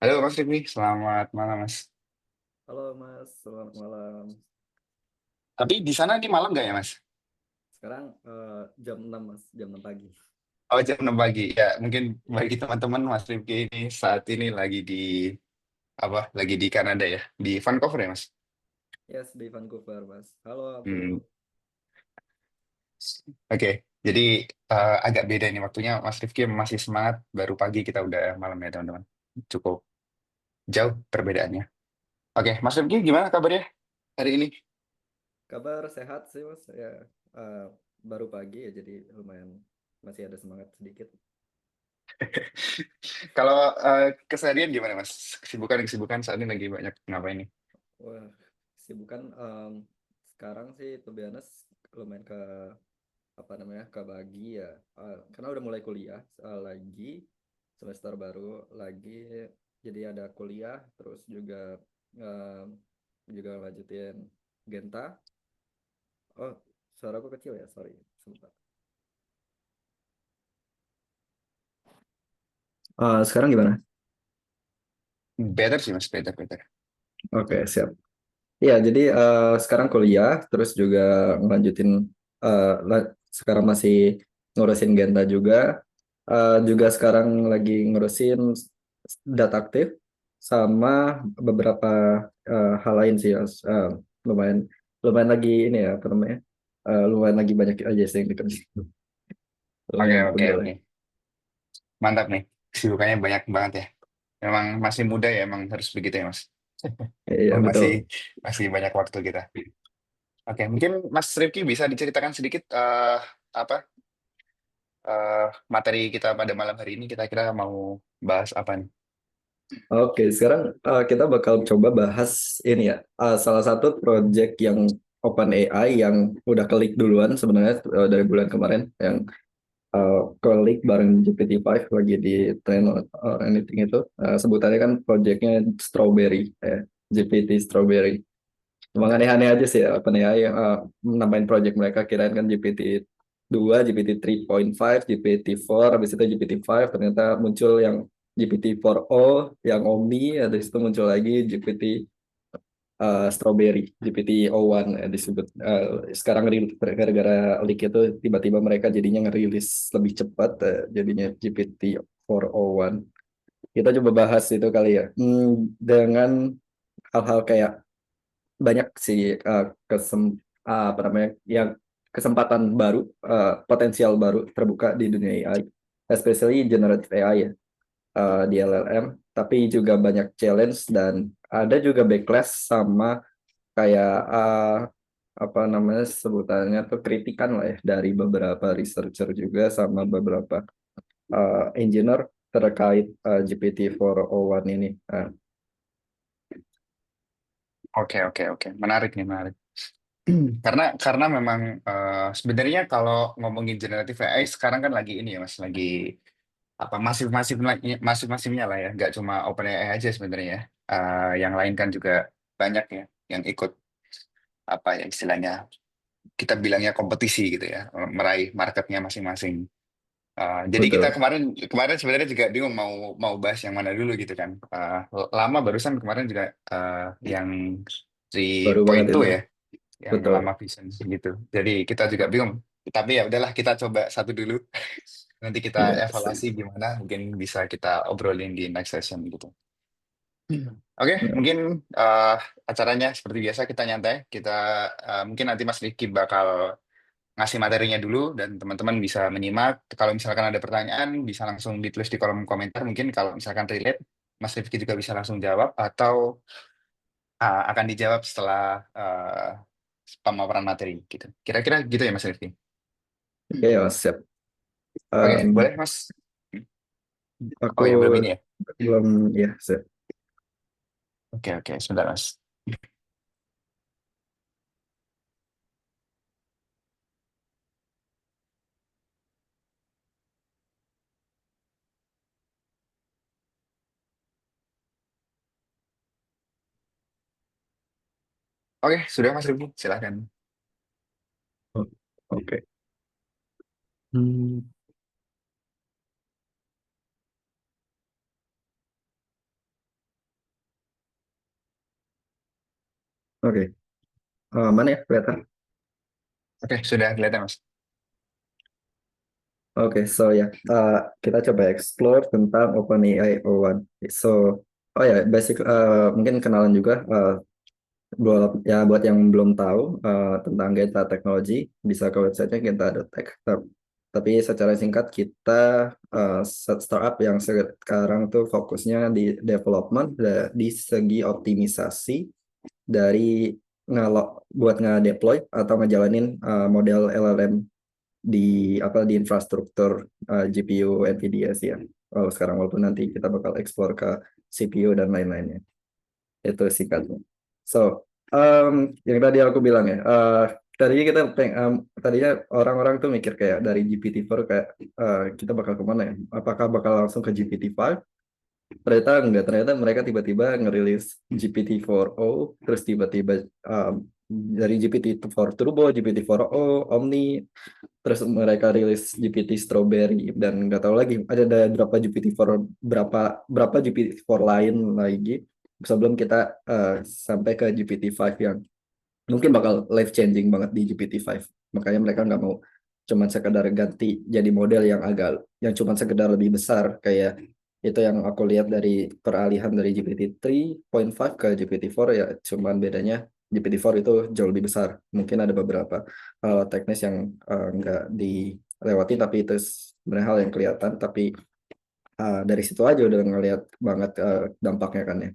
Halo Mas Rifki, selamat malam Mas. Halo Mas, selamat malam. Tapi di sana di malam nggak ya Mas? Sekarang jam 6 Mas, jam 6 pagi. Oh jam 6 pagi. Ya mungkin bagi teman-teman Mas Rifki ini saat ini lagi di Lagi di Kanada ya, di Vancouver ya Mas. Yes, di Vancouver Mas. Halo Hmm, Abdul. Oke. Jadi agak beda ini waktunya. Mas Rifki masih semangat, baru pagi kita udah malam ya teman-teman. Cukup jauh perbedaannya. Oke, Mas Rifki gimana kabarnya hari ini? Kabar sehat sih Mas. Ya, eh, baru pagi ya jadi lumayan masih ada semangat sedikit. Kalau keseharian gimana Mas? Kesibukan saat ini lagi banyak ngapain nih? Wah, kesibukan sekarang sih to be honest lumayan ke apa namanya ke bagi ya. Karena udah mulai kuliah lagi semester baru lagi jadi ada kuliah terus em, juga lanjutin Genta. Oh, suaraku kecil ya, sorry. Sebentar. Sekarang gimana? Better sih Mas, better. Oke, siap. Iya, jadi sekarang kuliah, terus juga ngelanjutin, sekarang masih ngurusin Genta juga. Juga sekarang lagi ngurusin data aktif, sama beberapa hal lain sih. Lumayan, lumayan lagi ini ya, apa namanya? Lumayan lagi banyak aja sih yang dikerjain. Oke, Lumayan oke, pegel ya. oke. Mantap nih. Kesibukannya banyak banget ya. Memang masih muda ya, emang harus begitu ya, Mas. Iya, betul. Masih masih banyak waktu kita. Oke, mungkin Mas Rifki bisa diceritakan sedikit apa materi kita pada malam hari ini kita kira mau bahas apa nih? Oke, sekarang kita bakal coba bahas ini ya, salah satu project yang OpenAI yang udah klik duluan sebenarnya dari bulan kemarin, yang klik bareng GPT-5 lagi di trend anything itu. Sebutannya kan projectnya Strawberry, GPT Strawberry. Emang aneh-aneh aja sih ya, OpenAI nambahin project mereka, kirain kan GPT 2, GPT 3.5, GPT 4, habis itu GPT 5, ternyata muncul yang GPT 4o, yang Omni, habis itu muncul lagi GPT Strawberry, GPT 01 disebut. Sekarang gara-gara leak itu tiba-tiba mereka jadinya ngerilis lebih cepat, jadinya GPT 4o. Kita coba bahas itu kali ya. Dengan hal-hal kayak banyak sih apa namanya yang kesempatan baru, potensial baru terbuka di dunia AI, especially generative AI ya, di LLM, tapi juga banyak challenge dan ada juga backlash sama kayak apa namanya sebutannya tuh kritikan lah ya dari beberapa researcher juga sama beberapa engineer terkait GPT 4o ini. Oke. Menarik nih, menarik. Karena memang sebenarnya kalau ngomongin generative AI sekarang kan lagi ini ya Mas, lagi masif masifnya lah ya, nggak cuma OpenAI aja sebenarnya ya. Yang lain kan juga banyak ya yang ikut apa ya istilahnya kita bilangnya kompetisi gitu ya, meraih marketnya masing-masing. Jadi kita Betul. kemarin kemarin sebenarnya juga bingung mau mau bahas yang mana dulu gitu kan. Lama barusan kemarin juga yang Baru banget 3.2 itu. ya, yang Betul. lama vision gitu. Jadi kita juga bingung. Tapi ya udahlah kita coba satu dulu. Nanti kita Iya, evaluasi setuju. gimana, mungkin bisa kita obrolin di next session gitu. Oke, Ya. mungkin acaranya seperti biasa kita nyantai. Kita mungkin nanti Mas Rifki bakal ngasih materinya dulu dan teman-teman bisa menyimak. Kalau misalkan ada pertanyaan, bisa langsung ditulis di kolom komentar. Mungkin kalau misalkan relate, Mas Rifki juga bisa langsung jawab atau akan dijawab setelah pemaparan materi gitu. Kira-kira gitu ya Mas Rifki. Oke, ya, siap. Oke, Em, boleh Mas. aku Oh ya, belum ini ya. belum, ya, siap. Oke, sebentar Mas. Oke, sudah Mas Rifki, silahkan. Oke. Hmm, Oke. Mana ya kelihatan? Oke, sudah kelihatan Mas. Oke, so ya, kita coba explore tentang OpenAI O1. So, oh ya, basic, mungkin kenalan juga. Buat yang belum tahu tentang Geta Teknologi, bisa ke websitenya geta.tech. Tapi secara singkat kita startup yang sekarang tuh fokusnya di development di segi optimisasi dari buat nge-deploy atau ngejalanin model LLM di infrastruktur GPU NVIDIA sih ya. Kalau sekarang walaupun nanti kita bakal explore ke CPU dan lain-lainnya. Itu singkatnya. So, yang tadi aku bilang ya, tadinya tadinya orang-orang tuh mikir kayak dari GPT-4 kayak kita bakal kemana ya? Apakah bakal langsung ke GPT-5? Ternyata enggak, ternyata mereka tiba-tiba ngerilis GPT-4o, terus tiba-tiba dari GPT-4 Turbo, GPT-4o, Omni, terus mereka rilis GPT Strawberry dan nggak tahu lagi ada berapa GPT-4 berapa GPT-4 lain lagi sebelum kita sampai ke GPT-5 yang mungkin bakal life changing banget di GPT-5. Makanya mereka nggak mau cuman sekedar ganti jadi model yang cuman sekedar lebih besar kayak itu yang aku lihat dari peralihan dari GPT-3.5 ke GPT-4 ya cuman bedanya GPT-4 itu jauh lebih besar. Mungkin ada beberapa teknis yang nggak dilewati tapi itu sebenarnya hal yang kelihatan tapi dari situ aja udah ngelihat banget dampaknya kan ya.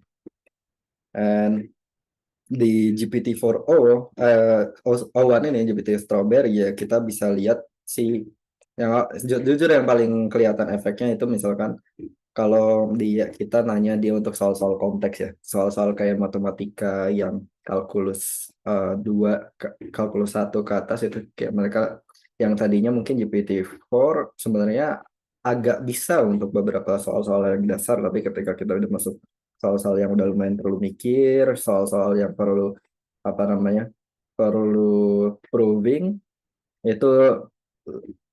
And di GPT-4o O1 ini GPT Strawberry ya kita bisa lihat si yang jujur yang paling kelihatan efeknya itu misalkan kalau kita nanya dia untuk soal-soal kompleks ya soal-soal kayak matematika yang kalkulus 2 kalkulus 1 ke atas itu kayak mereka yang tadinya mungkin GPT-4 sebenarnya agak bisa untuk beberapa soal-soal yang dasar tapi ketika kita udah masuk soal-soal yang udah lumayan perlu mikir soal-soal yang perlu apa namanya perlu proving itu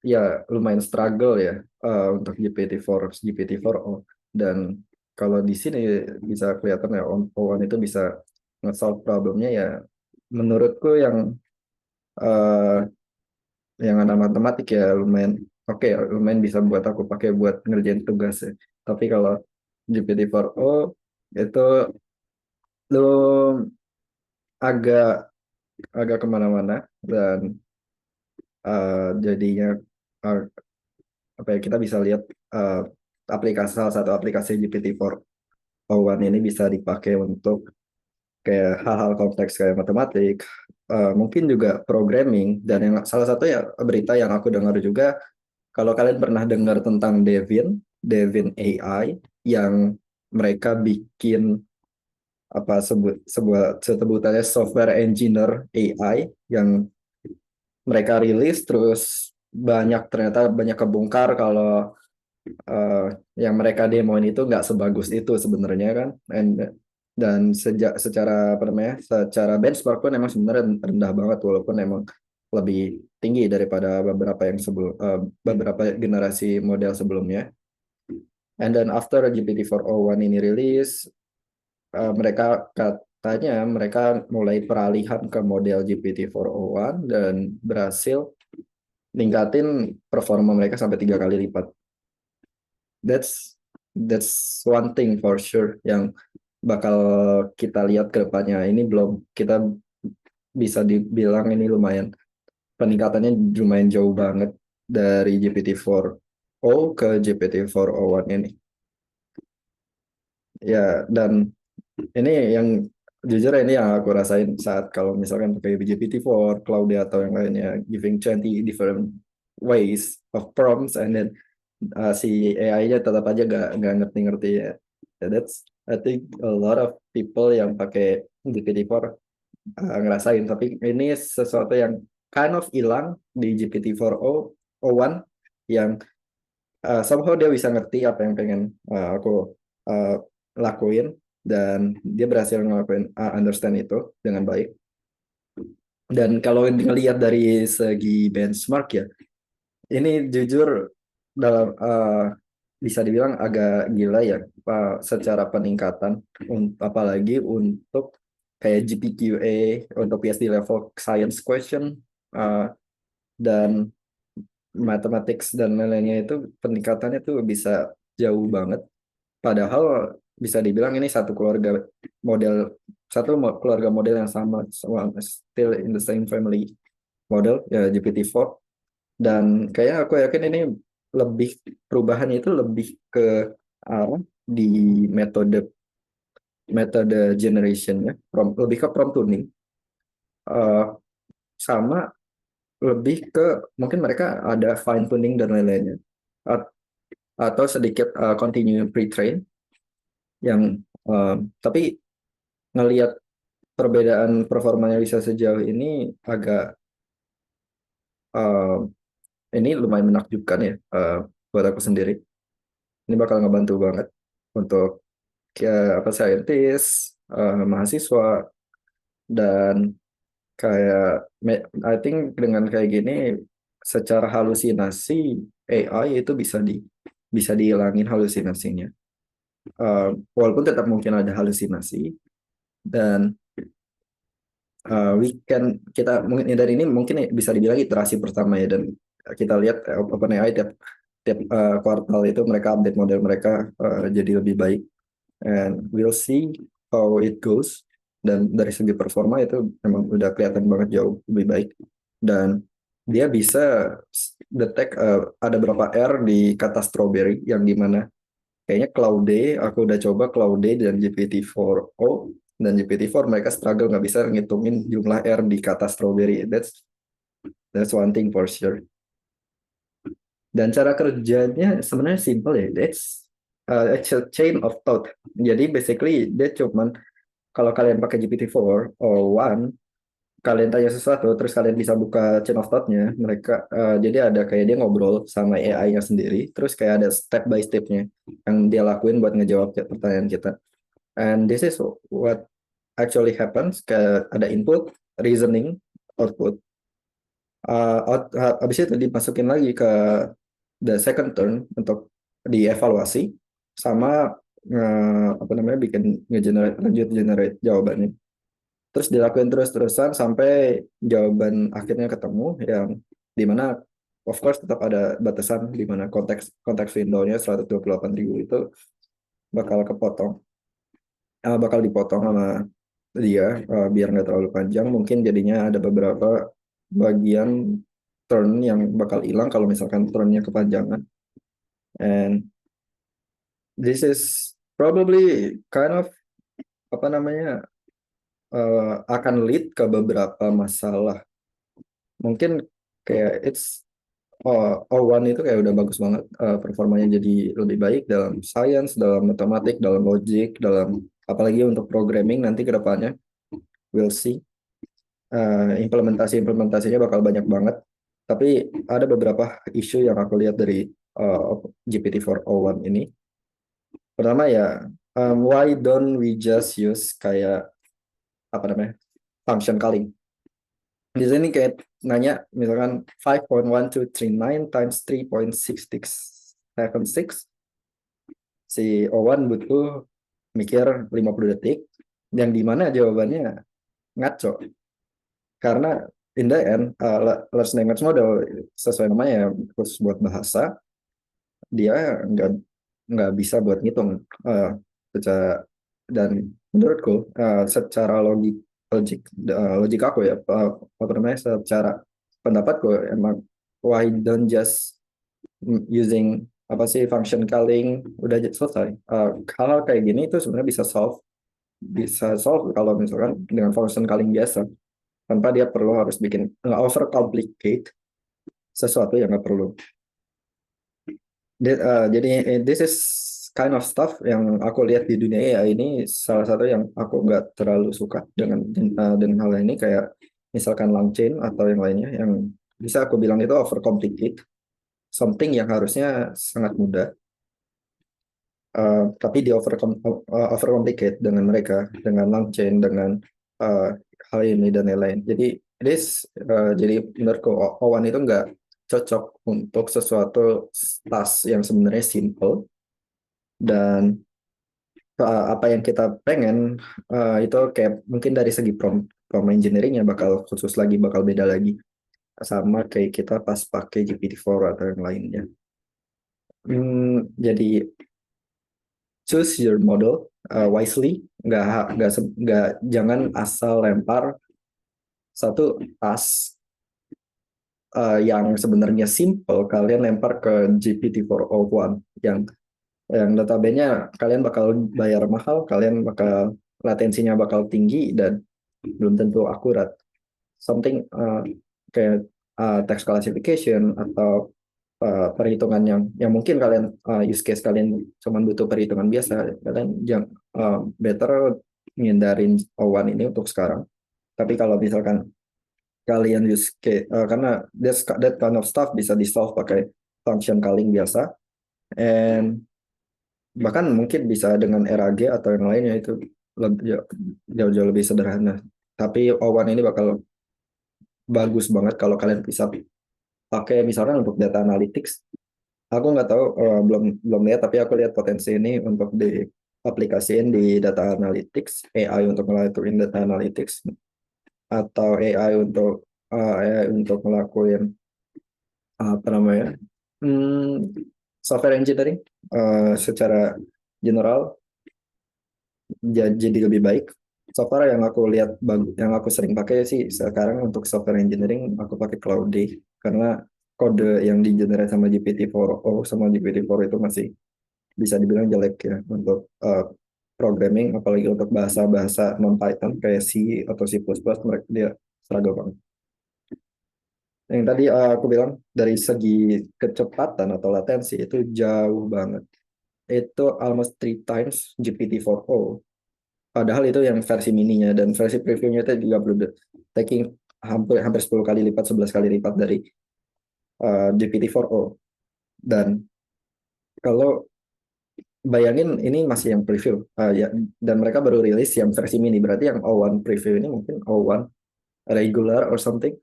ya lumayan struggle ya untuk GPT-4o dan kalau di sini bisa kelihatan ya O1 itu bisa nge-solve problemnya ya menurutku eh, yang anak matematik ya lumayan oke ya, lumayan bisa buat aku pakai buat ngerjain tugas ya. Tapi kalau GPT-4o itu lu agak agak kemana-mana dan jadinya uh, apa ya kita bisa lihat uh, salah satu aplikasi GPT-4o1 ini bisa dipakai untuk kayak hal-hal kompleks kayak matematik, mungkin juga programming dan yang salah satu ya berita yang aku dengar juga kalau kalian pernah dengar tentang Devin AI yang mereka bikin apa sebutannya software engineer AI yang mereka rilis terus ternyata banyak kebongkar kalau eh, yang mereka demoin itu nggak sebagus itu sebenarnya kan. Dan secara apa namanya secara benchmark pun emang sebenarnya rendah banget walaupun emang lebih tinggi daripada beberapa generasi model sebelumnya. And then after GPT-4o1 ini rilis, mereka katanya mereka mulai peralihan ke model GPT-4o1 dan berhasil ningkatin performa mereka sampai 3 kali lipat. That's one thing for sure yang bakal kita lihat ke depannya. Ini belum kita bisa dibilang ini lumayan peningkatannya lumayan jauh banget dari GPT-4o ke GPT-4o1 ini. Ya, dan ini yang jujur ini yang aku rasain saat kalau misalkan pakai GPT-4, Claude atau yang lainnya, giving 20 different ways of prompts and then si AI-nya tetap aja gak ngerti-ngerti ya. That's I think a lot of people yang pakai GPT-4 ngerasain. Tapi ini sesuatu yang kind of hilang di GPT-4o1 yang somehow dia bisa ngerti apa yang pengen aku uh, lakuin dan dia berhasil ngelakuin understand itu dengan baik. Dan kalau ngelihat dari segi benchmark ya, ini jujur dalam bisa dibilang agak gila ya secara peningkatan apalagi untuk kayak GPQA untuk PhD level science question, uh, dan mathematics dan lain-lainnya itu peningkatannya tuh bisa jauh banget. Padahal bisa dibilang ini model keluarga model yang sama, still in the same family model ya GPT-4. Dan kayak aku yakin ini lebih perubahan itu lebih ke arah di metode metode generation ya, lebih ke prompt tuning, eh, sama lebih ke mungkin mereka ada fine tuning dan lain-lainnya. At- atau sedikit continue pre-train yang tapi ngelihat perbedaan performanya bisa sejauh ini agak eh, ini lumayan menakjubkan ya, buat aku sendiri. Ini bakal ngebantu banget untuk apa scientist, mahasiswa, dan kayak I think dengan kayak gini secara halusinasi AI itu bisa dihilangin halusinasinya. Walaupun tetap mungkin ada halusinasi, dan kita mungkin dan ini mungkin bisa dibilang iterasi pertama ya, dan kita lihat OpenAI tiap tiap kuartal itu mereka update model mereka jadi lebih baik, and we'll see how it goes. Dan dari segi performa itu memang udah kelihatan banget jauh lebih baik, dan dia bisa detect ada berapa R di kata strawberry, yang dimana kayaknya Claude, aku udah coba Claude dan GPT-4o, dan GPT-4 mereka struggle nggak bisa ngitungin jumlah R di kata strawberry. That's one thing for sure. Dan cara kerjanya sebenarnya simple ya. It's a chain of thought. Jadi basically dia cuman, kalau kalian pakai GPT-4 or One, kalian tanya sesuatu, terus kalian bisa buka chain of thought-nya. Jadi ada kayak dia ngobrol sama AI-nya sendiri, terus kayak ada step by step-nya yang dia lakuin buat ngejawab pertanyaan kita. And this is what actually happens. Kayak ada input, reasoning, output. Habis itu dimasukin lagi ke the second turn untuk dievaluasi, sama apa namanya, bikin lanjut generate jawabannya. Terus dilakuin terus-terusan sampai jawaban akhirnya ketemu, yang dimana of course tetap ada batasan, dimana konteks window-nya 128.000 itu bakal kepotong, bakal dipotong sama dia, biar nggak terlalu panjang. Mungkin jadinya ada beberapa bagian turn yang bakal hilang kalau misalkan turnnya kepanjangan. And this is probably kind of apa namanya, akan lead ke beberapa masalah. Mungkin kayak O1 itu kayak udah bagus banget, performanya jadi lebih baik dalam science, dalam matematik, dalam logic, dalam apalagi untuk programming nanti ke depannya. We'll see. Implementasinya bakal banyak banget. Tapi ada beberapa isu yang aku lihat dari GPT-4o1 ini. Pertama ya, why don't we just use kayak apa namanya, function calling. Di sini kayak nanya misalkan 5.1239 times 3.6676, si Owan butuh mikir 50 detik, yang dimana jawabannya ngaco, karena in the end large language model sesuai namanya ya, khusus buat bahasa, dia nggak bisa buat ngitung, secara, dan menurutku secara logik aku ya, apa namanya, secara pendapatku emang, why don't just using apa sih function calling udah selesai. Hal-hal kayak gini itu sebenarnya bisa solve kalau misalkan dengan function calling biasa, tanpa dia perlu harus bikin nggak over complicate sesuatu yang nggak perlu. Jadi this is kind of stuff yang aku lihat di dunia AI ini, salah satu yang aku nggak terlalu suka dengan hal ini, kayak misalkan Langchain atau yang lainnya yang bisa aku bilang itu over complicate something yang harusnya sangat mudah, tapi di over complicate dengan mereka, dengan Langchain, dengan uh, hal ini dan lain-lain. Jadi menurutku O1 itu nggak cocok untuk sesuatu task yang sebenarnya simple, dan apa yang kita pengen, itu kayak mungkin dari segi prompt engineering-nya bakal khusus lagi, bakal beda lagi sama kayak kita pas pakai GPT-4 atau yang lainnya. Jadi choose your model wisely, nggak jangan asal lempar satu task yang sebenarnya simple kalian lempar ke GPT-4o1 yang notabene kalian bakal bayar mahal, kalian bakal latensinya bakal tinggi dan belum tentu akurat. Something kayak text classification atau perhitungan yang mungkin kalian use case kalian cuma butuh perhitungan biasa, kalian yang better ngindarin O1 ini untuk sekarang. Tapi kalau misalkan kalian use case karena that kind of stuff bisa di solve pakai function calling biasa, and bahkan mungkin bisa dengan RAG atau yang lainnya itu jauh-jauh lebih sederhana. Tapi O1 ini bakal bagus banget kalau kalian bisa pakai misalkan untuk data analytics. Aku nggak tahu, belum belum lihat, tapi aku lihat potensi ini untuk diaplikasiin di data analytics, AI untuk ngelakuin data analytics, atau AI untuk ngelakuin apa namanya, hmm, software engineering secara general jadi lebih baik. Software yang aku lihat yang aku sering pakai sih sekarang untuk software engineering aku pakai Cloudy karena kode yang di generate sama GPT-4o sama GPT-4 itu masih bisa dibilang jelek ya untuk programming, apalagi untuk bahasa-bahasa non Python kayak C atau C++, mereka dia struggle banget. Yang tadi aku bilang dari segi kecepatan atau latensi itu jauh banget. Itu almost 3 times GPT-4o. Padahal itu yang versi mininya, dan versi previewnya itu juga perlu taking hampir hampir 10 kali lipat, 11 kali lipat dari GPT-4o. Dan kalau bayangin ini masih yang preview, ya, dan mereka baru rilis yang versi mini, berarti yang O1 preview ini mungkin O1 regular or something.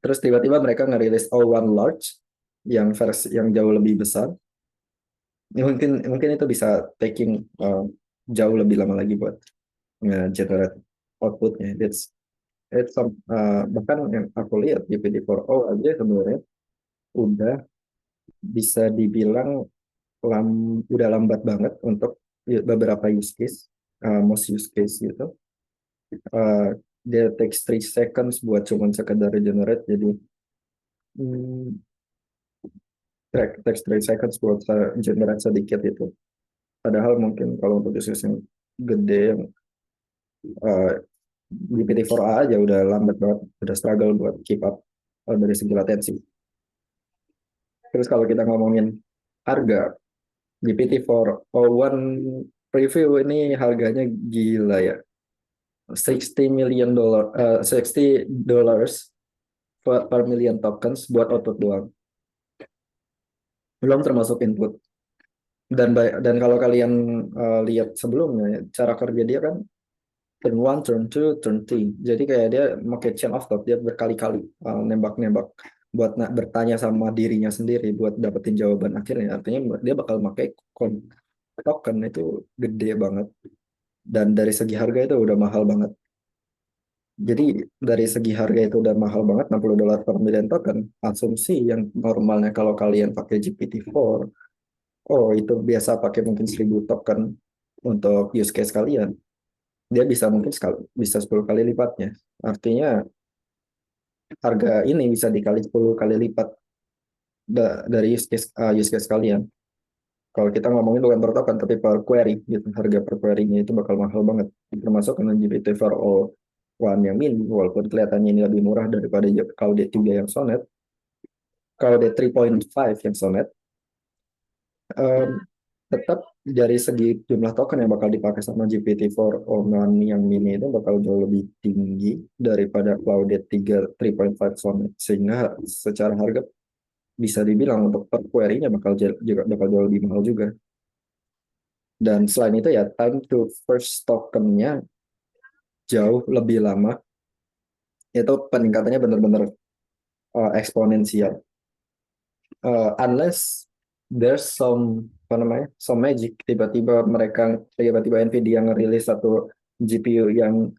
Terus tiba-tiba mereka ngerilis O1 large yang versi yang jauh lebih besar. Ya, mungkin mungkin itu bisa taking jauh lebih lama lagi buat nge-generate outputnya. Bahkan yang aku lihat di PD4O aja sebenarnya udah bisa dibilang udah lambat banget untuk beberapa use case, most use case gitu. Dia takes 3 seconds buat cuman sekedar generate, jadi hmm, takes 3 seconds buat generate sedikit itu. Padahal mungkin kalau untuk use case yang gede yang uh, GPT-4A aja udah lambat banget, udah struggle buat keep up dari segi latensi. Terus kalau kita ngomongin harga, GPT-4o1 preview ini harganya gila ya. 60 dollars per million tokens buat output doang. Belum termasuk input. Dan kalau kalian lihat sebelumnya, cara kerja dia kan turn one, turn two, turn three. Jadi kayak dia pakai chain of thought, dia berkali-kali nembak-nembak buat bertanya sama dirinya sendiri buat dapetin jawaban akhirnya. Artinya dia bakal pakai token itu gede banget. Dan dari segi harga itu udah mahal banget. Jadi dari segi harga itu udah mahal banget, 60 dolar per million token. Asumsi yang normalnya kalau kalian pakai GPT-4, oh itu biasa pakai mungkin 1000 token untuk use case kalian. Dia bisa mungkin bisa 10 kali lipatnya. Artinya harga ini bisa dikali 10 kali lipat dari use case kalian. Kalau kita ngomongin bukan per token tapi per query gitu, harga per query-nya itu bakal mahal banget. Termasuk dengan GPT-4o1 yang mini, walaupun kelihatannya ini lebih murah daripada kalau D3 yang Sonnet. Kalau D3.5 yang Sonnet, um, tetap dari segi jumlah token yang bakal dipakai sama GPT-4o1 yang mini itu bakal jauh lebih tinggi daripada Claude 3.5 Sonnet, sehingga secara harga bisa dibilang untuk per query-nya bakal jauh lebih mahal juga. Dan selain itu ya time to first tokennya jauh lebih lama. Itu peningkatannya benar-benar eksponensial. Unless there's some apa namanya, so magic, tiba-tiba Nvidia ngerilis satu GPU yang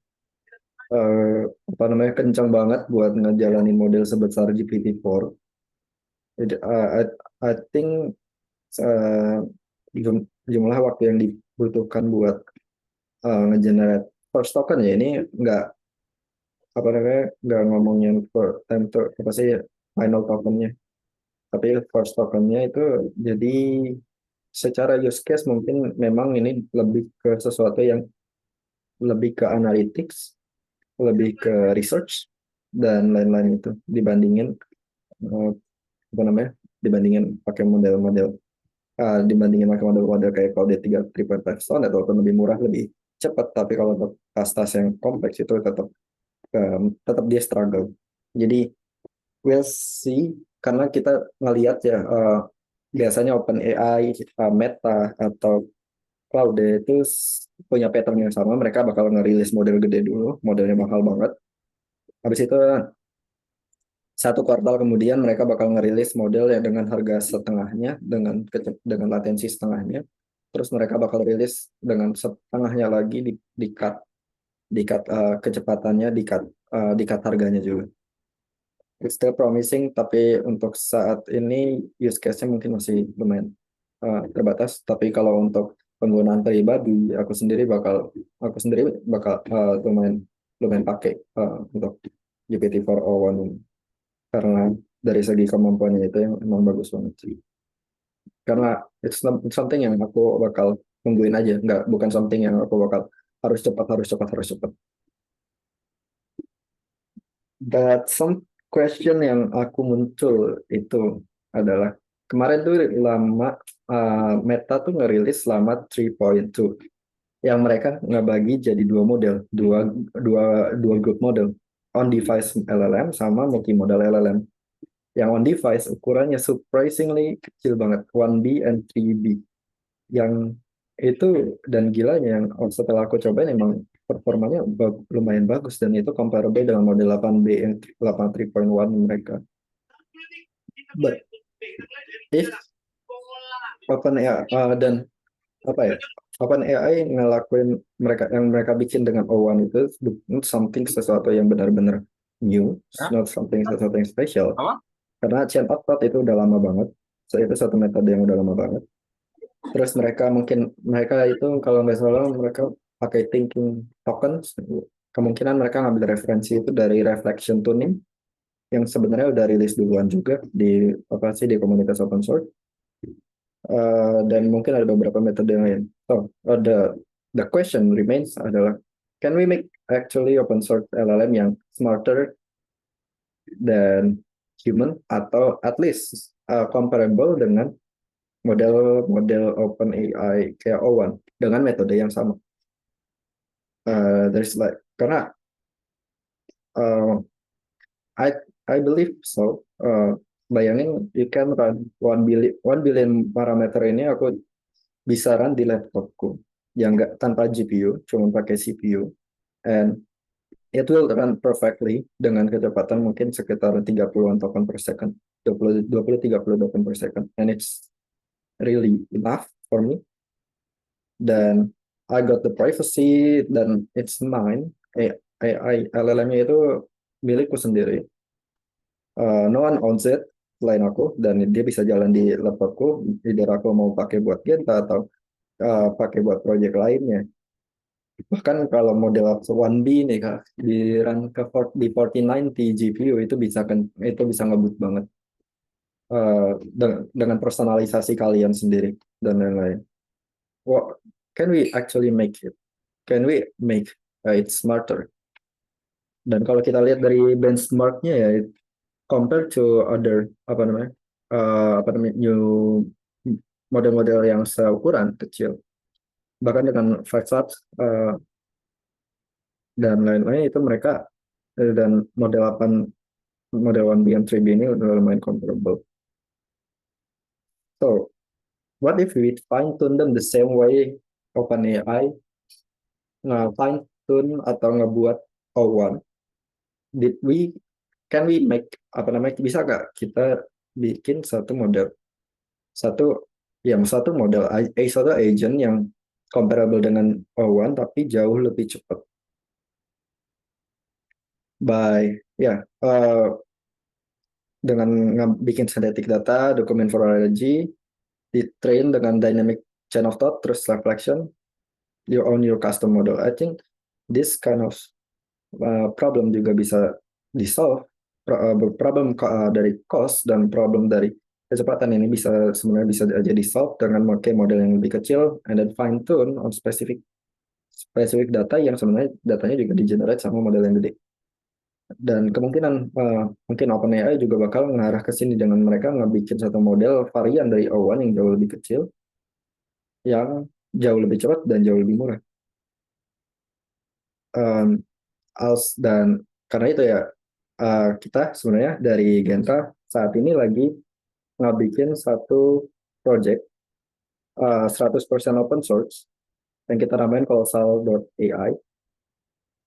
eh, apa namanya, kencang banget buat ngejalanin model sebesar GPT-4. Jadi, I think eh, jumlah waktu yang dibutuhkan buat ngegenerate first token ya, ini nggak apa namanya, nggak ngomongin time to apa sih, final tokennya, tapi first tokennya itu. Jadi secara use case mungkin memang ini lebih ke sesuatu yang lebih ke analytics, lebih ke research dan lain-lain itu, dibandingin eh, apa namanya, dibandingin pakai model-model dibandingin pakai model-model kayak Claude 3 3.5 Stone, ataupun lebih murah, lebih cepat. Tapi kalau untuk tas-tas yang kompleks itu tetap dia struggle. Jadi we'll see, karena kita ngelihat ya, biasanya OpenAI, Meta atau Claude itu punya pattern yang sama. Mereka bakal ngerilis model gede dulu, modelnya mahal banget. Habis itu satu kuartal kemudian mereka bakal ngerilis model yang dengan harga setengahnya, dengan latensi setengahnya. Terus mereka bakal rilis dengan setengahnya lagi, di cut kecepatannya, di cut harganya juga. It's still promising, tapi untuk saat ini use case-nya mungkin masih lumayan terbatas. Tapi kalau untuk penggunaan pribadi, aku sendiri bakal lumayan lumayan pakai untuk GPT-4o1 ini, karena dari segi kemampuannya itu yang emang bagus banget sih. Karena it's something yang aku bakal tungguin aja, nggak, bukan something yang aku bakal harus cepat, harus cepat, harus cepat. But some question yang aku muncul itu adalah, kemarin tuh Meta tuh ngerilis Llama 3.2 yang mereka ngebagi jadi dua model, dua grup model, on device LLM sama multimodal LLM. Yang on device ukurannya surprisingly kecil banget, 1B and 3B. Yang itu, dan gilanya yang setelah aku cobain emang performanya lumayan bagus, dan itu comparable dengan model 8B yang 8 3.1 mereka. But if OpenAI dan apa ya, OpenAI ngelakuin mereka bikin dengan O1 itu something, sesuatu yang benar-benar new, Hah? not something sesuatu yang spesial. Apa? Karena chain of thought itu udah lama banget. So, itu satu metode yang udah lama banget. Terus mereka itu kalau nggak salah mereka pakai thinking tokens. Kemungkinan mereka ngambil referensi itu dari reflection tuning yang sebenarnya udah rilis duluan juga di apa sih, di komunitas open source. Dan mungkin ada beberapa metode yang lain. So the question remains adalah, can we make actually open source LLM yang smarter than human, atau at least comparable dengan model-model OpenAI kayak O1 dengan metode yang sama. There's like, karena uh, I I believe so. Bayangin, you can run 1 billion parameter ini aku bisa run di laptopku yang nggak, tanpa GPU, cuma pakai CPU, and it will run perfectly dengan kecepatan mungkin sekitar 30-an token per second, 20-30 token per second, and it's really enough for me. Dan I got the privacy, dan it's mine. AI LLM-nya itu milikku sendiri. No one owns it selain aku, dan dia bisa jalan di laptopku. Either aku mau pakai buat Genta atau pakai buat project lainnya. Bahkan kalau model 1B nih Kak, di run di 4090 GPU itu bisa ngebut banget, dengan personalisasi kalian sendiri dan lain-lain. Well, can we actually make it? Can we make it smarter? Dan kalau kita lihat dari benchmarknya ya, compare to other new model-model yang seukuran kecil, bahkan dengan Five Labs dan lain-lain, itu mereka dan model 1B and 3B ini udah lumayan comparable. So what if we fine tune them the same way OpenAI fine tune atau ngebuat O1? Did we Can we make, bisa nggak kita bikin satu Yang satu model satu agent yang comparable dengan O1 tapi jauh lebih cepat by ya dengan bikin synthetic data, dokumen forology, di train dengan dynamic chain of thought, terus reflection, you own your custom model. I think this kind of problem juga bisa di solve. Problem dari cost dan problem dari kecepatan ini bisa sebenarnya bisa jadi solve dengan memakai model yang lebih kecil and then fine tune on specific data yang sebenarnya datanya juga di generate sama model yang gede. Dan kemungkinan mungkin OpenAI juga bakal mengarah ke sini dengan mereka ngebikin satu model varian dari O1 yang jauh lebih kecil, yang jauh lebih cepat dan jauh lebih murah. Um, dan karena itu ya kita sebenarnya dari Genta saat ini lagi ngebikin satu project 100% open source yang kita namain Colossal.ai.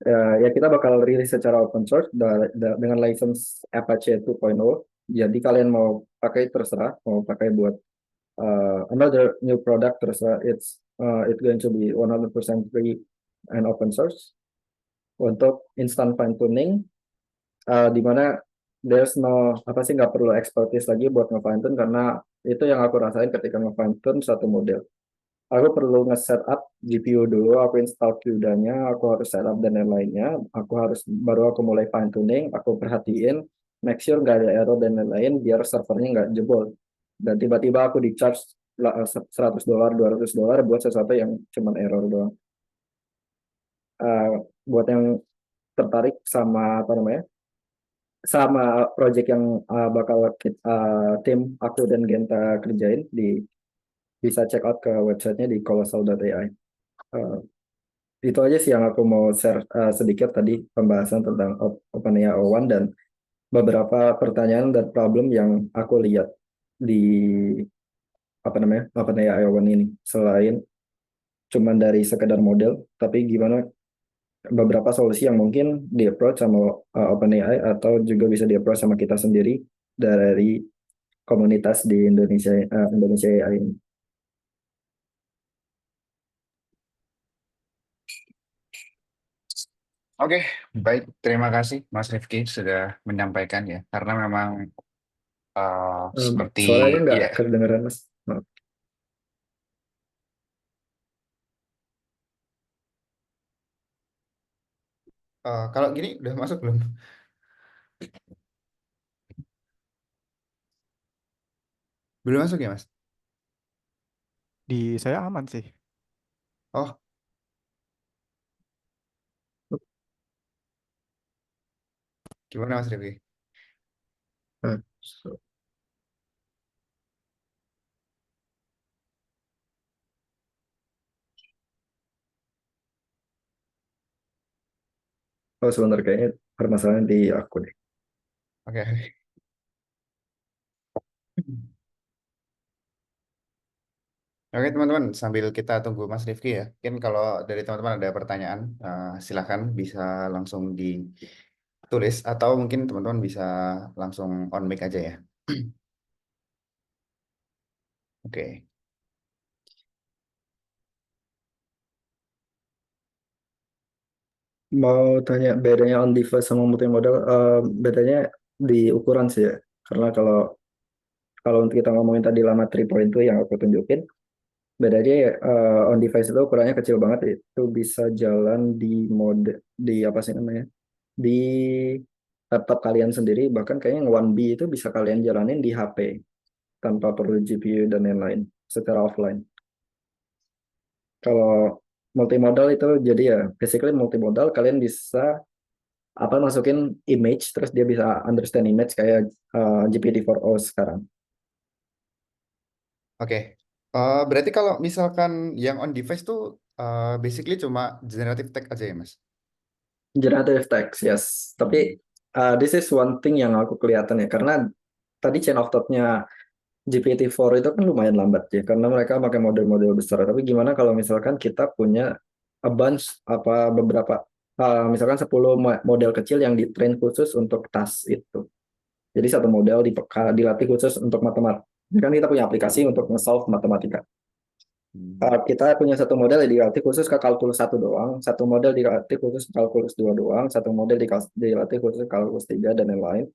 Ya kita bakal rilis secara open source dengan license Apache 2.0. Jadi kalian mau pakai terserah, mau pakai buat another new product terserah. It's going to be 100% free and open source untuk instant fine tuning, di mana there's no apa sih nggak perlu expertise lagi buat nge-fine tune karena itu yang aku rasain ketika nge-fine tune satu model. Aku perlu nge-setup GPU dulu, aku install CUDA-nya, aku harus setup dan lain-lainnya. Baru aku mulai fine tuning, aku perhatiin, make sure nggak ada error dan lain-lain, biar servernya nggak jebol. Dan tiba-tiba aku di charge $100, $200 buat sesuatu yang cuman error doang. Buat yang tertarik sama apa namanya, sama project yang bakal tim aku dan Genta kerjain bisa check out ke websitenya di colossal.ai. Uh, itu aja sih yang aku mau share sedikit tadi pembahasan tentang OpenAI O1 dan beberapa pertanyaan dan problem yang aku lihat di apa namanya OpenAI O1 ini. Selain cuman dari sekedar model, tapi gimana beberapa solusi yang mungkin di approach sama OpenAI atau juga bisa di approach sama kita sendiri dari komunitas di Indonesia AI ini. Oke, baik. Terima kasih Mas Rifki sudah menyampaikan ya. Karena memang seperti Suaranya nggak ya, kedengeran Mas. Maaf. kalau gini udah masuk belum? Belum masuk ya Mas? Di saya aman sih. Oh, gimana Mas Rifki? Ah, Oh sebentar kayaknya permasalahan di aku deh. Oke. Oke teman-teman, sambil kita tunggu Mas Rifki ya. Mungkin kalau dari teman-teman ada pertanyaan, silakan bisa langsung ditulis atau mungkin teman-teman bisa langsung on mic aja ya. Oke. Mau tanya bedanya on device sama multimodal, bedanya di ukuran sih ya. Karena kalau kalau untuk kita ngomongin tadi lama 3.2 yang aku tunjukin, bedanya ya, on device itu ukurannya kecil banget, itu bisa jalan di mode di apa sih namanya? Di laptop kalian sendiri, bahkan kayaknya yang 1B itu bisa kalian jalanin di HP tanpa perlu GPU dan lain-lain secara offline. Kalau multimodal itu jadi ya basically multimodal kalian bisa apa masukin image terus dia bisa understand image kayak GPT-4o sekarang. Oke. Berarti kalau misalkan yang on device tuh basically cuma generative text aja ya Mas? Generative text, yes. Tapi this is one thing yang aku kelihatan ya karena tadi chain of thought-nya GPT-4 itu kan lumayan lambat ya karena mereka pakai model-model besar. Tapi gimana kalau misalkan kita punya a bunch apa beberapa misalkan 10 model kecil yang di train khusus untuk task itu. Jadi satu model dilatih khusus untuk Kan kita punya aplikasi untuk nge-solve matematika. Hmm. Kita punya satu model yang dilatih khusus ke kalkulus satu doang, satu model dilatih khusus ke kalkulus dua doang, satu model dilatih khusus ke kalkulus tiga dan lain-lain.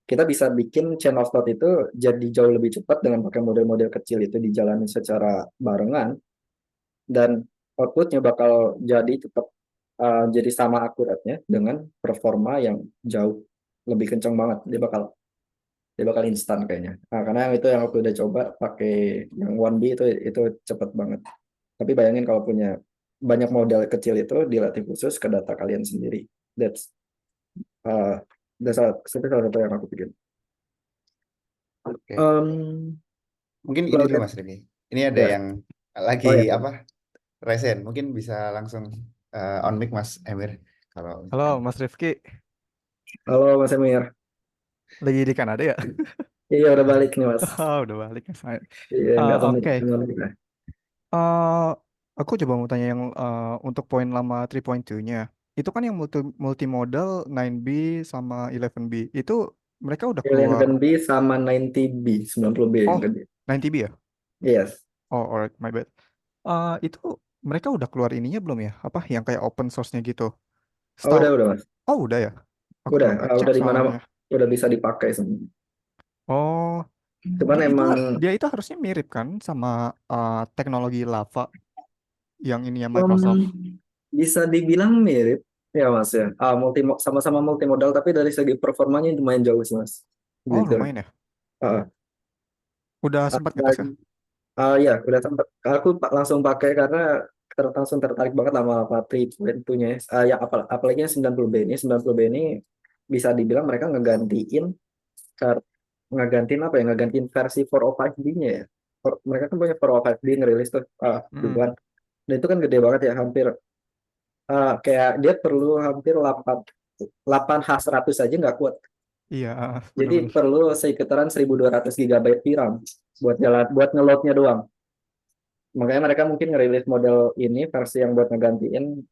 Kita bisa bikin chain of thought itu jadi jauh lebih cepat dengan pakai model-model kecil itu dijalani secara barengan, dan outputnya bakal jadi tetap jadi sama akuratnya dengan performa yang jauh lebih kencang banget. Dia bakal instan kayaknya. Nah, karena yang itu yang aku udah coba pakai yang 1B itu cepet banget. Tapi bayangin kalau punya banyak model kecil itu dilatih khusus ke data kalian sendiri. That's uh, salah satu yang aku pikir. Oke. Um, Mungkin ini kalau dulu Mas Reni. Ini ada ya, yang lagi oh ya, apa? Resen. Mungkin bisa langsung on mic Mas Emir kalau Halo misalkan. Mas Rifki, halo Mas Emir. lagi di Kanada ya? Iya udah balik nih Mas. Oh, udah balik ya. Iya nggak sampai Oke. ketemu kita. Eh, aku coba mau tanya yang untuk poin lama 3.2-nya. Itu kan yang multimodal 9B sama 11B. Itu mereka udah keluar. 11B sama 90B, 90B yang Oh, gede. 90B ya? Yes. Oh, alright, my bad. Itu mereka udah keluar ininya belum ya? Apa yang kayak open source-nya gitu? Oh, Setahu. udah Mas. Oh, udah ya? Aku Udah, belum ngecek udah di mana soalnya. udah bisa dipakai semua. Oh, Cuman emang dia itu harusnya mirip kan sama teknologi Lava yang ini ya Microsoft. um, bisa dibilang mirip ya Mas ya. Sama-sama multimodal tapi dari segi performanya lumayan jauh sih Mas. Oh, Jujur. lumayan ya. Ah, Udah ah, sempat ngetes ya? dan- ya udah sempet. Aku langsung pakai karena langsung tertarik banget sama Patri tentunya. Ya apalagi yang 90B ini 90B ini bisa dibilang mereka kar- ngegantiin apa ya? Ngegantiin versi 405B-nya ya. Mereka kan punya 405B ngerilis tuh Hmm, duluan. Dan itu kan gede banget ya, hampir kayak dia perlu hampir 8 H100 aja nggak kuat. iya, Jadi bener-bener. perlu sekitaran 1200 GB VRAM buat ngeloadnya doang. Makanya mereka mungkin ngerilis model ini versi yang buat ngegantiin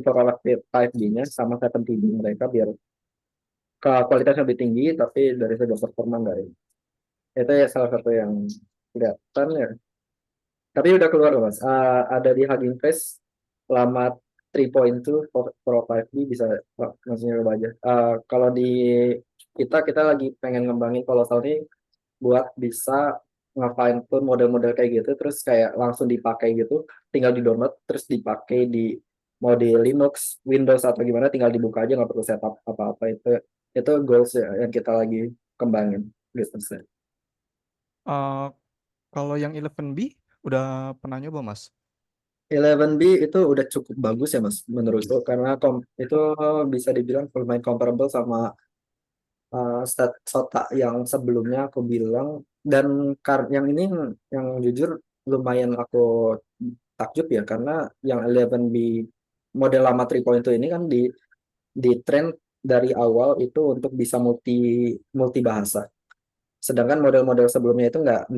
Corolla 5G-nya sama 7TB mereka biar kualitasnya lebih tinggi tapi dari segi performa enggak ya. Itu ya salah satu yang kelihatan ya. Tapi udah keluar loh Mas. Ada di Hugging Face lama 3.2 Pro 5D bisa maksudnya coba aja. Kalau di kita lagi pengen ngembangin Colossal ini buat bisa nge-fine tune model-model kayak gitu terus kayak langsung dipakai gitu, tinggal di-download terus dipakai di mode Linux, Windows atau gimana tinggal dibuka aja nggak perlu setup apa-apa itu goals ya, yang kita lagi kembangin bisnisnya. Eh, Kalau yang 11B udah pernah nyoba Mas? 11B itu udah cukup bagus ya Mas menurutku karena itu bisa dibilang lumayan comparable sama SOTA yang sebelumnya aku bilang, dan yang ini yang jujur lumayan aku takjub ya karena yang 11B model lama 3.2 ini kan di trend dari awal itu untuk bisa multi multi bahasa. Sedangkan model-model sebelumnya itu nggak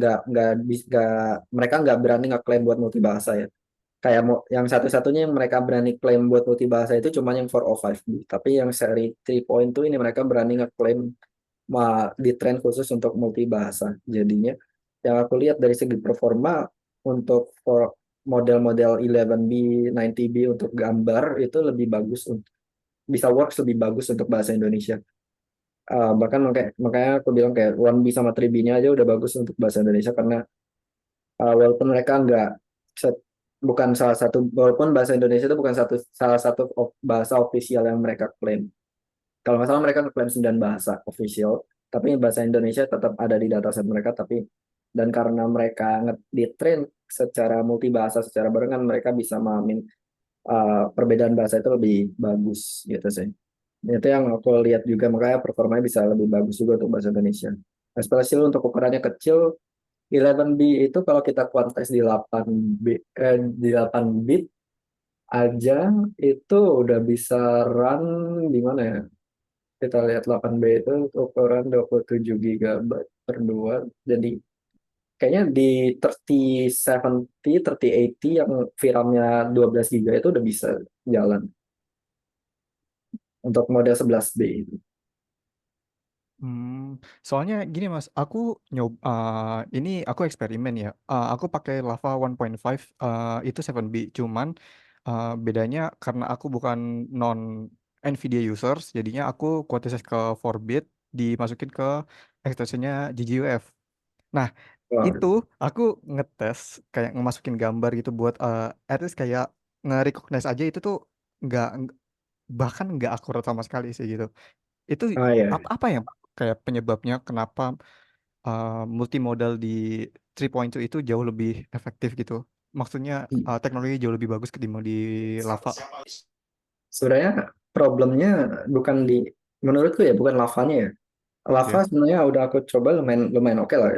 mereka nggak berani ngeklaim buat multi bahasa ya. Kayak yang satu-satunya yang mereka berani klaim buat multi bahasa itu cuma yang 405B. Tapi yang seri 3.2 ini mereka berani ngeklaim di tren khusus untuk multi bahasa. Jadinya yang aku lihat dari segi performa untuk model-model 11B, 90B untuk gambar itu lebih bagus, bisa works lebih bagus untuk bahasa Indonesia. Bahkan makanya aku bilang kayak 1B sama 3B-nya aja udah bagus untuk bahasa Indonesia karena walaupun mereka nggak bukan salah satu, walaupun bahasa Indonesia itu bukan salah satu bahasa official yang mereka klaim. Kalau nggak salah mereka ngeklaim 9 bahasa official, tapi bahasa Indonesia tetap ada di dataset mereka. Dan karena mereka di-train secara multibahasa secara barengan, mereka bisa memahamin perbedaan bahasa itu lebih bagus gitu sih. Itu yang aku lihat juga, makanya performanya bisa lebih bagus juga untuk bahasa Indonesia. Especially untuk ukurannya kecil, 11B itu kalau kita kuantitas di 8 bit aja itu udah bisa run di mana ya? Kita lihat 8B itu ukuran 27 GB per 2. Jadi kayaknya di 3070, 3080 yang VRAM-nya 12 GB itu udah bisa jalan untuk model 11B itu. Soalnya gini Mas, aku ini aku eksperimen ya. Aku pakai Lava 1.5 itu 7B. Cuman bedanya karena aku bukan non NVIDIA users, jadinya aku kuantitas ke 4-bit dimasukin ke extensionnya GGUF. Nah, Wah, itu aku ngetes kayak ngemasukin gambar gitu buat at least kayak nge-recognize aja itu tuh nggak bahkan nggak akurat sama sekali sih gitu. Itu ah ya. apa yang kayak penyebabnya kenapa multimodal di 3.2 itu jauh lebih efektif gitu. Maksudnya teknologi jauh lebih bagus ketimbang di Lava. Sebenarnya problemnya bukan di, menurutku ya, bukan lavanya ya. Lava Oke. sebenarnya udah aku coba lumayan lumayan oke lah.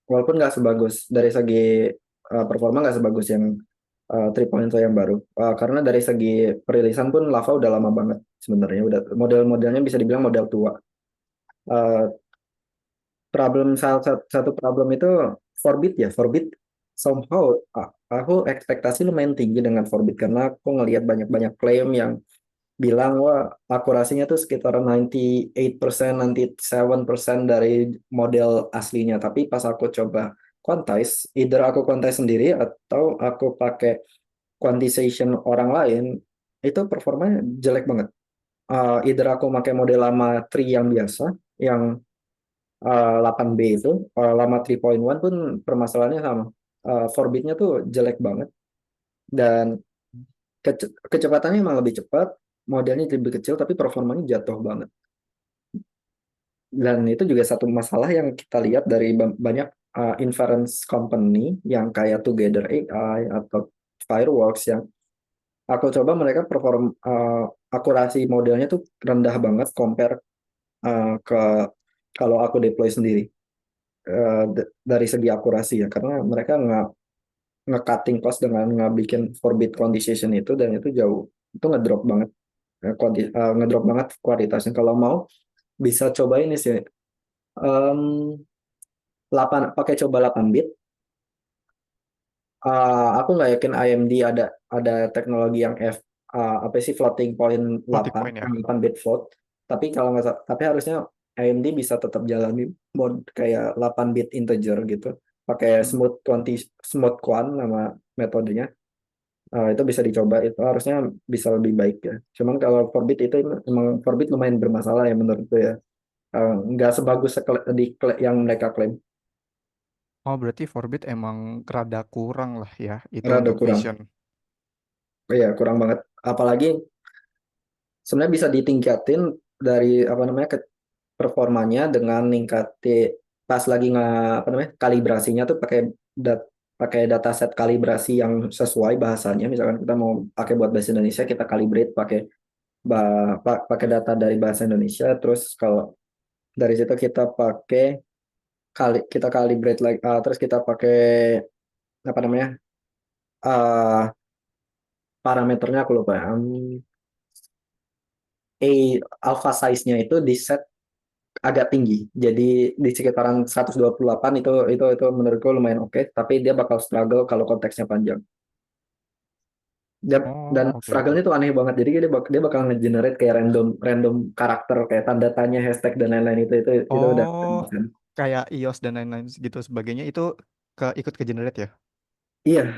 Walaupun nggak sebagus dari segi performa, nggak sebagus yang 3.0 yang baru. Karena dari segi perilisan pun Lava udah lama banget sebenarnya. Udah model-modelnya bisa dibilang model tua. Eh, satu problem itu Forbit ya. Forbit somehow aku ekspektasi lumayan tinggi dengan Forbit karena aku ngelihat banyak-banyak klaim yang bilang wah akurasinya tuh sekitar 98%, 97% dari model aslinya. Tapi pas aku coba quantize, either aku quantize sendiri atau aku pakai quantization orang lain, itu performanya jelek banget. Either aku pakai model lama tree yang biasa, yang 8B itu, lama 3.1 pun permasalahannya sama. Forbitnya tuh jelek banget dan kecepatannya emang lebih cepat, modelnya lebih kecil tapi performanya jatuh banget. Dan itu juga satu masalah yang kita lihat dari banyak inference company yang kayak Together AI atau Fireworks yang aku coba mereka perform akurasi modelnya tuh rendah banget compare ke kalau aku deploy sendiri dari segi akurasi ya karena mereka nge-cutting cost dengan ngebikin forbit quantization itu dan itu jauh itu ngedrop banget ngedrop banget kualitasnya kalau mau bisa coba ini sih em, 8 pakai coba 8 bit. Aku nggak yakin AMD ada teknologi yang apa sih floating point Floating 8 point ya. 8 bit float. Tapi kalau nggak tapi harusnya AMD bisa tetap jalani mode kayak 8 bit integer gitu. Pakai Hmm. smooth quant nama metodenya. Itu bisa dicoba itu harusnya bisa lebih baik ya. Cuman kalau Forbit itu emang Forbit lumayan bermasalah ya menurutku ya. Nggak sebagus yang mereka klaim. Oh, berarti Forbit emang rada kurang lah ya itu Rada untuk kurang. vision. Iya, kurang banget. Apalagi sebenarnya bisa ditingkatin dari apa namanya performanya dengan ningkati pas lagi nggak apa namanya kalibrasinya tuh pakai dataset kalibrasi yang sesuai bahasanya. Misalkan kita mau pakai buat bahasa Indonesia, kita calibrate pakai pakai data dari bahasa Indonesia. Terus kalau dari situ kita pakai kita calibrate lagi, terus kita pakai apa namanya uh, parameternya aku lupa ya. Alpha size-nya itu di set agak tinggi. Jadi di sekitaran 128 itu menurutku lumayan oke, tapi dia bakal struggle kalau konteksnya panjang. Dan Oh, oke oke. struggle-nya tuh aneh banget. Jadi dia bakal nge-generate kayak random random karakter kayak tanda tanya, hashtag dan lain-lain itu udah Oh, kayak iOS dan lain-lain gitu sebagainya itu ikut ke generate ya. iya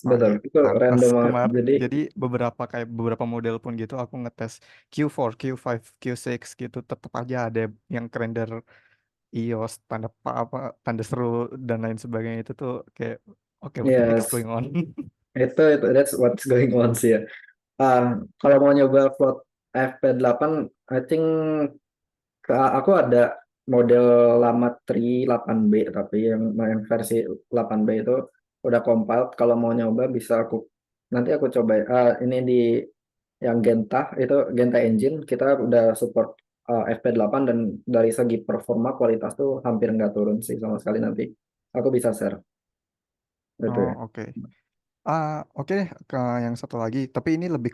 Oh betul. iya, Itu pantas. random banget. Jadi beberapa model pun gitu aku ngetes Q4, Q5, Q6 gitu tetap aja ada yang kerender iOS apa tanda seru dan lain sebagainya itu tuh kayak oke, what the heck is Yes, going on? itu that's what's going on sih ya. Ah, kalau mau nyoba float FP8, I think aku ada model lama Tri 8B tapi yang versi 8B itu udah compiled. Kalau mau nyoba bisa nanti aku coba. Ini di yang Genta itu Genta Engine kita udah support FP8 dan dari segi performa kualitas tuh hampir nggak turun sih sama sekali nanti. Aku bisa share itu Oh ya. oke. Oke deh ke yang satu lagi. Tapi ini lebih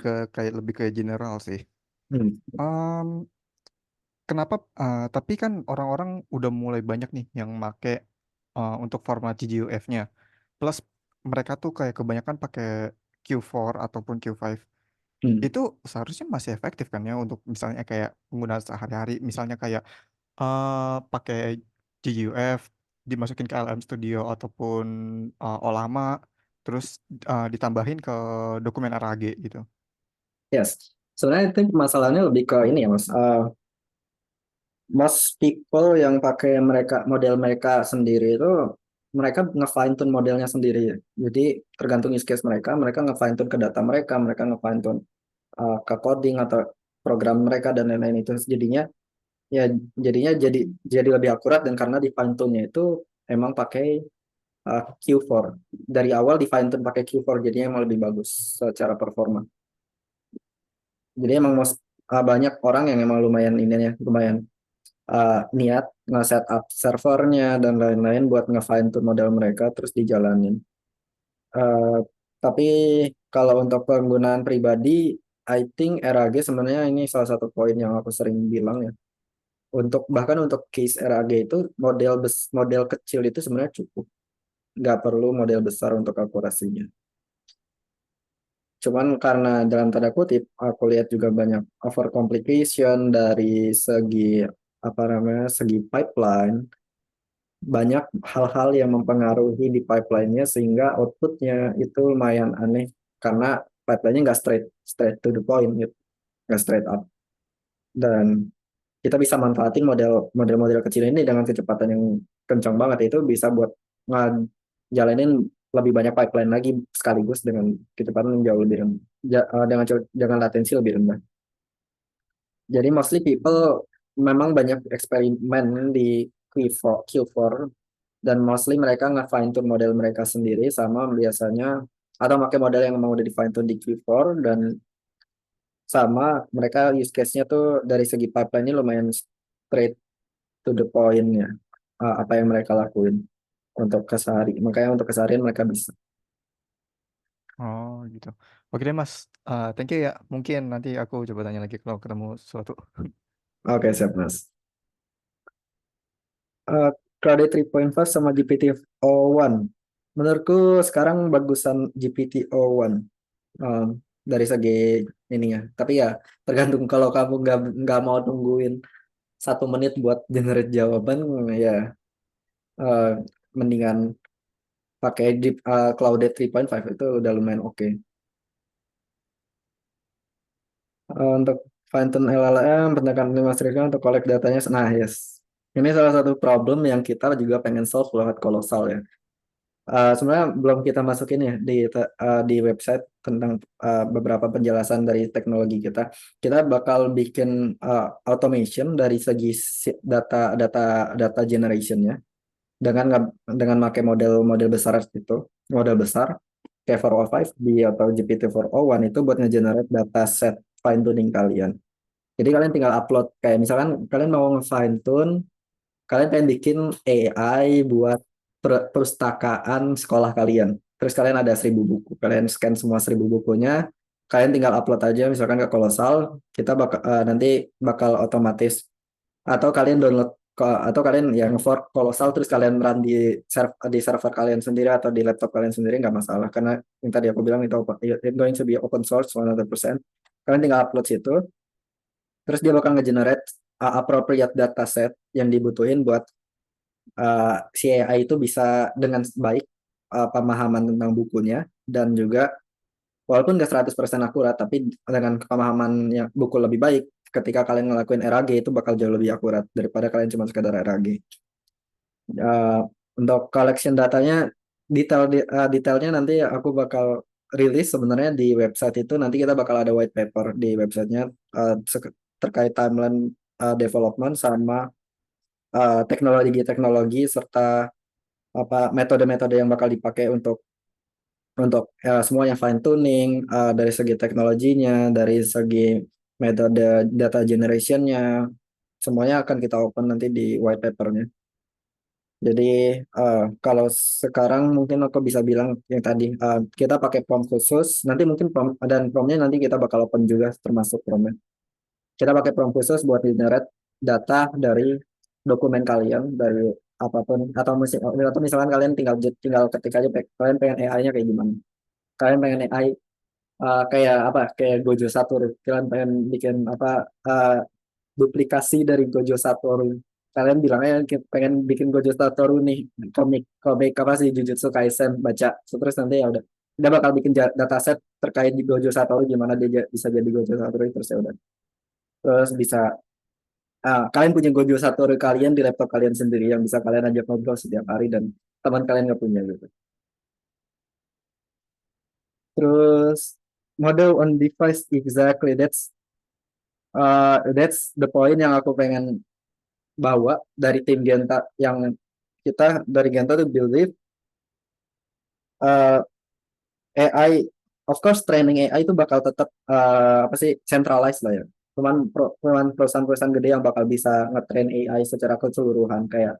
ke general sih. Hmm. Em, Kenapa? Tapi kan orang-orang udah mulai banyak nih yang make untuk format GGUF-nya. Plus mereka tuh kayak kebanyakan pakai Q4 ataupun Q5. Hmm. Itu seharusnya masih efektif kan ya untuk misalnya kayak penggunaan sehari-hari. Misalnya kayak Pakai GUF, dimasukin ke LM Studio ataupun Olama, terus ditambahin ke dokumen RAG gitu. Yes. Sebenarnya itu masalahnya lebih ke ini ya Mas. Most people yang pakai model mereka sendiri itu mereka nge-fine tune modelnya sendiri ya. Jadi tergantung use case mereka nge-fine tune ke data mereka nge-fine tune ke coding atau program mereka dan lain-lain itu jadinya jadi lebih akurat, dan karena di fine tune-nya itu emang pakai Q4. Dari awal di fine tune pakai Q4 jadinya emang lebih bagus secara performa. Jadi emang banyak orang yang emang lumayan ini ya, lumayan niat nge-setup servernya dan lain-lain buat nge-fine tune model mereka terus dijalanin. Eh, tapi kalau untuk penggunaan pribadi, I think RAG sebenarnya ini salah satu poin yang aku sering bilang ya. Bahkan untuk case RAG itu model kecil itu sebenarnya cukup, nggak perlu model besar untuk akurasinya. Cuman karena dalam tanda kutip, aku lihat juga banyak overcomplication dari segi apa namanya, segi pipeline, banyak hal-hal yang mempengaruhi di pipeline-nya sehingga outputnya itu lumayan aneh karena pipeline-nya nggak straight straight to the point gitu, nggak straight up. Dan kita bisa manfaatin model-model kecil ini dengan kecepatan yang kencang banget, itu bisa buat ngejalanin lebih banyak pipeline lagi sekaligus dengan kecepatan yang jauh lebih rendah, dengan latensi lebih rendah. Jadi mostly people memang banyak eksperimen di Q4, dan mostly mereka nge-fine tune model mereka sendiri sama biasanya, atau pakai model yang mau udah di fine tune di Q4, dan sama mereka use case-nya tuh dari segi pipeline-nya lumayan straight to the point ya, apa yang mereka lakuin untuk kesehari. Makanya untuk keseharian mereka bisa. Oh gitu. Oke deh Mas, thank you ya. Mungkin nanti aku coba tanya lagi kalau ketemu sesuatu. Oke, siap Mas. Uh, Claude 3.5 sama GPT-o1. Menurutku sekarang bagusan GPT-o1 dari segi ininya. Tapi ya tergantung, kalau kamu nggak mau nungguin 1 menit buat generate jawaban, ya uh, mendingan pakai Claude 3.5 itu udah lumayan oke. Untuk fine tune LLM, pendekatan demonstrasinya untuk collect datanya. Nah, yes. Ini salah satu problem yang kita juga pengen solve lewat Kolosal ya. Sebenarnya belum kita masukin ya di website tentang beberapa penjelasan dari teknologi kita. Kita bakal bikin automation dari segi data data data generationnya dengan pakai model-model besar itu, model besar kayak 405 atau GPT-4o1 itu buat nge-generate data set fine tuning kalian. Jadi kalian tinggal upload, kayak misalkan kalian mau nge-fine tune, kalian pengen bikin AI buat perpustakaan sekolah kalian. Terus kalian ada 1.000 buku, kalian scan semua 1.000 bukunya, kalian tinggal upload aja misalkan ke Kolosal, kita nanti bakal otomatis, atau kalian download atau kalian yang fork Kolosal terus kalian run di server kalian sendiri atau di laptop kalian sendiri, nggak masalah karena yang tadi aku bilang itu it going to be open source 100%. Kalian tinggal upload situ, terus dia bakal nge-generate appropriate data set yang dibutuhin buat si AI itu bisa dengan baik pemahaman tentang bukunya, dan juga walaupun nggak 100% akurat, tapi dengan pemahaman yang buku lebih baik, ketika kalian ngelakuin RAG itu bakal jauh lebih akurat daripada kalian cuma sekedar RAG. Uh, untuk collection datanya, detailnya nanti aku bakal rilis sebenarnya di website itu. Nanti kita bakal ada white paper di websitenya terkait timeline development sama teknologi-teknologi serta apa metode-metode yang bakal dipakai untuk semua yang fine tuning, dari segi teknologinya, dari segi metode data generationnya, semuanya akan kita open nanti di white papernya. Jadi kalau sekarang mungkin aku bisa bilang yang tadi, kita pakai prompt khusus, nanti mungkin promptnya nanti kita bakal open juga termasuk promptnya. Kita pakai prompt khusus buat generate data dari dokumen kalian, dari apapun, atau misalkan kalian tinggal ketik aja kalian pengen AI-nya kayak gimana. Kalian pengen AI kayak apa? Kayak Gojo Satoru. Kalian pengen bikin apa? Duplikasi dari Gojo Satoru. kalian bilangnya pengen bikin Gojo Satoru nih, komik komik apa sih, Jujutsu Kaisen, baca. Terus nanti ya udah, dia bakal bikin dataset terkait di Gojo Satoru, gimana dia bisa jadi Gojo Satoru. Terus ya udah, terus bisa kalian punya Gojo Satoru kalian di laptop kalian sendiri yang bisa kalian ajak ngobrol setiap hari dan teman kalian nggak punya gitu. Terus model on device, exactly, that's the point yang aku pengen bawa dari tim Genta, yang kita dari Genta tuh believe uh, AI, of course training AI itu bakal tetap apa sih, centralized lah ya. Cuman perusahaan-perusahaan gede yang bakal bisa ngetrain AI secara keseluruhan, kayak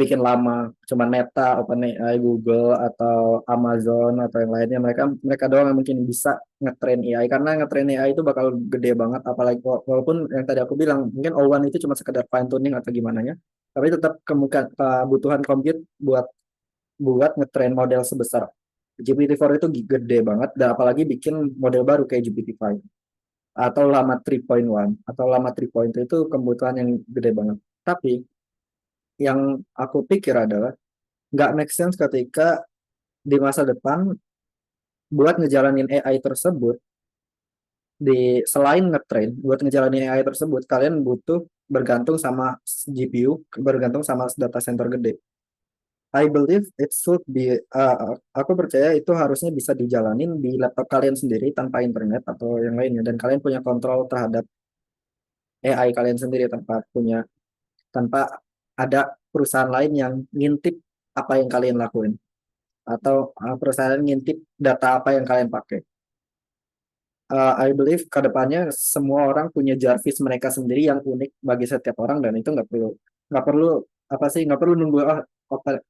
bikin lama, cuman Meta, OpenAI, Google atau Amazon atau yang lainnya, mereka mereka doang yang mungkin bisa ngetrain AI, karena ngetrain AI itu bakal gede banget, apalagi walaupun yang tadi aku bilang mungkin O1 itu cuma sekedar fine tuning atau gimana ya, tapi tetap kebutuhan compute buat buat ngetrain model sebesar GPT-4 itu gede banget, dan apalagi bikin model baru kayak GPT-5 atau Llama 3.1 atau Llama 3.2 itu kebutuhan yang gede banget. Tapi yang aku pikir adalah nggak make sense ketika di masa depan buat ngejalanin AI tersebut, selain ngetrain buat ngejalanin AI tersebut kalian butuh bergantung sama GPU, bergantung sama data center gede. I believe it should be, aku percaya itu harusnya bisa dijalanin di laptop kalian sendiri tanpa internet atau yang lainnya, dan kalian punya kontrol terhadap AI kalian sendiri tanpa ada perusahaan lain yang ngintip apa yang kalian lakuin, atau perusahaan ngintip data apa yang kalian pakai. I believe kedepannya semua orang punya Jarvis mereka sendiri yang unik bagi setiap orang, dan itu nggak perlu apa sih, nggak perlu nunggu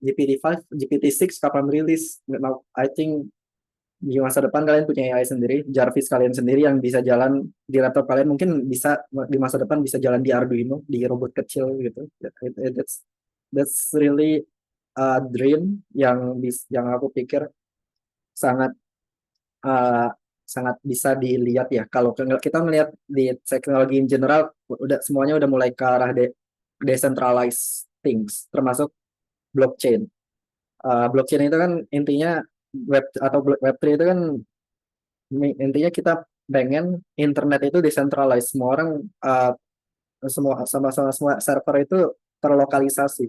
GPT-5, GPT-6 kapan rilis. Now, I think di masa depan kalian punya AI sendiri, Jarvis kalian sendiri yang bisa jalan di laptop kalian, mungkin bisa di masa depan bisa jalan di Arduino, di robot kecil gitu. That's really a dream yang aku pikir sangat uh, sangat bisa dilihat ya. Kalau kita melihat di teknologi in general, semuanya udah mulai ke arah decentralized things, termasuk blockchain. Blockchain itu kan intinya web 3 itu kan intinya kita pengen internet itu decentralized, semua orang, semua sama-sama, semua server itu terlokalisasi.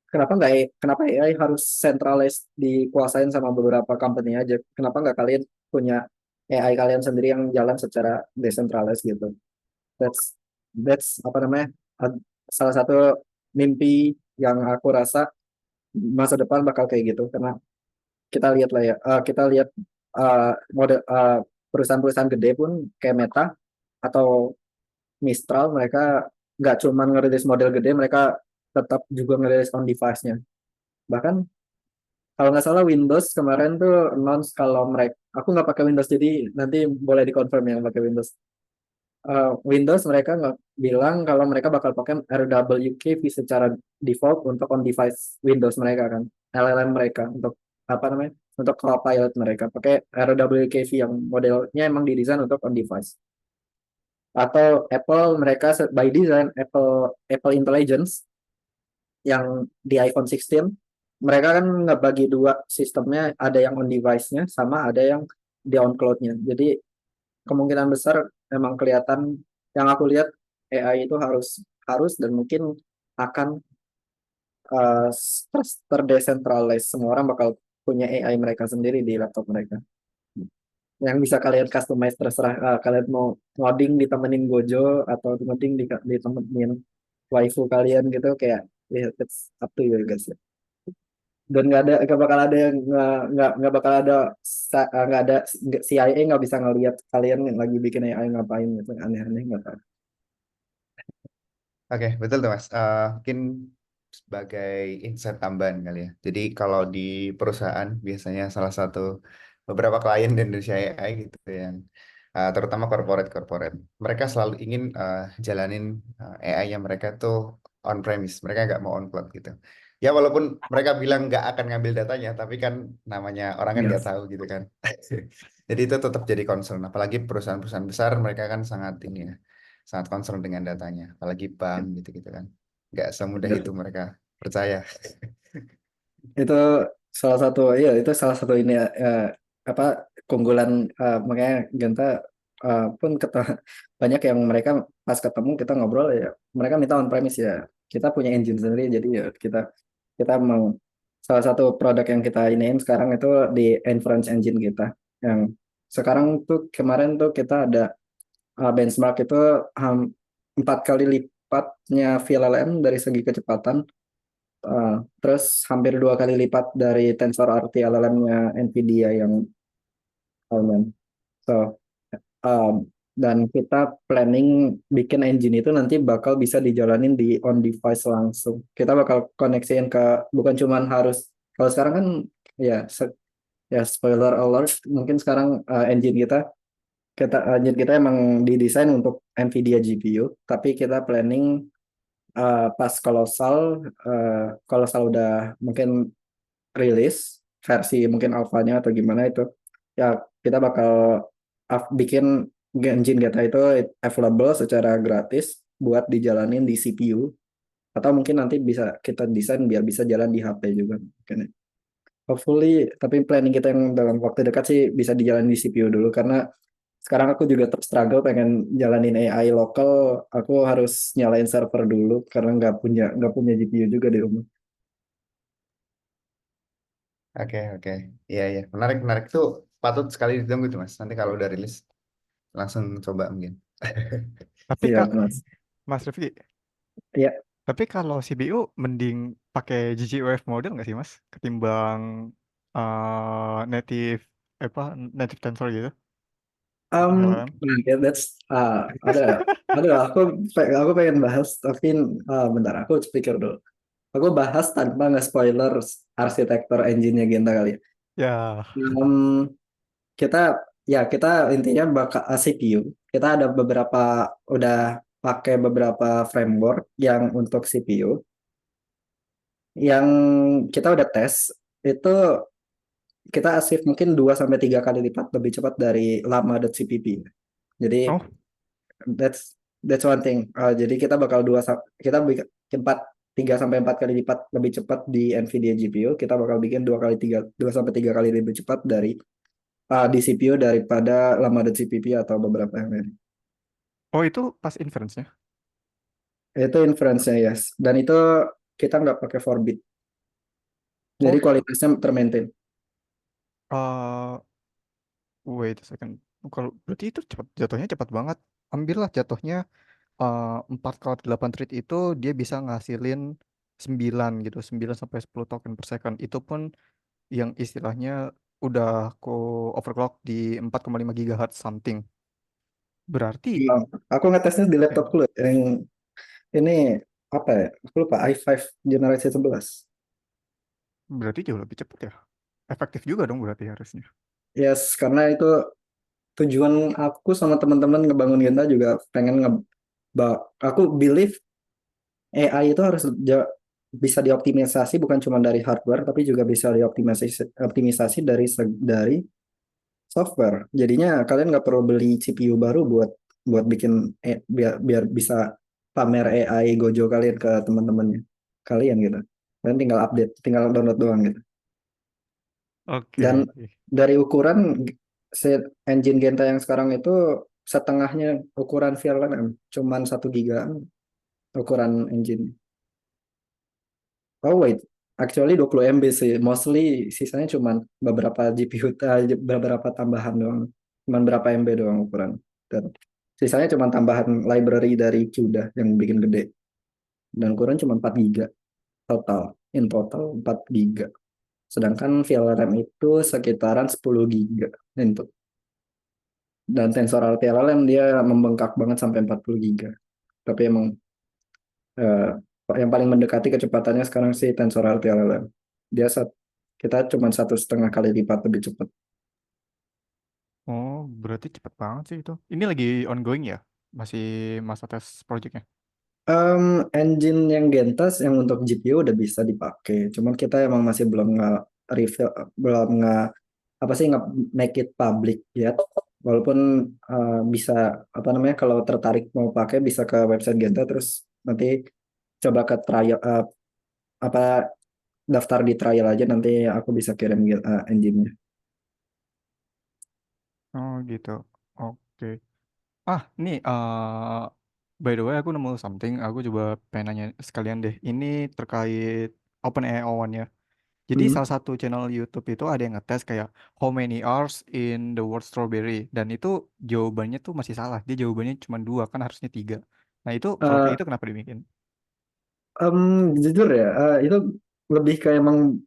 Kenapa AI harus centralized dikuasain sama beberapa company aja? Kenapa nggak kalian punya AI kalian sendiri yang jalan secara decentralized gitu? That's that's apa namanya? Salah satu mimpi yang aku rasa masa depan bakal kayak gitu, karena kita lihat lah ya, kita lihat model perusahaan-perusahaan gede pun kayak Meta atau Mistral, mereka nggak cuma ngerilis model gede, mereka tetap juga ngerilis on device-nya. Bahkan kalau nggak salah Windows kemarin tuh announce kalau aku nggak pakai Windows, jadi nanti boleh dikonfirm yang pakai Windows. Windows mereka nggak bilang kalau mereka bakal pakai RWKV secara default untuk on device Windows mereka kan, LLM mereka untuk apa namanya, untuk Copilot mereka pakai RWKV yang modelnya emang didesain untuk on device. Atau Apple, mereka by design Apple Intelligence yang di iPhone 16, mereka kan ngebagi dua sistemnya, ada yang on device-nya sama ada yang di on cloud-nya. Jadi kemungkinan besar memang kelihatan, yang aku lihat AI itu harus harus dan mungkin akan uh, terdecentralized. Semua orang bakal punya AI mereka sendiri di laptop mereka, yang bisa kalian customize terserah. Kalian mau ngoding ditemenin Gojo atau ngoding ditemenin waifu kalian gitu, kayak it's up to you guys ya. Dan nggak bakal ada yang nggak bakal ada nggak ada CIA nggak bisa ngelihat kalian yang lagi bikin AI ngapain gitu, aneh-aneh nggak tahu. Oke, betul tuh Mas. Mungkin sebagai insight tambahan kali ya. Jadi kalau di perusahaan biasanya salah satu beberapa klien di Indonesia AI gitu yang terutama corporate, mereka selalu ingin jalanin AI yang mereka tuh on premise, mereka nggak mau on cloud gitu. Ya walaupun mereka bilang nggak akan ngambil datanya, tapi kan namanya orang kan nggak Yes. tahu gitu kan. Jadi itu tetap jadi concern. Apalagi perusahaan-perusahaan besar mereka kan sangat ini ya, sangat concern dengan datanya, apalagi bank gitu-gitu kan. Nggak semudah Iya. itu mereka percaya. Itu salah satu, iya itu salah satu ini ya, apa keunggulan, makanya Genta pun banyak yang mereka pas ketemu kita ngobrol ya, mereka minta on premise ya. Kita punya engine sendiri, jadi ya kita kita emang salah satu produk yang kita iniin sekarang itu di inference engine kita, yang sekarang tuh kemarin tuh kita ada benchmark itu, 4 kali lipatnya VLLM dari segi kecepatan. Terus hampir 2 kali lipat dari TensorRT LLM-nya NVIDIA yang Almond. So, dan kita planning bikin engine itu nanti bakal bisa dijalanin di on device langsung. Kita bakal koneksiin ke, bukan cuman harus, kalau sekarang kan ya ya spoiler alert, mungkin sekarang engine kita emang didesain untuk NVIDIA GPU, tapi kita planning pas Kolosal udah mungkin rilis versi mungkin alfanya atau gimana itu, ya kita bakal bikin engine kita itu available secara gratis buat dijalanin di CPU, atau mungkin nanti bisa kita desain biar bisa jalan di HP juga mungkin ya. Hopefully, tapi planning kita yang dalam waktu dekat sih bisa dijalani di CPU dulu, karena sekarang aku juga struggle pengen jalanin AI lokal, aku harus nyalain server dulu karena nggak punya GPU juga di rumah. Oke, oke. Iya, iya. Menarik, menarik. Itu patut sekali ditunggu tuh, Mas. Nanti kalau udah rilis, langsung coba mungkin. Tapi Iya, Kak, Mas. Mas Rifki, Iya. tapi kalau CPU mending pakai GGUF model nggak sih Mas, ketimbang native apa native tensor gitu, LLM? Yeah, ada aku pengen bahas, tapi bentar aku pikir dulu. Aku bahas tanpa nge-spoiler arsitektur engine-nya Genta kali ya. Ya, Um, kita intinya bakal CPU. Kita ada udah pakai beberapa framework yang untuk CPU yang kita udah tes itu, kita achieve mungkin 2 sampai 3 kali lipat lebih cepat dari lama.cpp. Jadi oh that's one thing. Jadi kita bakal kita bikin 3 sampai 4 kali lipat lebih cepat di NVIDIA GPU. Kita bakal bikin 2 sampai 3 kali lebih cepat di CPU daripada lama.cpp atau beberapa yang lain. oh itu pas inference-nya. Itu inference-nya, yes. Dan itu kita nggak pakai Forbit. Jadi Oh, kualitasnya termaintain. uh, wait a second. Kalau berarti itu cepat, jatuhnya cepat banget. Ambillah jatuhnya 4 kali 8 thread itu dia bisa ngasilin 9 gitu, 9 sampai 10 token per second. Itu pun yang istilahnya udah overclock di 4,5 GHz something. Berarti Nah, aku ngetesnya di eh, laptopku loh. Yang ini apa ya? Aku lupa, i5 generasi 11. berarti jauh lebih cepat ya. Efektif juga dong berarti harusnya. Yes, karena itu tujuan aku sama teman-teman ngebangun Genta juga pengen aku believe AI itu harus bisa dioptimisasi bukan cuma dari hardware tapi juga bisa dioptimisasi dari software. Jadinya kalian nggak perlu beli CPU baru buat buat bikin biar bisa pamer AI Gojo kalian ke teman-temannya kalian gitu. Kalian tinggal update, tinggal download doang gitu. Dan Oke. dari ukuran si engine Genta yang sekarang itu setengahnya ukuran VLLM, cuman 1 giga ukuran engine. Oh wait, actually 20 MB sih. Mostly sisanya cuman beberapa GPU, beberapa tambahan doang. Cuman berapa MB doang ukuran. Dan sisanya cuman tambahan library dari CUDA yang bikin gede. Dan ukuran cuma 4 giga total. In total 4 giga. Sedangkan VLRAM itu sekitaran 10 giga input. Dan tensor LLM dia membengkak banget sampai 40 giga. Tapi emang eh, yang paling mendekati kecepatannya sekarang sih tensor LLM. Dia kita cuma 1,5 kali lipat lebih cepat. Oh, berarti cepet banget sih itu. Ini lagi ongoing ya? Masih masa tes projectnya? Engine yang Gentas yang untuk GPU udah bisa dipakai. Cuman kita emang masih belum nge reveal, belum nge apa sih nge make it public yet. Walaupun bisa apa namanya kalau tertarik mau pakai bisa ke website Genta terus nanti coba ke trial apa daftar di trial aja nanti aku bisa kirim engine-nya. Oh gitu. Oke. Ah, nih, by the way, aku nemu something. Aku coba pengen nanya sekalian deh. Ini terkait OpenAI O1 ya. Jadi Hmm. salah satu channel YouTube itu ada yang ngetes kayak how many hours in the word strawberry, dan itu jawabannya tuh masih salah. Dia jawabannya cuma dua, kan harusnya tiga. Nah itu kalau kayak Eh, itu kenapa dibikin? jujur ya itu lebih kayak emang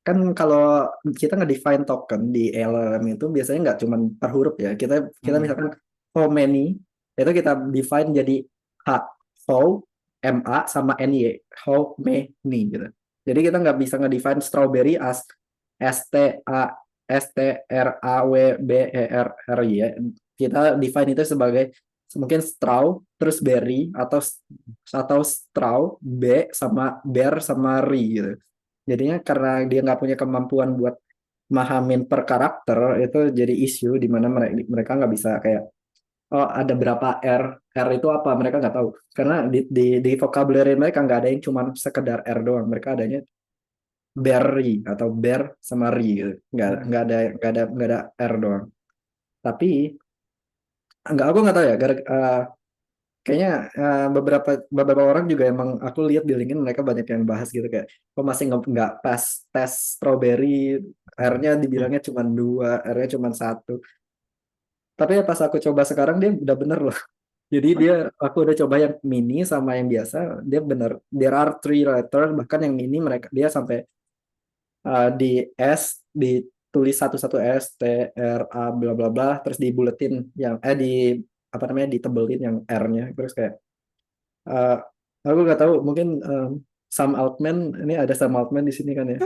kan kalau kita nge-define token di LLM itu biasanya nggak cuma per huruf ya. Kita kita Mm-mm. misalkan how many itu kita define jadi H, how, MA sama NY, how many gitu. Jadi kita nggak bisa nge-define strawberry as STRAWBERRY ya. Kita define itu sebagai mungkin straw terus berry atau straw B sama bear sama ri gitu. Jadinya karena dia nggak punya kemampuan buat mahamin per karakter itu jadi isu di mana mereka nggak bisa kayak oh ada berapa R, R itu apa mereka nggak tahu karena di vocabulary mereka nggak ada yang cuma sekedar R doang, mereka adanya berry atau bear sama ri gitu. Hmm. Nggak ada R doang, tapi aku nggak tahu ya kayaknya beberapa orang juga emang aku lihat di LinkedIn mereka banyak yang bahas gitu kayak kok masih nggak pas tes strawberry, R-nya dibilangnya cuma dua, R-nya cuma satu. Tapi ya pas aku coba sekarang dia udah bener loh. Jadi aku udah coba yang mini sama yang biasa, dia bener. There are three letter, bahkan yang mini mereka dia sampai di S ditulis satu-satu S T R A bla bla bla, terus dibuletin yang di apa namanya ditebelin yang R-nya, terus kayak eh, aku nggak tahu mungkin Sam Altman ini ada Sam Altman di sini kan ya.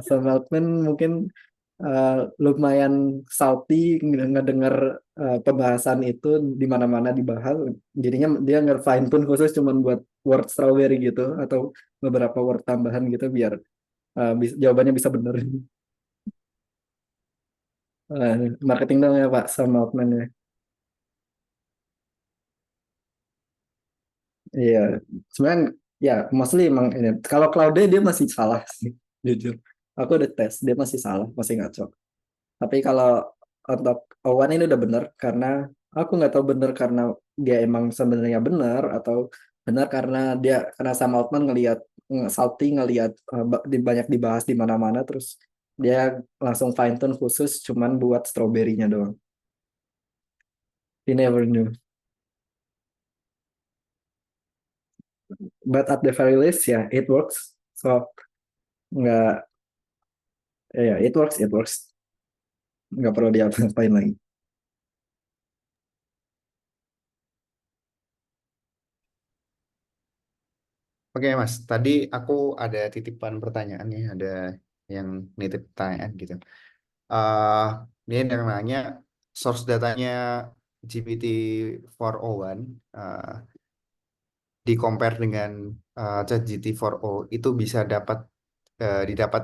Sam Altman mungkin eh, lumayan salty ngedenger pembahasan itu di mana-mana dibahas, jadinya dia nge-fine tune khusus cuman buat word strawberry gitu atau beberapa word tambahan gitu biar jawabannya bisa bener. Marketing dong ya Pak Sam Altman ya. Iya, sebenarnya ya mostly emang ini. Kalau Claude dia masih salah sih, jujur. Aku udah tes, dia masih salah, masih ngaco. Tapi kalau untuk Owen ini udah bener karena aku nggak tahu bener karena dia emang sebenarnya bener atau benar karena Sam Altman ngelihat Salty ngelihat banyak dibahas di mana-mana terus dia langsung fine tune khusus cuman buat strawberry-nya doang. He never knew. But at the very least ya it works. So nggak ya it works nggak perlu diapain lagi. Oke Mas, tadi aku ada titipan pertanyaan nih, ada yang nitip pertanyaan gitu. eh Ini yang nanya source datanya GPT-4o1 di compare dengan ChatGPT-4o itu bisa didapat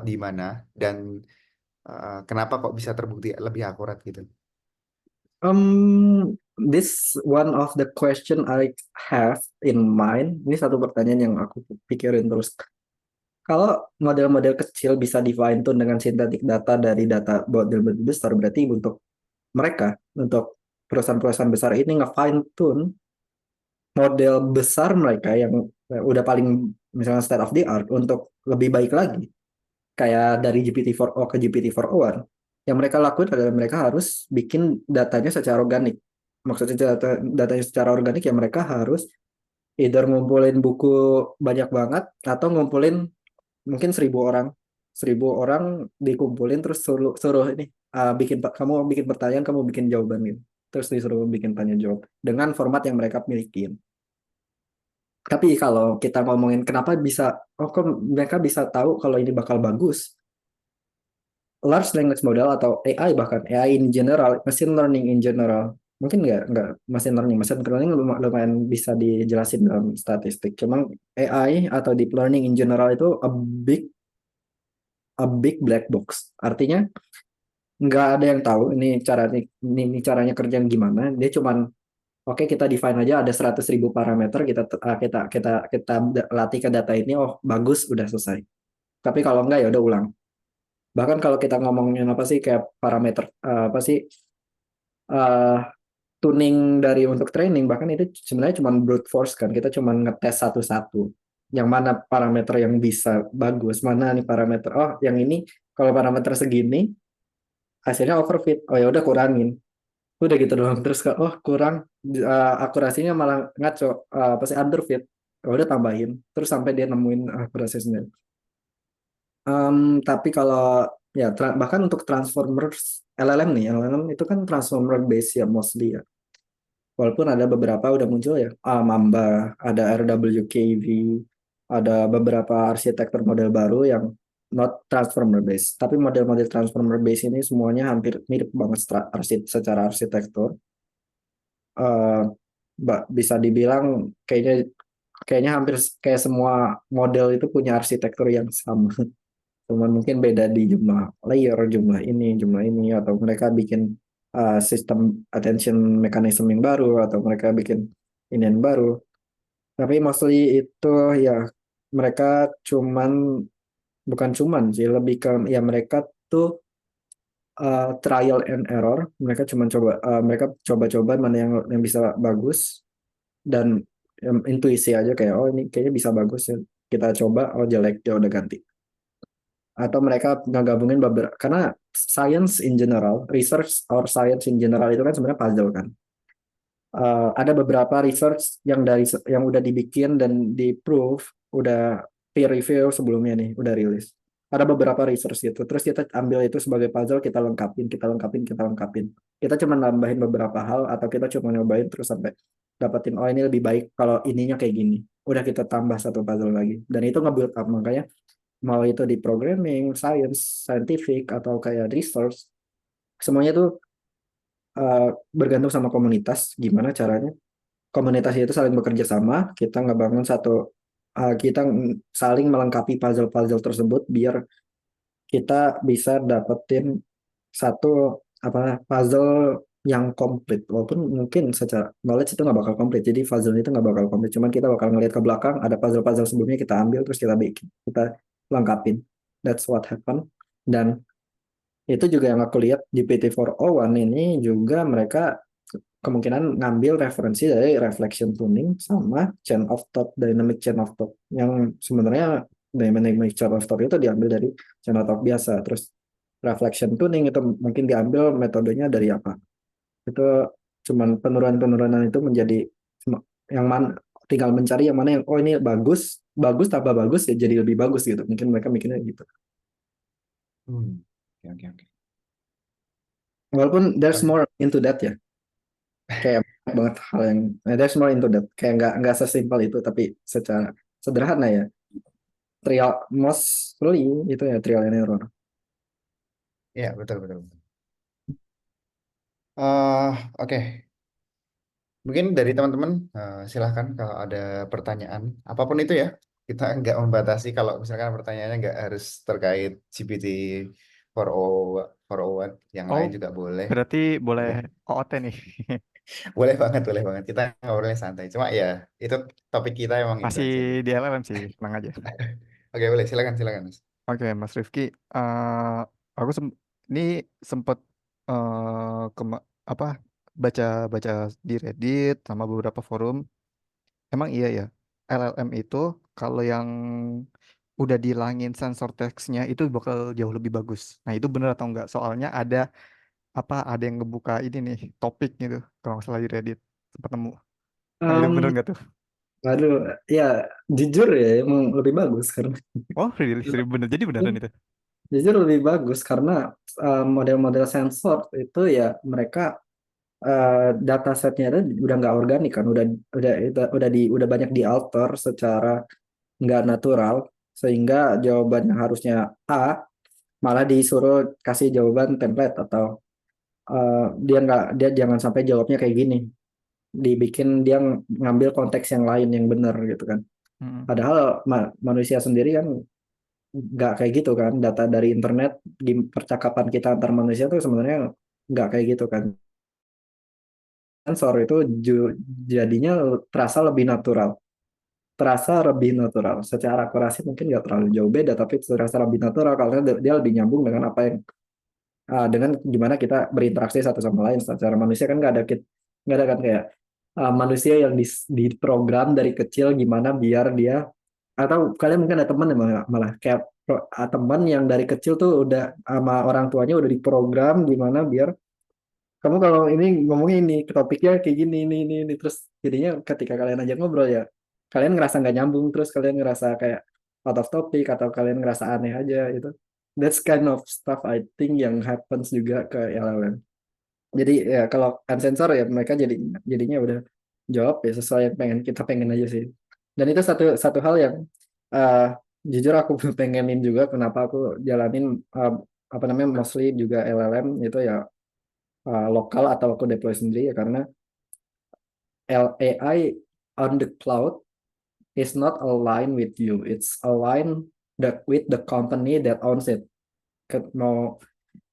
di mana dan kenapa kok bisa terbukti lebih akurat gitu. This one of the question I have in mind. Ini satu pertanyaan yang aku pikirin terus. Kalau model-model kecil bisa di-fine tune dengan synthetic data dari data model-model besar, berarti untuk perusahaan-perusahaan besar ini nge-fine tune model besar mereka yang udah paling misalnya state of the art untuk lebih baik lagi. Kayak dari GPT-4o ke GPT-4o1, yang mereka lakukan adalah mereka harus bikin datanya secara organik. Maksudnya datanya secara organik ya mereka harus either ngumpulin buku banyak banget atau ngumpulin mungkin 1.000 orang dikumpulin terus suruh suruh ini kamu bikin pertanyaan, kamu bikin jawaban gitu, terus disuruh bikin tanya jawab dengan format yang mereka miliki. Tapi kalau kita ngomongin kenapa bisa, oh kok mereka bisa tahu kalau ini bakal bagus, large language model atau AI, bahkan AI in general, machine learning in general, mungkin nggak machine learning lumayan bisa dijelasin dalam statistik. Cuman AI atau deep learning in general itu a big black box. Artinya nggak ada yang tahu ini caranya kerja gimana. Dia cuman oke, kita define aja ada 100.000 parameter, kita latih ke data ini, oh bagus, udah selesai. Tapi kalau enggak ya udah ulang. Bahkan kalau kita ngomongin apa sih kayak parameter apa sih eh, tuning dari untuk training, bahkan itu sebenarnya cuma brute force kan. Kita cuma ngetes satu-satu. Yang mana parameter yang bisa bagus, mana nih parameter. Oh, yang ini kalau parameter segini hasilnya overfit. Oh ya udah kurangin. Udah gitu doang. Terus oh kurang akurasinya malah ngaco, apa sih underfit. Oh, udah tambahin. Terus sampai dia nemuin akurasinya. Tapi kalau ya bahkan untuk transformers LLM nih, LLM itu kan transformer base ya mostly ya. Walaupun ada beberapa udah muncul ya, Mamba, ada RWKV, ada beberapa arsitektur model baru yang not transformer base. Tapi model-model transformer base ini semuanya hampir mirip banget secara arsitektur. Eh, Bisa dibilang kayaknya kayaknya hampir kayak semua model itu punya arsitektur yang sama. Cuman mungkin beda di jumlah layer, jumlah ini, atau mereka bikin sistem attention mechanism yang baru, atau mereka bikin ini yang baru. Tapi mostly itu ya mereka cuman, bukan cuman sih, lebih ke ya mereka tuh trial and error. Mereka coba-coba mana yang bisa bagus, dan intuisi aja kayak oh ini kayaknya bisa bagus ya. Kita coba, oh jelek ya udah ganti. Atau mereka ngegabungin beberapa, karena science in general, research or science in general itu kan sebenarnya puzzle kan. Ada beberapa research yang udah dibikin dan di proof, udah peer review sebelumnya nih, udah rilis. Ada beberapa research itu, terus kita ambil itu sebagai puzzle, kita lengkapin, kita lengkapin, kita lengkapin. Kita cuma nambahin beberapa hal, atau kita cuma nyobain terus sampai dapetin oh ini lebih baik kalau ininya kayak gini. Udah kita tambah satu puzzle lagi, dan itu nge-build up. Makanya mau itu di programming, science, scientific, atau kayak research, semuanya tuh bergantung sama komunitas. Gimana caranya komunitas itu saling bekerja sama, kita ngebangun kita saling melengkapi puzzle-puzzle tersebut biar kita bisa dapetin satu apa puzzle yang komplit. Walaupun mungkin secara knowledge itu nggak bakal komplit, jadi puzzle itu nggak bakal komplit. Cuman kita bakal ngelihat ke belakang, ada puzzle-puzzle sebelumnya kita ambil, terus kita bikin, kita lengkapin. That's what happened. Dan itu juga yang aku lihat di PT401 ini juga mereka kemungkinan ngambil referensi dari reflection tuning sama chain of thought, dynamic chain of thought. Yang sebenarnya dynamic chain of thought itu diambil dari chain of thought biasa. Terus reflection tuning itu mungkin diambil metodenya dari apa? Itu cuman penurunan-penurunan itu menjadi yang mana, tinggal mencari yang mana yang oh ini bagus, bagus tambah bagus ya jadi lebih bagus gitu. Mungkin mereka mikirnya gitu. Hmm. Oke, oke, oke. Walaupun there's Oke. more into that ya. Kayak banyak banget hal yang there's more into that. Kayak nggak sesimpel itu, tapi secara sederhana ya. Mostly itu ya trial and error. Iya, betul, betul, betul. Eh, oke. Mungkin dari teman-teman silahkan kalau ada pertanyaan apapun itu ya. Kita nggak membatasi kalau misalkan pertanyaannya nggak harus terkait GPT 401, yang Oh, lain juga boleh. berarti boleh Oke. OOT nih. Boleh banget, boleh banget. Kita ngobrolnya santai. Cuma ya itu topik kita emang itu Masih aja gitu. di LLM sih, tenang aja. Oke, boleh. Silakan, silakan, Mas. Oke, Mas Rifki, aku ini sempet apa baca-baca di Reddit sama beberapa forum. Emang iya ya, LLM itu kalau yang udah dihilangin sensor teksnya itu bakal jauh lebih bagus. Nah itu bener atau enggak? Soalnya ada yang ngebuka ini nih topik gitu kalau nggak salah di Reddit sempat nemu. Nah itu bener Um, nggak tuh? Aduh, ya jujur ya emang lebih bagus karena Oh, really, serius bener. Jadi beneran itu. jujur lebih bagus karena model-model sensor itu ya mereka datasetnya itu udah nggak organik kan, udah banyak dialter secara nggak natural, sehingga jawaban yang harusnya A malah disuruh kasih jawaban template, atau dia jangan sampai jawabnya kayak gini, dibikin dia ngambil konteks yang lain yang benar gitu kan. Mm-mm. Padahal manusia sendiri kan nggak kayak gitu kan. Data dari internet di percakapan kita antar manusia tuh sebenarnya nggak kayak gitu kan. Sensor itu jadinya terasa lebih natural. Terasa lebih natural. Secara akurasi mungkin nggak terlalu jauh beda, tapi terasa lebih natural karena dia lebih nyambung dengan apa yang dengan gimana kita berinteraksi satu sama lain. Secara manusia kan nggak ada kan kayak manusia yang diprogram dari kecil gimana biar dia, atau kalian mungkin ada teman yang malah kayak teman yang dari kecil tuh udah sama orang tuanya udah diprogram gimana biar kamu kalau ini ngomongin ini topiknya kayak gini ini terus jadinya ketika kalian ajak ngobrol ya kalian ngerasa nggak nyambung, terus kalian ngerasa kayak out of topic atau kalian ngerasa aneh aja itu. That's kind of stuff I think yang happens juga ke LLM. Jadi ya kalau unsensor ya mereka jadinya udah jawab ya sesuai yang kita pengen aja sih. Dan itu satu satu hal yang uh, jujur aku pengenin juga, kenapa aku jalanin apa namanya mostly juga LLM itu ya lokal atau aku deploy sendiri ya karena AI on the cloud is not aligned with you. It's aligned with the company that owns it. Mau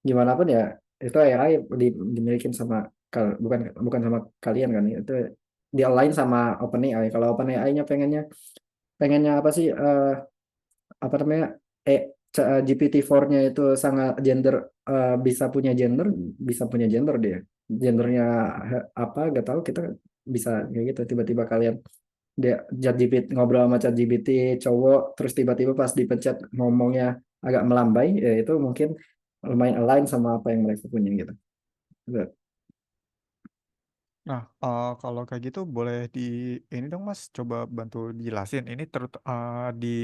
gimana pun ya itu AI dimilikin sama bukan bukan sama kalian kan, itu di align sama OpenAI. Kalau OpenAI-nya pengennya apa sih apa namanya GPT-4-nya itu sangat gender, bisa punya gender dia. Gendernya apa gak tahu, kita bisa kayak gitu tiba-tiba kalian dia ChatGPT ngobrol sama ChatGPT cowok terus tiba-tiba pas dipencet ngomongnya agak melambai ya itu mungkin lumayan align sama apa yang mereka punya gitu. Nah, kalau kayak gitu boleh ini dong Mas, coba bantu dijelasin. Ini di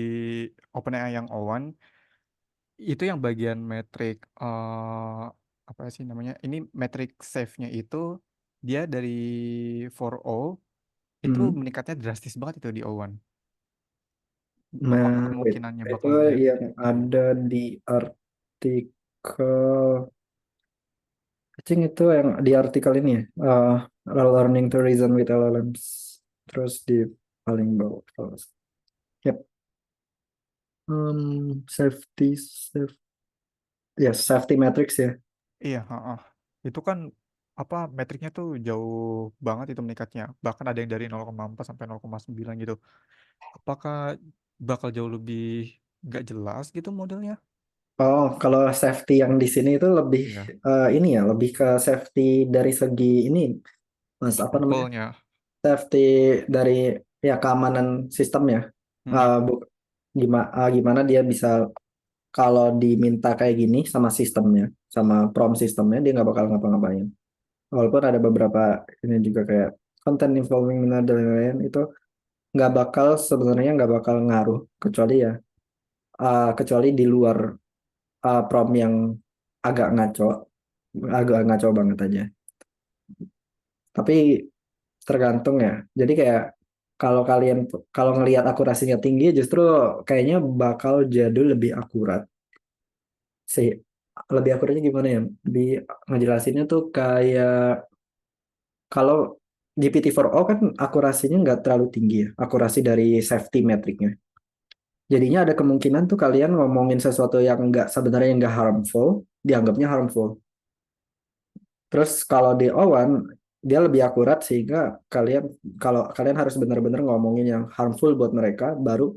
OpenAI yang O1 itu yang bagian metrik apa sih namanya? Ini metrik save-nya itu dia dari 4O itu Hmm. meningkatnya drastis banget itu di O1. Nah, Apakah wait. kemungkinannya Itu bakal mirip yang gitu ya? ada di artikel, I think itu yang di artikel ini ya, learning to reason with LLMs, terus di paling bawah. Yep. Ya safety metrics ya. Iya, heeh. Itu kan apa metriknya tuh jauh banget itu meningkatnya. Bahkan ada yang dari 0,4 sampai 0,9 gitu. Apakah bakal jauh lebih nggak jelas gitu modelnya? Oh, kalau safety yang di sini itu lebih Iya, ini ya, lebih ke safety dari segi ini, Mas, apa namanya? simple-nya. Safety dari ya keamanan sistem ya. Hmm. Gimana dia bisa kalau diminta kayak gini sama sistemnya, sama prompt sistemnya dia nggak bakal ngapa-ngapain. Walaupun ada beberapa ini juga kayak content involving minor dan lain-lain itu sebenarnya nggak bakal ngaruh kecuali ya kecuali di luar prompt yang agak ngaco, agak ngaco banget aja. Tapi tergantung ya. Jadi kayak kalau ngelihat akurasinya tinggi justru kayaknya bakal jadi lebih akurat sih. Lebih akuratnya gimana ya? Di ngejelasinnya tuh kayak kalau GPT-4o kan akurasinya nggak terlalu tinggi ya, akurasi dari safety metricnya. Jadinya ada kemungkinan tuh kalian ngomongin sesuatu yang nggak sebenarnya nggak harmful, dianggapnya harmful. Terus kalau di O1 dia lebih akurat sehingga kalian kalau kalian harus benar-benar ngomongin yang harmful buat mereka baru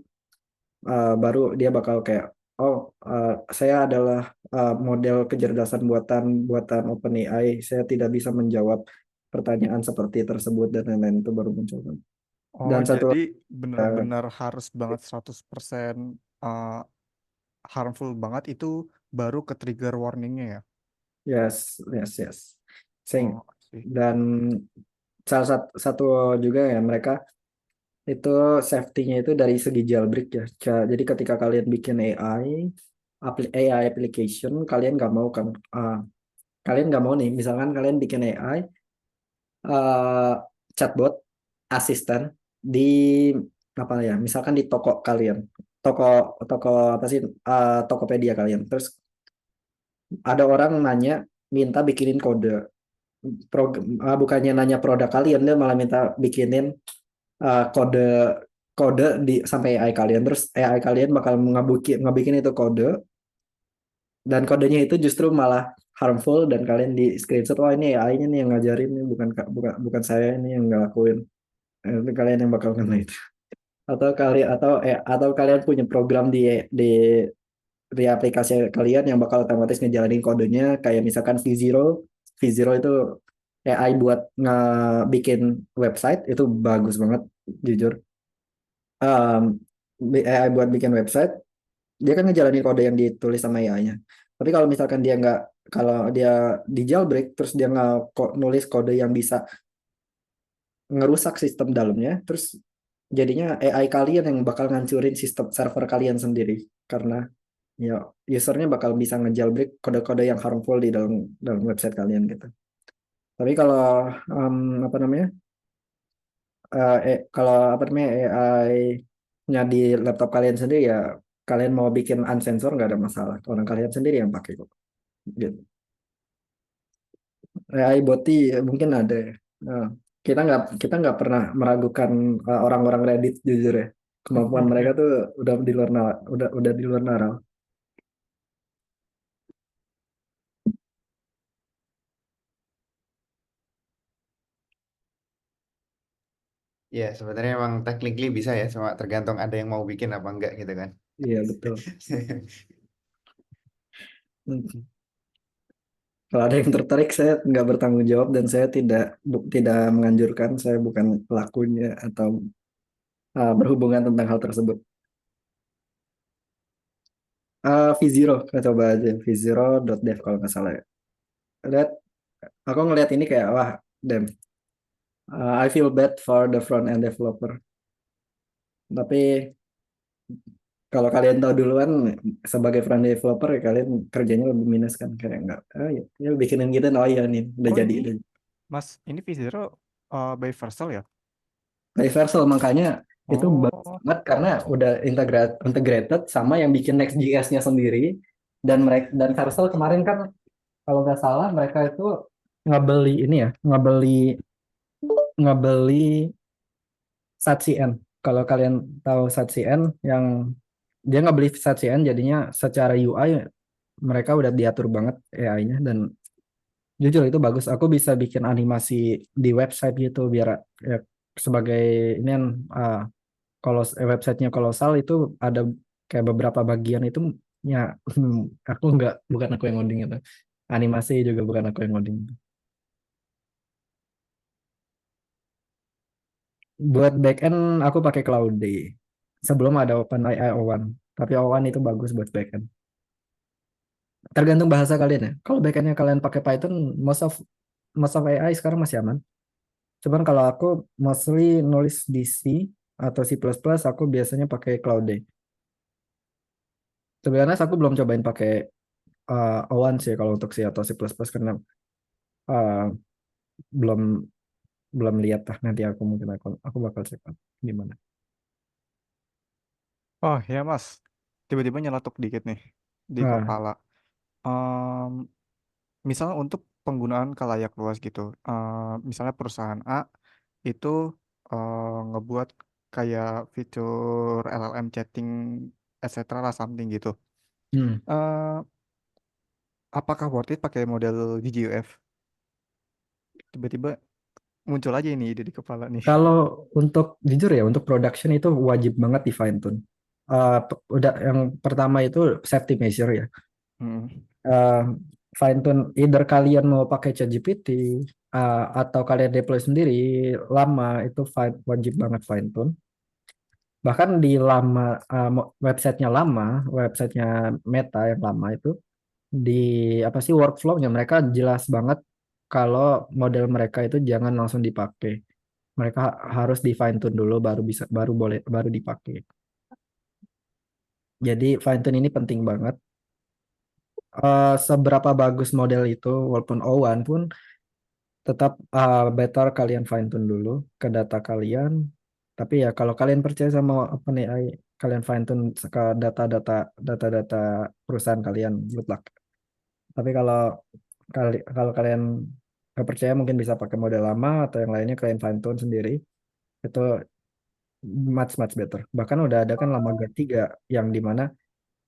dia bakal kayak oh saya adalah model kecerdasan buatan buatan OpenAI, saya tidak bisa menjawab pertanyaan seperti tersebut dan lain-lain, itu baru muncul. Oh, Dan satu jadi uh, bener-bener harus banget 100% uh, harmful banget itu baru ke trigger warningnya ya? yes yes yes. Oh, sih. Dan salah satu juga ya mereka itu safety-nya itu dari segi jailbreak ya. Jadi ketika kalian bikin AI application, kalian nggak mau kan, kalian nggak mau nih, misalkan kalian bikin AI uh, chatbot asisten di apa ya, misalkan di toko kalian, toko toko apa sih, Tokopedia kalian. Terus ada orang nanya minta bikinin kode, bukannya nanya produk kalian, dia malah minta bikinin kode kode di sampai AI kalian, terus AI kalian bakal ngebikin itu kode, dan kodenya itu justru malah harmful, dan kalian di screenshot, oh ini AI-nya nih yang ngajarin, nih bukan bukan bukan saya ini yang ngelakuin. Itu kalian yang bakal kena itu. Atau atau kalian punya program di aplikasi kalian yang bakal otomatis ngejalanin kodenya, kayak misalkan V0 itu AI buat ngebikin website itu bagus banget, jujur. um, AI buat bikin website, dia kan ngejalanin kode yang ditulis sama AI-nya. Tapi kalau misalkan dia nggak, kalau dia di jailbreak terus dia nggak nulis kode yang bisa ngerusak sistem dalamnya, terus jadinya AI kalian yang bakal ngancurin sistem server kalian sendiri, karena ya usernya bakal bisa ngejailbreak kode-kode yang harmful di dalam dalam website kalian gitu. Tapi kalau apa namanya, kalau apa namanya AI-nya di laptop kalian sendiri, ya kalian mau bikin unsensor nggak ada masalah. Orang kalian sendiri yang pakai kok. Gitu. AI boti mungkin ada ya. Nah, kita nggak pernah meragukan orang-orang Reddit, jujur ya. Kemampuan mereka tuh udah di luar udah di luar nalar. Ya, sebenarnya emang technically bisa ya, cuma tergantung ada yang mau bikin apa enggak gitu kan. Iya betul. Kalau ada yang tertarik, saya nggak bertanggung jawab, dan saya tidak menganjurkan. Saya bukan pelakunya atau berhubungan tentang hal tersebut. V0, kita coba aja V0.dev kalau nggak salah ya. Lihat, aku ngelihat ini kayak wah, damn. I feel bad for the front end developer. Tapi kalau kalian tahu duluan sebagai front end developer, ya kalian kerjanya lebih minus kan, kayak nggak. Ya, ya bikinin gitu, oh iya nih udah Oh jadi. ini Mas, ini V0 by Versal ya? Universal, makanya itu bagus Oh, banget karena udah integrated sama yang bikin Next.js-nya sendiri. Dan Vercel kemarin kan kalau nggak salah mereka itu ngebeli ini ya, ngebeli ngebeli SatCN. Kalau kalian tahu SatCN, yang dia ngebeli SatCN, jadinya secara UI mereka udah diatur banget AI-nya, dan jujur itu bagus. Aku bisa bikin animasi di website gitu biar ya, sebagai ini kan, kalau websitenya kolosal itu ada kayak beberapa bagian itu ya, aku nggak bukan aku yang ngoding itu, animasi juga bukan aku yang ngoding. Buat backend aku pakai Cloudy sebelum ada OpenAI O1, tapi O1 itu bagus buat backend, tergantung bahasa kalian ya. Kalau backendnya kalian pakai Python, most of AI sekarang masih aman. Cuman kalau aku mostly nulis di C atau C++, aku biasanya pakai Cloudy. Sebenarnya aku belum cobain pakai O1 sih kalau untuk C atau C++, karena uh, belum belum lihat lah. Nanti aku bakal cek out gimana. oh ya Mas, tiba-tiba nyeletuk dikit nih di Nah, kepala. Em, Misalnya untuk penggunaan khalayak luas gitu, misalnya perusahaan A itu ngebuat kayak fitur LLM chatting, etc. lah something gitu. hmm. Eh, apakah worth it pakai model GGUF? Tiba-tiba muncul aja ini ide di kepala nih. Kalau untuk jujur ya, untuk production itu wajib banget di fine tune. Udah yang pertama itu safety measure ya. Hmm. Uh, Fine tune either kalian mau pakai ChatGPT atau kalian deploy sendiri, lama itu wajib banget fine tune. Bahkan di websitenya websitenya Meta yang lama itu, di apa sih workflow-nya mereka jelas banget kalau model mereka itu jangan langsung dipakai. Mereka harus di fine tune dulu, baru dipakai. Jadi fine tune ini penting banget. Seberapa bagus model itu, walaupun O1 pun tetap better kalian fine tune dulu ke data kalian. Tapi ya kalau kalian percaya sama OpenAI, kalian fine tune ke data-data perusahaan kalian, good luck. Tapi kalau kalian nggak percaya, mungkin bisa pakai model lama atau yang lainnya kalian fine tune sendiri. Itu much much better. Bahkan udah ada kan Llama 3 yang dimana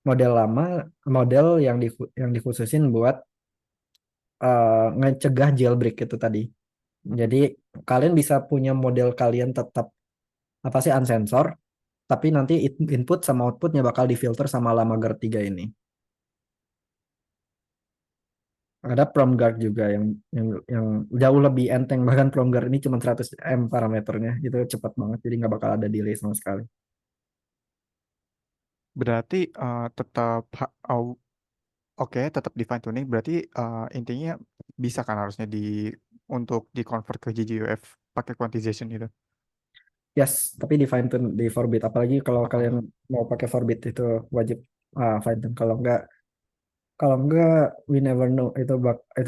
model lama, model yang dikhususin buat ngecegah jailbreak itu tadi. Jadi kalian bisa punya model kalian tetap apa sih unsensor, tapi nanti input sama outputnya bakal difilter sama Llama 3 ini. Ada PromGuard juga yang jauh lebih enteng, bahkan PromGuard ini cuma 100 M parameternya, itu cepat banget, jadi nggak bakal ada delay sama sekali. Berarti tetap oke, tetap di fine tuning. Berarti intinya bisa kan harusnya untuk di convert ke GGUF pakai quantization itu. Yes, tapi di fine tune di Forbit, apalagi kalau Oh, kalian mau pakai Forbit itu wajib fine tune. Kalau enggak we never know, itu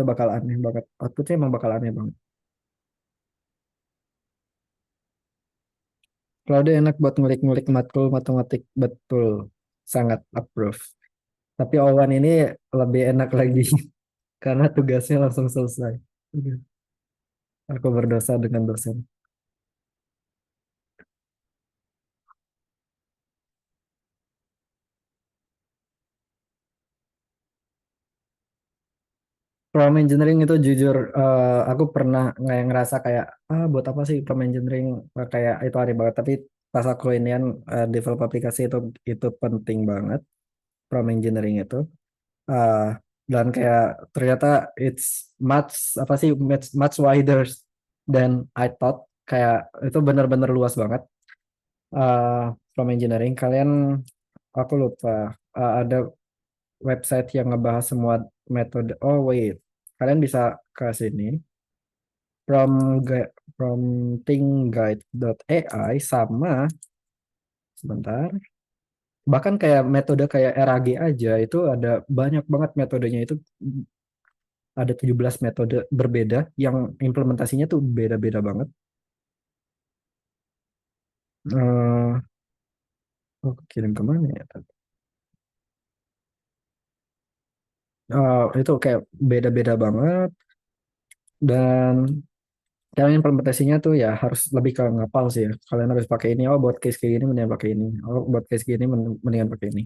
bakal aneh banget. Outputnya emang bakal aneh banget. Kalau dia enak buat ngulik-ngulik matkul matematik, betul, sangat approve. Tapi Owan ini lebih enak lagi karena tugasnya langsung selesai. Aku berdosa dengan dosen. Prompt engineering itu jujur, aku pernah nggak ngerasa kayak buat apa sih prompt engineering, kayak itu aneh banget. Tapi pas aku inian develop aplikasi itu penting banget prompt engineering itu. Uh, dan kayak ternyata it's much apa sih much wider than I thought. Kayak itu benar-benar luas banget. Prompt engineering kalian, aku lupa, ada website yang ngebahas semua metode. Oh wait, kalian bisa ke sini promptingguide.ai sama sebentar. Bahkan kayak metode kayak RAG aja itu ada banyak banget metodenya itu, ada 17 metode berbeda yang implementasinya tuh beda-beda banget. Eh, kirim kemana ya? Itu kayak beda-beda banget, dan kalian implementasinya tuh ya harus lebih ke ngapal sih ya. Kalian harus pakai ini. Oh, buat case kayak gini mendingan pakai ini. Oh, buat case gini mendingan pakai ini.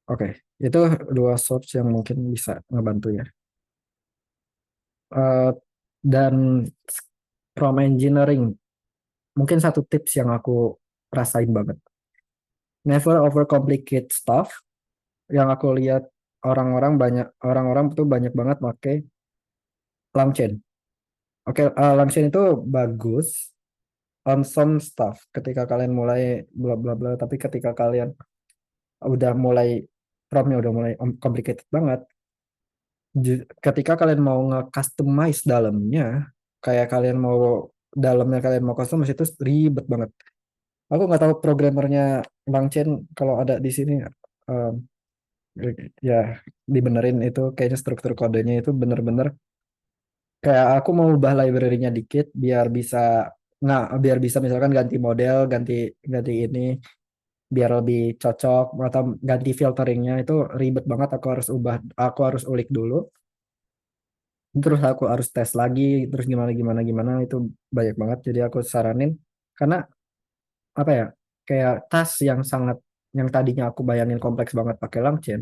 Oke, itu dua source yang mungkin bisa ngebantu ya. Eh, dan from engineering, mungkin satu tips yang aku rasain banget. Never overcomplicate stuff. Yang aku lihat orang-orang tuh banyak banget pakai LangChain. Oke, LangChain itu bagus on some stuff ketika kalian mulai bla bla bla, tapi ketika kalian udah mulai promnya udah mulai complicated banget, ketika kalian mau nge-customize dalamnya, kayak kalian mau customize itu ribet banget. Aku nggak tahu programmernya LangChain, kalau ada di sini um, ya dibenerin, itu kayaknya struktur kodenya itu bener-bener kayak aku mau ubah library-nya dikit biar bisa misalkan ganti model, ganti ganti ini biar lebih cocok, atau ganti filteringnya itu ribet banget. Aku harus ulik dulu, terus aku harus tes lagi, terus gimana gimana gimana, itu banyak banget. Jadi aku saranin, karena apa ya, kayak tas yang tadinya aku bayangin kompleks banget pakai LangChain,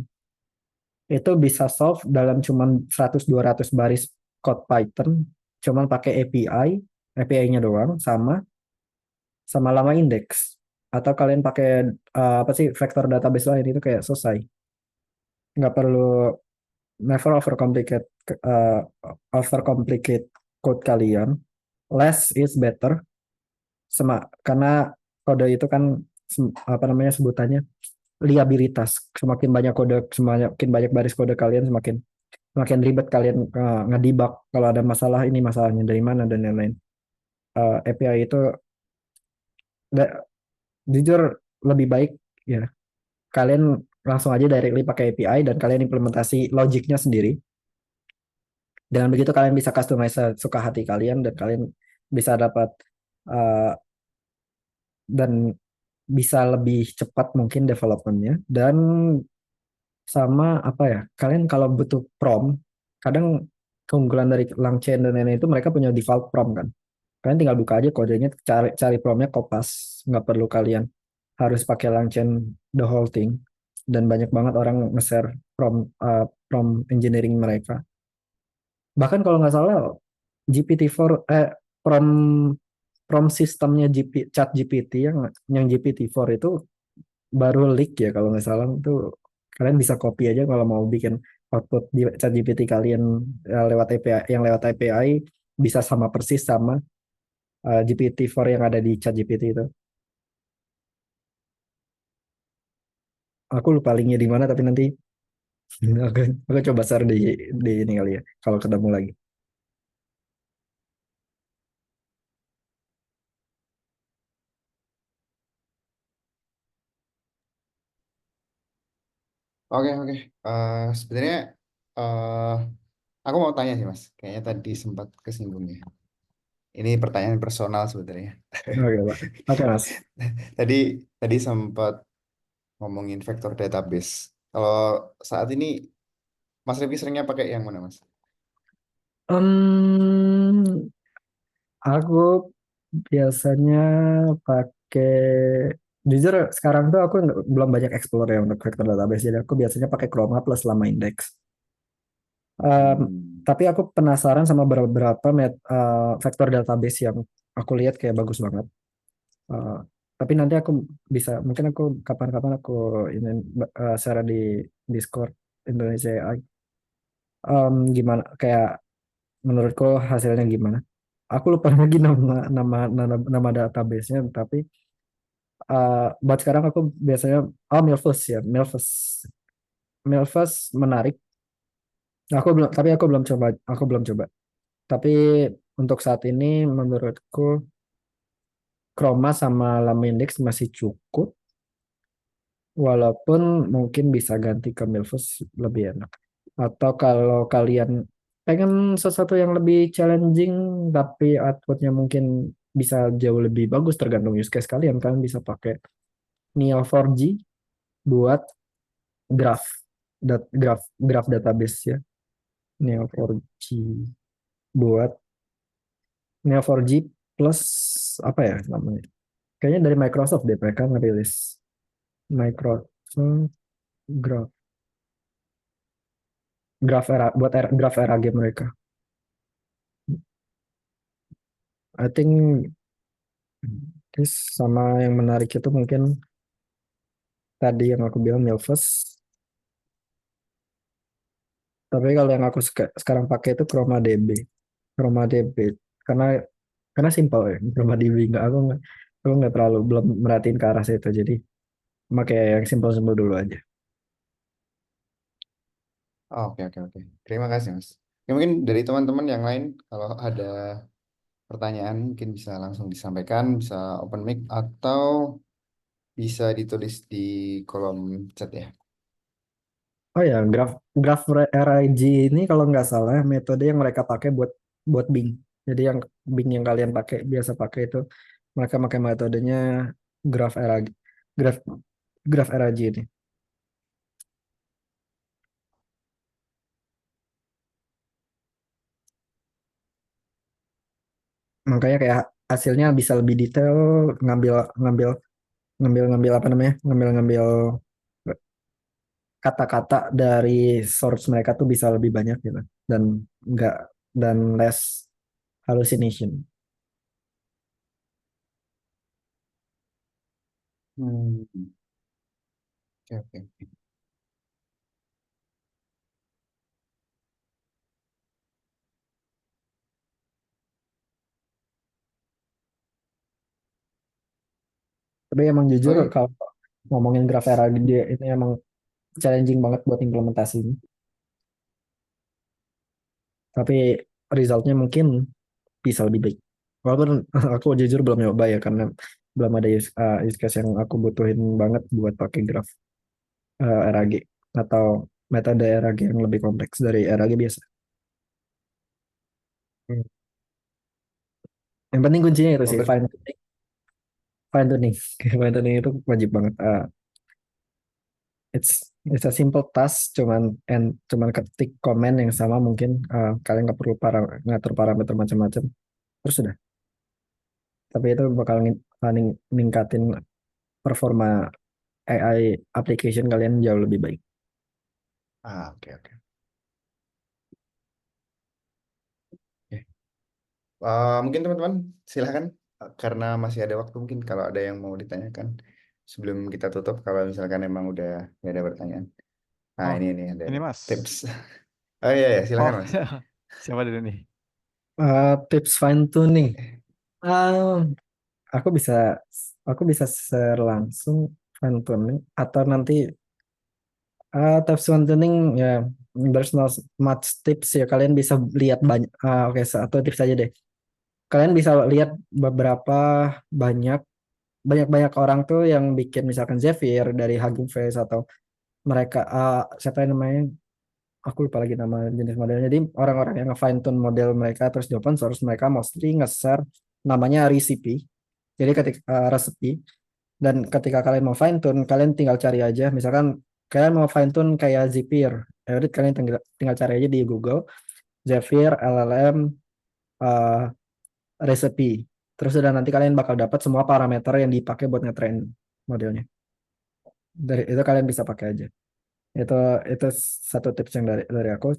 itu bisa solve dalam cuman 100-200 baris code Python, cuman pakai API-nya doang, sama lama index, atau kalian pakai apa sih vector database lain, itu kayak selesai. Nggak perlu, never uh, overcomplicate code kalian. Less is better. Karena kode itu kan apa namanya sebutannya, liabilitas. Semakin banyak baris kode kalian, semakin ribet kalian ngedebug kalau ada masalah, ini masalahnya dari mana dan lain-lain. API itu jujur lebih baik ya kalian langsung aja directly pakai API dan kalian implementasi logiknya sendiri. Dengan begitu kalian bisa customize suka hati kalian, dan kalian bisa dapat uh, dan bisa lebih cepat mungkin developmentnya. Dan sama apa ya, kalian kalau butuh prompt, kadang keunggulan dari LangChain dan lain-lain itu mereka punya default prompt kan. Kalian tinggal buka aja kodenya, cari promnya, kopas. Nggak perlu kalian harus pakai Langchain the whole thing. Dan banyak banget orang nge-share prom engineering mereka. Bahkan kalau nggak salah GPT-4 prom prom sistemnya chat GPT yang GPT-4 itu baru leak ya kalau nggak salah. Itu kalian bisa copy aja kalau mau bikin output di chat GPT kalian lewat API, yang lewat API bisa sama persis sama GPT-4 yang ada di chat GPT itu. Aku lupa linknya di mana, tapi nanti aku, aku coba share di ini kali ya kalau ketemu lagi. Oke, oke. Sebenarnya eh aku mau tanya sih, Mas. Kayaknya tadi sempat kesinggung ya. Ini pertanyaan personal sebenarnya. Oke, Pak. Oke, Mas. Tadi tadi sempat ngomongin vektor database. Kalau saat ini Mas lebih seringnya pakai yang mana, Mas? Em, aku biasanya pakai, jujur sekarang tuh aku belum banyak explore ya untuk vector database, jadi aku biasanya pakai Chroma plus Llama Index. Em, Hmm. tapi aku penasaran sama beberapa vector database yang aku lihat kayak bagus banget. Eh, tapi nanti aku bisa, mungkin aku kapan-kapan aku ini share di Discord Indonesia AI. Gimana kayak menurutku hasilnya gimana? Aku lupa lagi nama database-nya, tapi buat sekarang aku biasanya Milvus ya, Milvus menarik. Aku belum coba. Tapi untuk saat ini menurutku Chroma sama Llama Index masih cukup, walaupun mungkin bisa ganti ke Milvus lebih enak. Atau kalau kalian pengen sesuatu yang lebih challenging tapi outputnya mungkin bisa jauh lebih bagus tergantung use case kalian, kalian bisa pakai Neo4j buat graph graph database ya. Neo4j buat Neo4j plus apa ya namanya? Kayaknya dari Microsoft deh, mereka ngerilis Microsoft Graph Graph RAG mereka. I think terus sama yang menarik itu mungkin tadi yang aku bilang Milvus. Tapi kalau yang aku sekarang pakai itu ChromaDB. ChromaDB karena simpel ya. ChromaDB aku nggak terlalu belum merhatiin ke arah situ. Jadi pakai yang simpel-simpel dulu aja. Oh, oke, oke, oke. Terima kasih, Mas. Ya, mungkin dari teman-teman yang lain, kalau ada pertanyaan, mungkin bisa langsung disampaikan, bisa open mic, atau bisa ditulis di kolom chat ya. Oh ya, graph RIG ini kalau nggak salah metode yang mereka pakai buat Bing. Jadi yang Bing yang kalian biasa pakai itu mereka pakai metodenya graph RIG. Graph graph RIG ini. Makanya kayak hasilnya bisa lebih detail, ngambil ngambil ngambil apa namanya? Ngambil kata-kata dari source mereka tuh bisa lebih banyak gitu. Dan nggak dan less hallucination. Hmm. Oke, oke, oke. Tapi emang jujur Oke. kalau ngomongin Grafera dia ini emang challenging banget buat implementasi ini. Tapi resultnya mungkin bisa lebih baik. Walaupun aku jujur belum nyoba ya karena belum ada use case yang aku butuhin banget buat pakai graph RAG atau metode RAG yang lebih kompleks dari RAG biasa. Hmm. Yang penting kuncinya itu sih Oke. fine tuning. Fine tuning itu wajib banget. It's a simple task, cuman ketik komen yang sama mungkin kalian nggak perlu ngatur parameter macam-macam. Terus sudah. tapi itu bakal ningkatin performa AI application kalian jauh lebih baik. Oke, oke. Oke. Mungkin teman-teman silahkan karena masih ada waktu, mungkin kalau ada yang mau ditanyakan sebelum kita tutup, kalau misalkan emang udah nggak ada pertanyaan. Nah, Oh, ini ada ini Mas. tips. Oh iya, iya, silakan Oh, Mas. siapa dulu nih? Tips fine tuning. Aku bisa share langsung fine tuning atau nanti tips fine tuning ya, there's no much tips ya, kalian bisa lihat banyak. Oke, satu tips aja deh. Kalian bisa lihat beberapa banyak banyak orang tuh yang bikin misalkan Zephyr dari Hugging Face, atau mereka siapa yang namanya, aku lupa lagi nama jenis modelnya. Jadi orang-orang yang nge-fine tune model mereka terus di open source, mereka mostly nge-share namanya recipe. Jadi ketika recipe, dan ketika kalian mau fine tune, kalian tinggal cari aja. Misalkan kalian mau fine tune kayak Zapier, ya udah kalian tinggal cari aja di Google Zapier LLM uh, recipe. Terus udah nanti kalian bakal dapat semua parameter yang dipakai buat ngetrain modelnya. Dari itu kalian bisa pakai aja. Itu itu satu tips yang dari aku.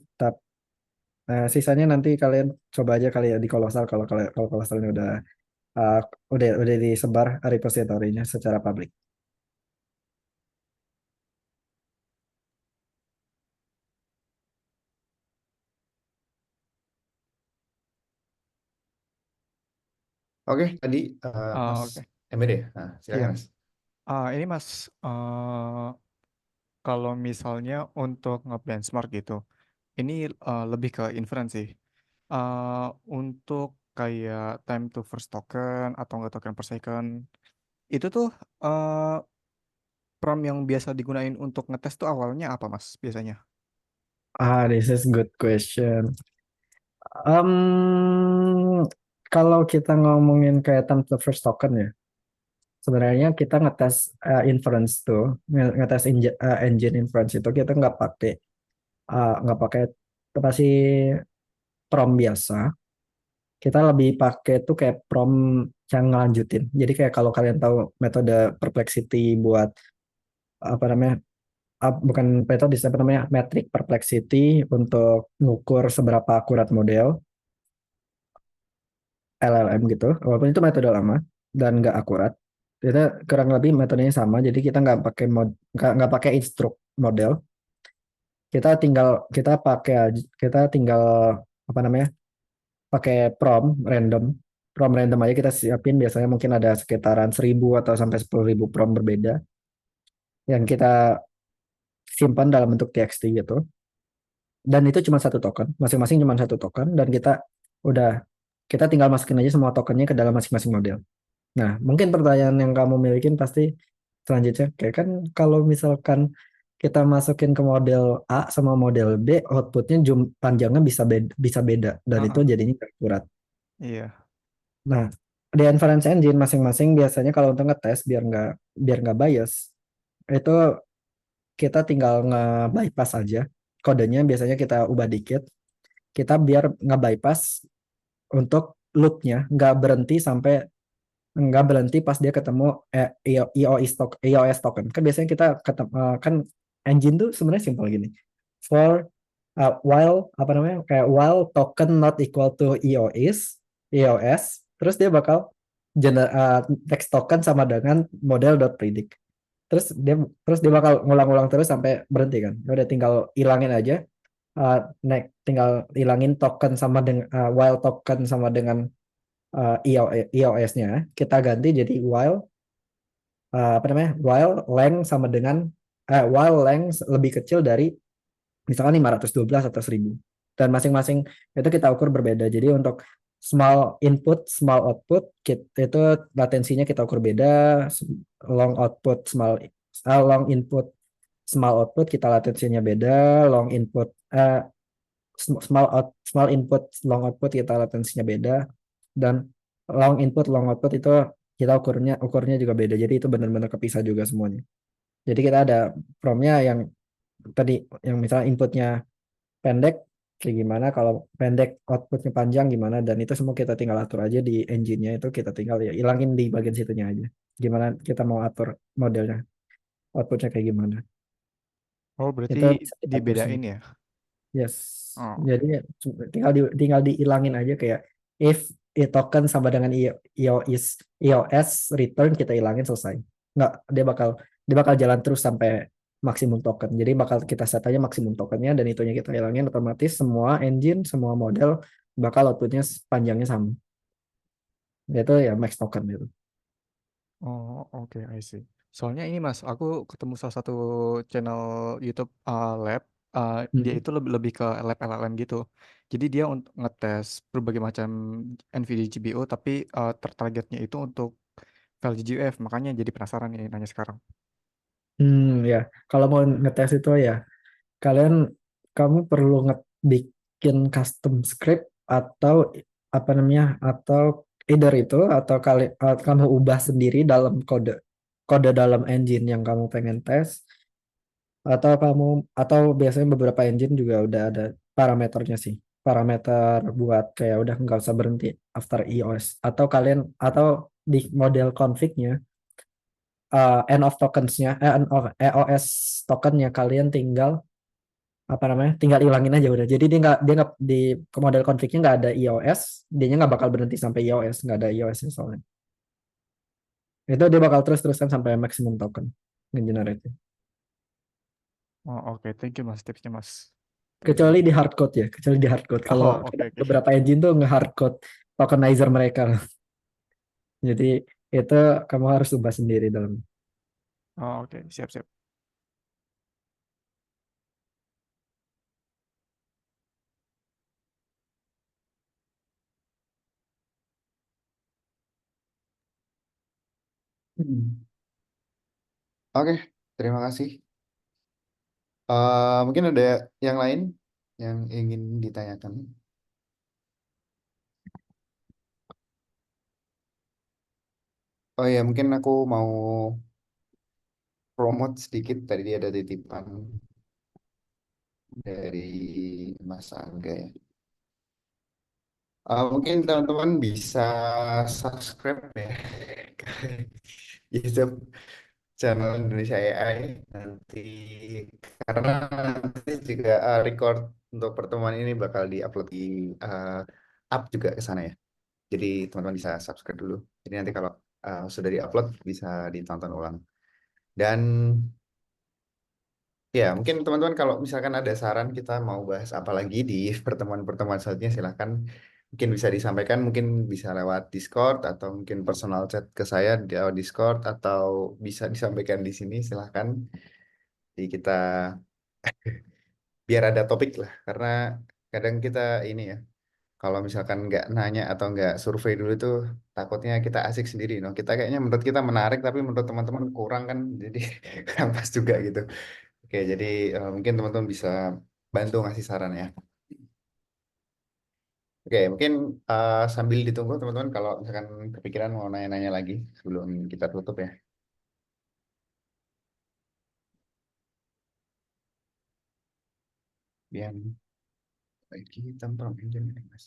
Sisanya nanti kalian coba aja kali ya di Kolosal, kalau Kolosal ini uh, udah disebar repositorinya secara publik. Oke, tadi Mas Oke. Emir ya. Nah, silakan Iya. Mas. Ini Mas, kalau misalnya untuk nge-benchmark gitu, ini lebih ke inference sih. Untuk kayak time to first token atau enggak token per second, itu tuh uh, prompt yang biasa digunain untuk ngetes tuh awalnya apa Mas biasanya? This is good question. Kalau kita ngomongin kayak time to first token ya, sebenarnya kita ngetes inference tuh, ngetes engine inference itu kita nggak pakai apa sih, prompt biasa. Kita lebih pakai tuh kayak prompt yang ngelanjutin. Jadi kayak kalau kalian tahu metode perplexity buat apa namanya, bukan metode, apa namanya, metric perplexity untuk mengukur seberapa akurat model LLM gitu, walaupun itu metode lama dan nggak akurat. Kita kurang lebih metodenya sama, jadi kita nggak pakai instruct model. Kita tinggal apa namanya, pakai prompt random aja kita siapin. Biasanya mungkin ada sekitaran 1.000 atau sampai 10.000 prompt berbeda yang kita simpan dalam bentuk txt gitu. Dan itu cuma satu token, masing-masing cuma satu token, dan udah kita tinggal masukin aja semua tokennya ke dalam masing-masing model. Nah, mungkin pertanyaan yang kamu milikin pasti selanjutnya, kayak kan kalau misalkan kita masukin ke model A sama model B, outputnya panjangnya bisa beda, dan itu Heeh. jadinya nggak akurat. Iya. Nah, di inference engine masing-masing biasanya kalau untuk ngetes biar nggak bias, itu kita tinggal nge-bypass aja. Kodenya biasanya kita ubah dikit. Kita biar nge-bypass untuk loopnya nggak berhenti pas dia ketemu EOS token. Kan biasanya kita ketemu, kan engine tuh sebenarnya simpel gini. While apa namanya, kayak while token not equal to EOS, terus dia bakal text token sama dengan model dot predict. Terus dia bakal ngulang-ulang terus sampai berhenti kan. Udah tinggal hilangin aja, tinggal hilangin token sama dengan while token sama dengan EOS-nya, kita ganti jadi apa namanya, while length lebih kecil dari misalkan 512 atau 1.000, dan masing-masing itu kita ukur berbeda. Jadi untuk small input small output itu latensinya kita ukur beda. Long input small output kita latensinya beda. Small input long output kita latensinya beda, dan long input long output itu kita ukurnya juga beda. Jadi itu benar-benar kepisah juga semuanya. Jadi kita ada promnya yang tadi, yang misalnya inputnya pendek, kayak gimana, kalau pendek outputnya panjang gimana, dan itu semua kita tinggal atur aja di engine-nya, itu kita tinggal ya ilangin di bagian situnya aja. Gimana kita mau atur modelnya, outputnya kayak gimana. Oh, berarti Itu bisa kita atur dibedain sendiri. ya? Yes. Oh, Jadi ya, tinggal dihilangin aja kayak if token sama dengan EOS return kita hilangin selesai. Nggak, dia bakal jalan terus sampai maksimum token. Jadi bakal kita set aja maksimum tokennya dan itunya kita hilangin, otomatis semua engine, semua model bakal outputnya panjangnya sama. Itu ya max token gitu. oh, oke, I see. Soalnya ini Mas, aku ketemu salah satu channel YouTube lab. Dia Hmm. itu lebih lebih ke lab LLM gitu. Jadi dia untuk ngetes berbagai macam NVIDIA GPU, tapi tertargetnya itu untuk VLGGF. Makanya jadi penasaran nih nanya sekarang. Ya, kalau mau ngetes itu ya kalian kamu perlu bikin custom script atau apa namanya, atau either itu atau kamu ubah sendiri dalam kode kode dalam engine yang kamu pengen tes, atau biasanya beberapa engine juga udah ada parameternya sih, parameter buat kayak udah nggak usah berhenti after EOS, atau kalian atau di model config-nya, end of tokens-nya, end of EOS tokennya kalian tinggal apa namanya, tinggal ilangin aja udah. Jadi dia nggak di model config-nya nggak ada iOS, dianya nggak bakal berhenti sampai iOS, nggak ada iOS soalnya. Itu dia bakal terus-terusan sampai maksimum token nge-generate. Oh, oke, thank you Mas tipsnya Mas. Kecuali di hardcode ya, kecuali di hardcode. Kalau Oh, oke, oke. beberapa engine tuh nge-hardcode tokenizer mereka. Jadi itu kamu harus ubah sendiri dalam. Oh, oke, siap-siap. Hmm. Oke, terima kasih. Mungkin ada yang lain yang ingin ditanyakan. Oh ya, mungkin aku mau promote sedikit. Tadi dia ada titipan dari Mas Angga ya. Mungkin teman-teman bisa subscribe ya ke YouTube channel Indonesia AI nanti, karena nanti juga record untuk pertemuan ini bakal diupload di uh, up juga ke sana ya. Jadi teman-teman bisa subscribe dulu. Jadi nanti kalau sudah diupload bisa ditonton ulang. Dan ya, mungkin teman-teman kalau misalkan ada saran kita mau bahas apa lagi di pertemuan-pertemuan selanjutnya, silahkan. Mungkin bisa disampaikan, mungkin bisa lewat Discord atau mungkin personal chat ke saya di lewat Discord, atau bisa disampaikan di sini, silahkan. Jadi kita biar ada topik lah, karena kadang kita ini ya, kalau misalkan nggak nanya atau nggak survei dulu tuh takutnya kita asik sendiri. No, kita kayaknya menurut kita menarik, tapi menurut teman-teman kurang kan, jadi kurang pas juga gitu. Oke, jadi mungkin teman-teman bisa bantu ngasih saran ya. Oke, mungkin sambil ditunggu teman-teman kalau misalkan kepikiran mau nanya-nanya lagi sebelum kita tutup ya. Biar kita prompt ini, Mas.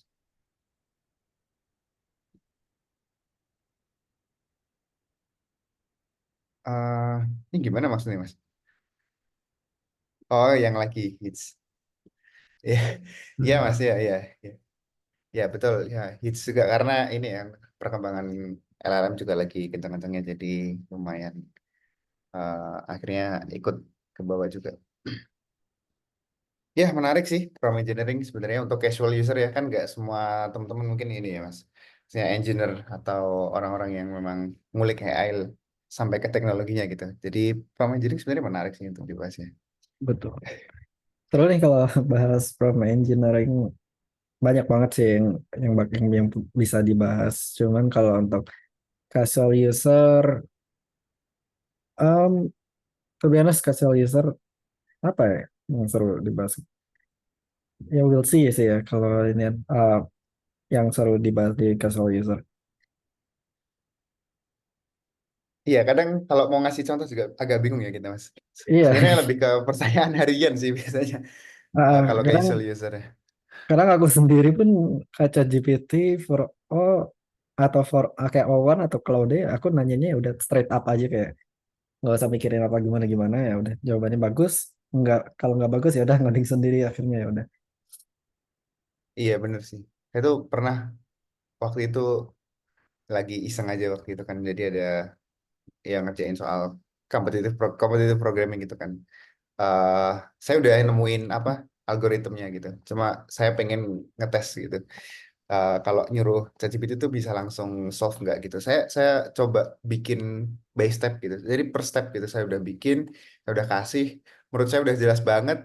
Eh, ini gimana maksudnya, Mas? Oh, yang lagi hits. Ya, iya Mas, ya, ya, ya, ya betul, ya hits juga karena ini ya perkembangan LLM juga lagi kencang-kencangnya, jadi lumayan akhirnya ikut ke bawah juga. Ya, menarik sih prompt engineering sebenarnya untuk casual user ya, kan nggak semua teman-teman mungkin ini ya Mas. Misalnya engineer atau orang-orang yang memang ngulik AI sampai ke teknologinya gitu. Jadi prompt engineering sebenarnya menarik sih untuk dibahas ya. Betul. Terus nih kalau bahas prompt engineering banyak banget sih yang bisa dibahas. Cuman kalau untuk casual user, um, to be honest, casual user apa ya yang seru dibahas? Ya we'll see sih ya kalau ini yang seru dibahas di casual user. Iya, kadang kalau mau ngasih contoh juga agak bingung ya kita Mas. Iya, Sebenarnya lebih ke pertanyaan harian sih biasanya kalau kadang casual user ya. Kadang aku sendiri pun kaca GPT for O atau for kayak O1 atau Claude, aku nanyanya ya udah straight up aja, kayak nggak usah mikirin apa gimana gimana, ya udah jawabannya bagus. Nggak, kalau nggak bagus ya udah ngoding sendiri akhirnya, ya udah. Iya bener sih. Itu pernah waktu itu lagi iseng aja waktu itu kan. Jadi ada yang ngerjain soal competitive programming gitu kan. eh saya udah nemuin apa algoritmnya gitu. Cuma saya pengen ngetes gitu. Kalau nyuruh ChatGPT itu bisa langsung solve nggak gitu. Saya coba bikin by step gitu. Jadi per step gitu saya udah bikin, saya udah kasih. Menurut saya udah jelas banget.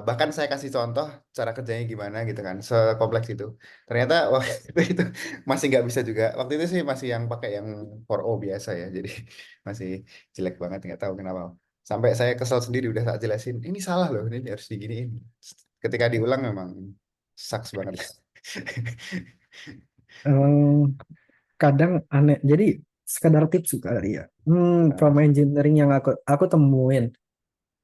Bahkan saya kasih contoh cara kerjanya gimana gitu kan, sekompleks itu. Ternyata waktu itu masih nggak bisa juga. Waktu itu sih masih yang pakai yang 4O biasa ya, jadi masih jelek banget, nggak tahu kenapa. Sampai saya kesel sendiri udah tak jelasin, ini salah loh, ini harus diginiin. Ketika diulang memang sucks banget. Emang kadang aneh. Jadi sekedar tips juga kali ya. Nah, Prompt engineering yang aku temuin.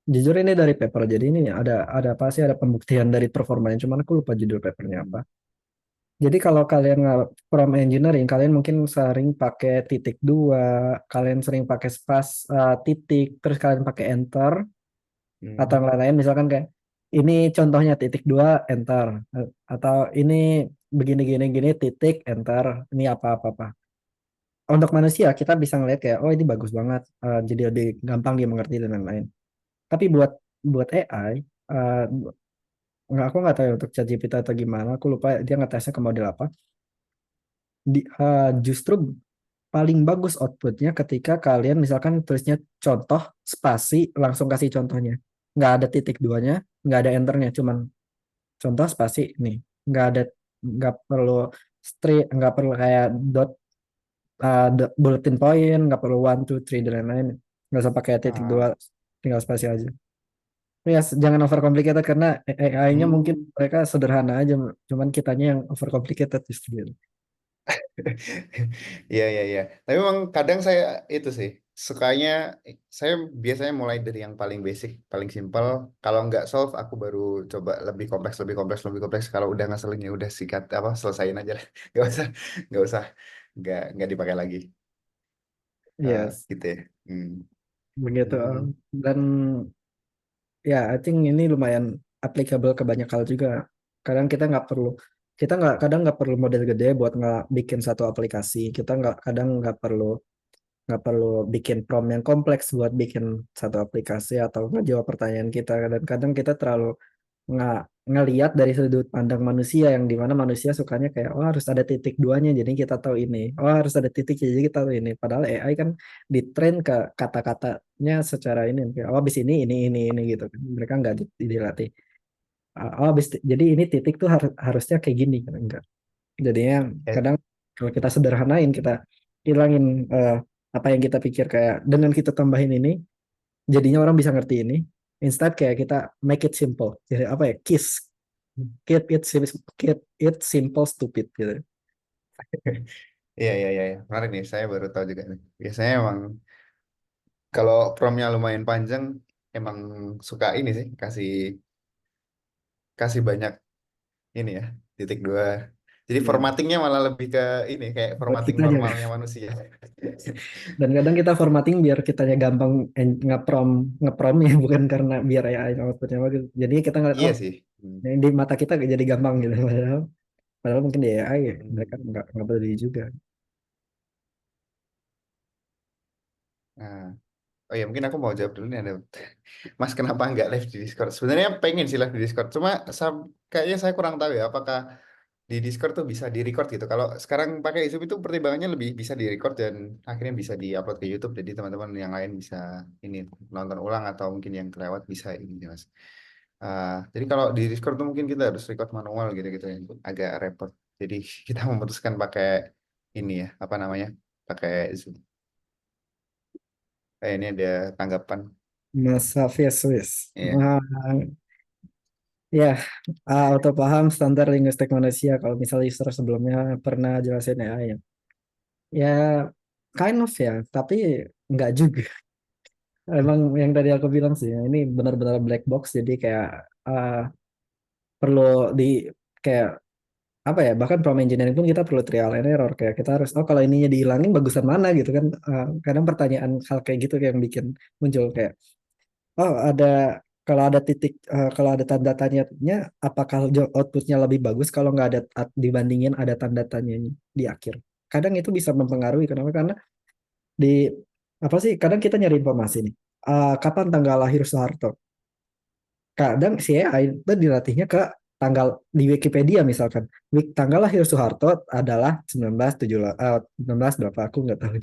Jujur ini dari paper. Jadi ini ada apa sih, ada pembuktian dari performanya. Cuman aku lupa judul papernya apa. hmm, Jadi kalau kalian nggak prompt engineering, kalian mungkin sering pakai titik dua, kalian sering pakai titik, terus kalian pakai enter atau hmm, yang lain-lain. Misalkan kayak ini contohnya titik dua enter, atau ini begini gini gini titik enter, ini apa apa apa. Untuk manusia kita bisa ngeliat kayak oh ini bagus banget, jadi lebih gampang dia mengerti dan lain-lain. Tapi buat buat AI, eh, aku nggak tahu ya untuk ChatGPT atau gimana, aku lupa dia ngetesnya ke model apa. Justru paling bagus outputnya ketika kalian misalkan tulisnya contoh spasi langsung kasih contohnya, nggak ada titik duanya, nggak ada enternya, cuman contoh spasi nih, nggak ada, nggak perlu nggak perlu kayak bulletin point, nggak perlu one two three dan lain-lain, nggak usah pakai titik dua, ah, tinggal spasi aja. Ya, jangan over complicated karena AI-nya mungkin hmm. mereka sederhana aja, cuman kitanya yang over complicated justru gitu. Iya, iya, iya. Tapi memang kadang saya itu sih, sukanya, saya biasanya mulai dari yang paling basic, paling simpel. Kalau nggak solve, aku baru coba lebih kompleks, lebih kompleks, lebih kompleks. Kalau udah ngeselin ya udah sikat, apa, selesain aja lah. Nggak usah, nggak usah, nggak dipakai lagi. Yes, Gitu ya. Hmm. begitu. Hmm. Dan ya, I think ini lumayan applicable ke banyak hal juga. Kadang kita nggak kadang nggak perlu model gede buat nggak bikin satu aplikasi. Kita nggak perlu bikin prompt yang kompleks buat bikin satu aplikasi atau ngejawab pertanyaan kita. Dan kadang kita terlalu nggak ngelihat dari sudut pandang manusia, yang dimana manusia sukanya kayak oh harus ada titik duanya jadi kita tahu ini, oh harus ada titik jadi kita tahu ini, padahal AI kan ditrain ke kata-katanya secara ini kayak oh habis ini gitu kan, mereka nggak dilatih. Oh habis jadi ini titik tuh harusnya kayak gini kan, enggak. Jadinya Eh, kadang kalau kita sederhanain, kita hilangin apa yang kita pikir, kayak dengan kita tambahin ini jadinya orang bisa ngerti ini. Instead kayak kita make it simple. Jadi apa ya? Keep it simple stupid gitu. Iya, iya, iya, iya. Menarik nih, saya baru tahu juga nih. Biasanya emang kalau promnya lumayan panjang, emang suka ini sih, kasih kasih banyak ini ya, titik dua. Jadi Ya, formattingnya malah lebih ke ini, kayak buat formatting kita aja. normalnya manusia. Dan kadang kita formatting biar kitanya gampang ngeprom ngeprom ya, bukan karena biar AI outputnya bagus. Jadi kita ngeliat Iya oh sih. Hmm. yang di mata kita jadi gampang gitu. Padahal mungkin di AI mereka Hmm. nggak peduli juga. Nah, oh ya mungkin aku mau jawab dulu nih, ada Mas kenapa nggak live di Discord? Sebenarnya pengen sih live di Discord, cuma kayaknya saya kurang tahu ya apakah di Discord tuh bisa di-record gitu. Kalau sekarang pakai Zoom itu pertimbangannya lebih bisa di-record dan akhirnya bisa di-upload ke YouTube. Jadi teman-teman yang lain bisa ini nonton ulang atau mungkin yang kelewat bisa ini Mas. Jadi kalau di Discord tuh mungkin kita harus record manual gitu-gitu ya. Agak repot. Jadi kita memutuskan pakai ini ya, apa namanya? Pakai Zoom. Ini ada tanggapan. Mas Hafiz Wis. Iya. Ya, auto paham standar linguistik manusia. Kalau misalnya user sebelumnya pernah jelasin AI ya. Ya, kind of ya, tapi nggak juga. Emang yang tadi aku bilang sih, ini benar-benar black box. Jadi kayak uh, perlu di kayak apa ya, bahkan prompt engineering pun kita perlu trial and error, kayak kita harus kalau ininya dihilangin bagusan mana gitu kan. Kadang pertanyaan hal kayak gitu yang bikin muncul kayak ada, kalau ada titik, kalau ada tanda tanyanya, apakah outputnya lebih bagus kalau nggak ada dibandingin ada tanda tanyanya di akhir. Kadang itu bisa mempengaruhi. Kenapa? Karena di apa sih, kadang kita nyari informasi nih, kapan tanggal lahir Soeharto. Kadang si AI itu dilatihnya ke tanggal di Wikipedia misalkan. Tanggal lahir Soeharto adalah 19 berapa, aku nggak tahu.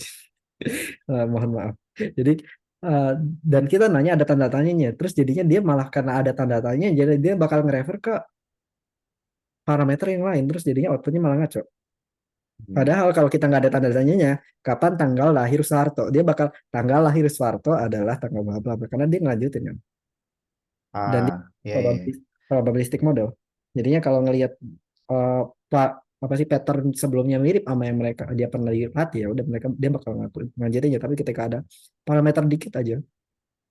Mohon maaf. Jadi dan kita nanya ada tanda tanyanya, terus jadinya dia malah karena ada tanda tanya, jadi dia bakal nge-refer ke parameter yang lain, terus jadinya outputnya malah ngaco. Padahal kalau kita nggak ada tanda tanyanya, kapan tanggal lahir Soeharto, dia bakal tanggal lahir Soeharto adalah tanggal bla bla bla, karena dia ngelanjutin kan. Dan dia Ya, ya, ya. probabilistic model. Jadinya kalau ngelihat apa sih pattern sebelumnya mirip sama yang mereka dia pernah dilatih, ya udah dia bakal ngajarin aja. Tapi ketika ada parameter dikit aja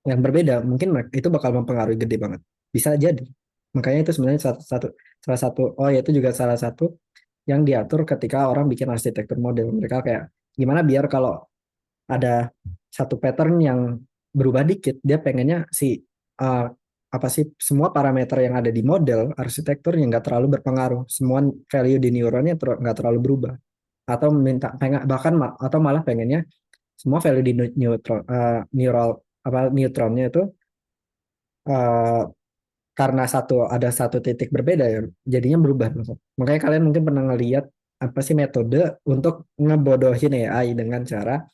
yang berbeda, mungkin itu bakal mempengaruhi gede banget. Bisa jadi. Makanya itu sebenarnya salah satu ya itu juga salah satu yang diatur ketika orang bikin arsitektur model. Mereka kayak gimana biar kalau ada satu pattern yang berubah dikit, dia pengennya uh, apa sih, semua parameter yang ada di model arsitektur yang nggak terlalu berpengaruh, semua value di neuronnya nggak terlalu berubah, atau bahkan atau malah pengennya semua value di neural neutronnya itu uh, karena ada satu titik berbeda ya, jadinya berubah. Makanya kalian mungkin pernah ngeliat apa sih metode untuk ngebodohin AI dengan cara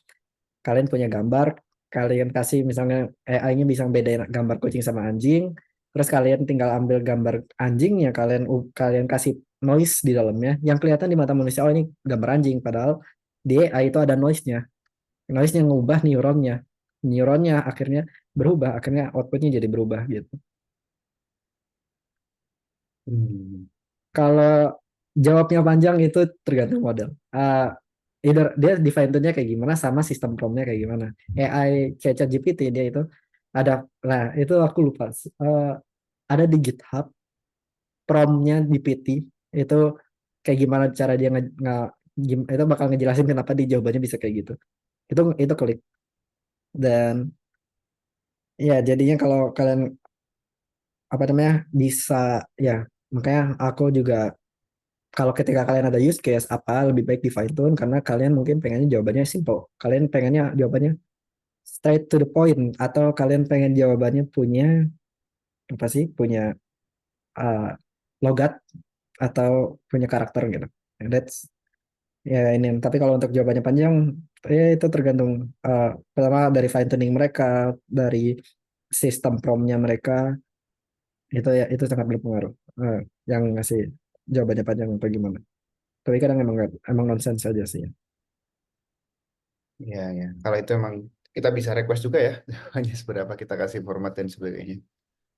kalian punya gambar, kalian kasih misalnya AI-nya bisa bedain gambar kucing sama anjing, terus kalian tinggal ambil gambar anjingnya, kalian kasih noise di dalamnya, yang kelihatan di mata manusia ini gambar anjing, padahal di AI itu ada noise-nya ngubah neuronnya akhirnya berubah, akhirnya outputnya jadi berubah gitu. Kalau jawabnya panjang itu tergantung model. Either dia define nya kayak gimana sama sistem prompt-nya kayak gimana. AI kayak ChatGPT dia itu ada, nah itu aku lupa. Ada di GitHub prompt-nya GPT itu kayak gimana cara dia itu bakal ngejelasin kenapa di jawabannya bisa kayak gitu. Itu klik, dan ya jadinya kalau kalian apa namanya bisa, ya makanya aku juga kalau ketika kalian ada use case apa lebih baik di fine tune, karena kalian mungkin pengennya jawabannya simple, kalian pengennya jawabannya straight to the point, atau kalian pengen jawabannya punya apa sih, punya uh, logat atau punya karakter gitu. That's ya ini. Tapi kalau untuk jawabannya panjang, ya itu tergantung pertama dari fine tuning mereka, dari sistem prompt-nya mereka, itu ya itu sangat berpengaruh. Yang ngasih jawabannya panjang atau gimana. Tapi kadang emang nonsense aja sih. Ya, ya. Kalau itu emang kita bisa request juga ya, hanya seberapa kita kasih format dan sebagainya.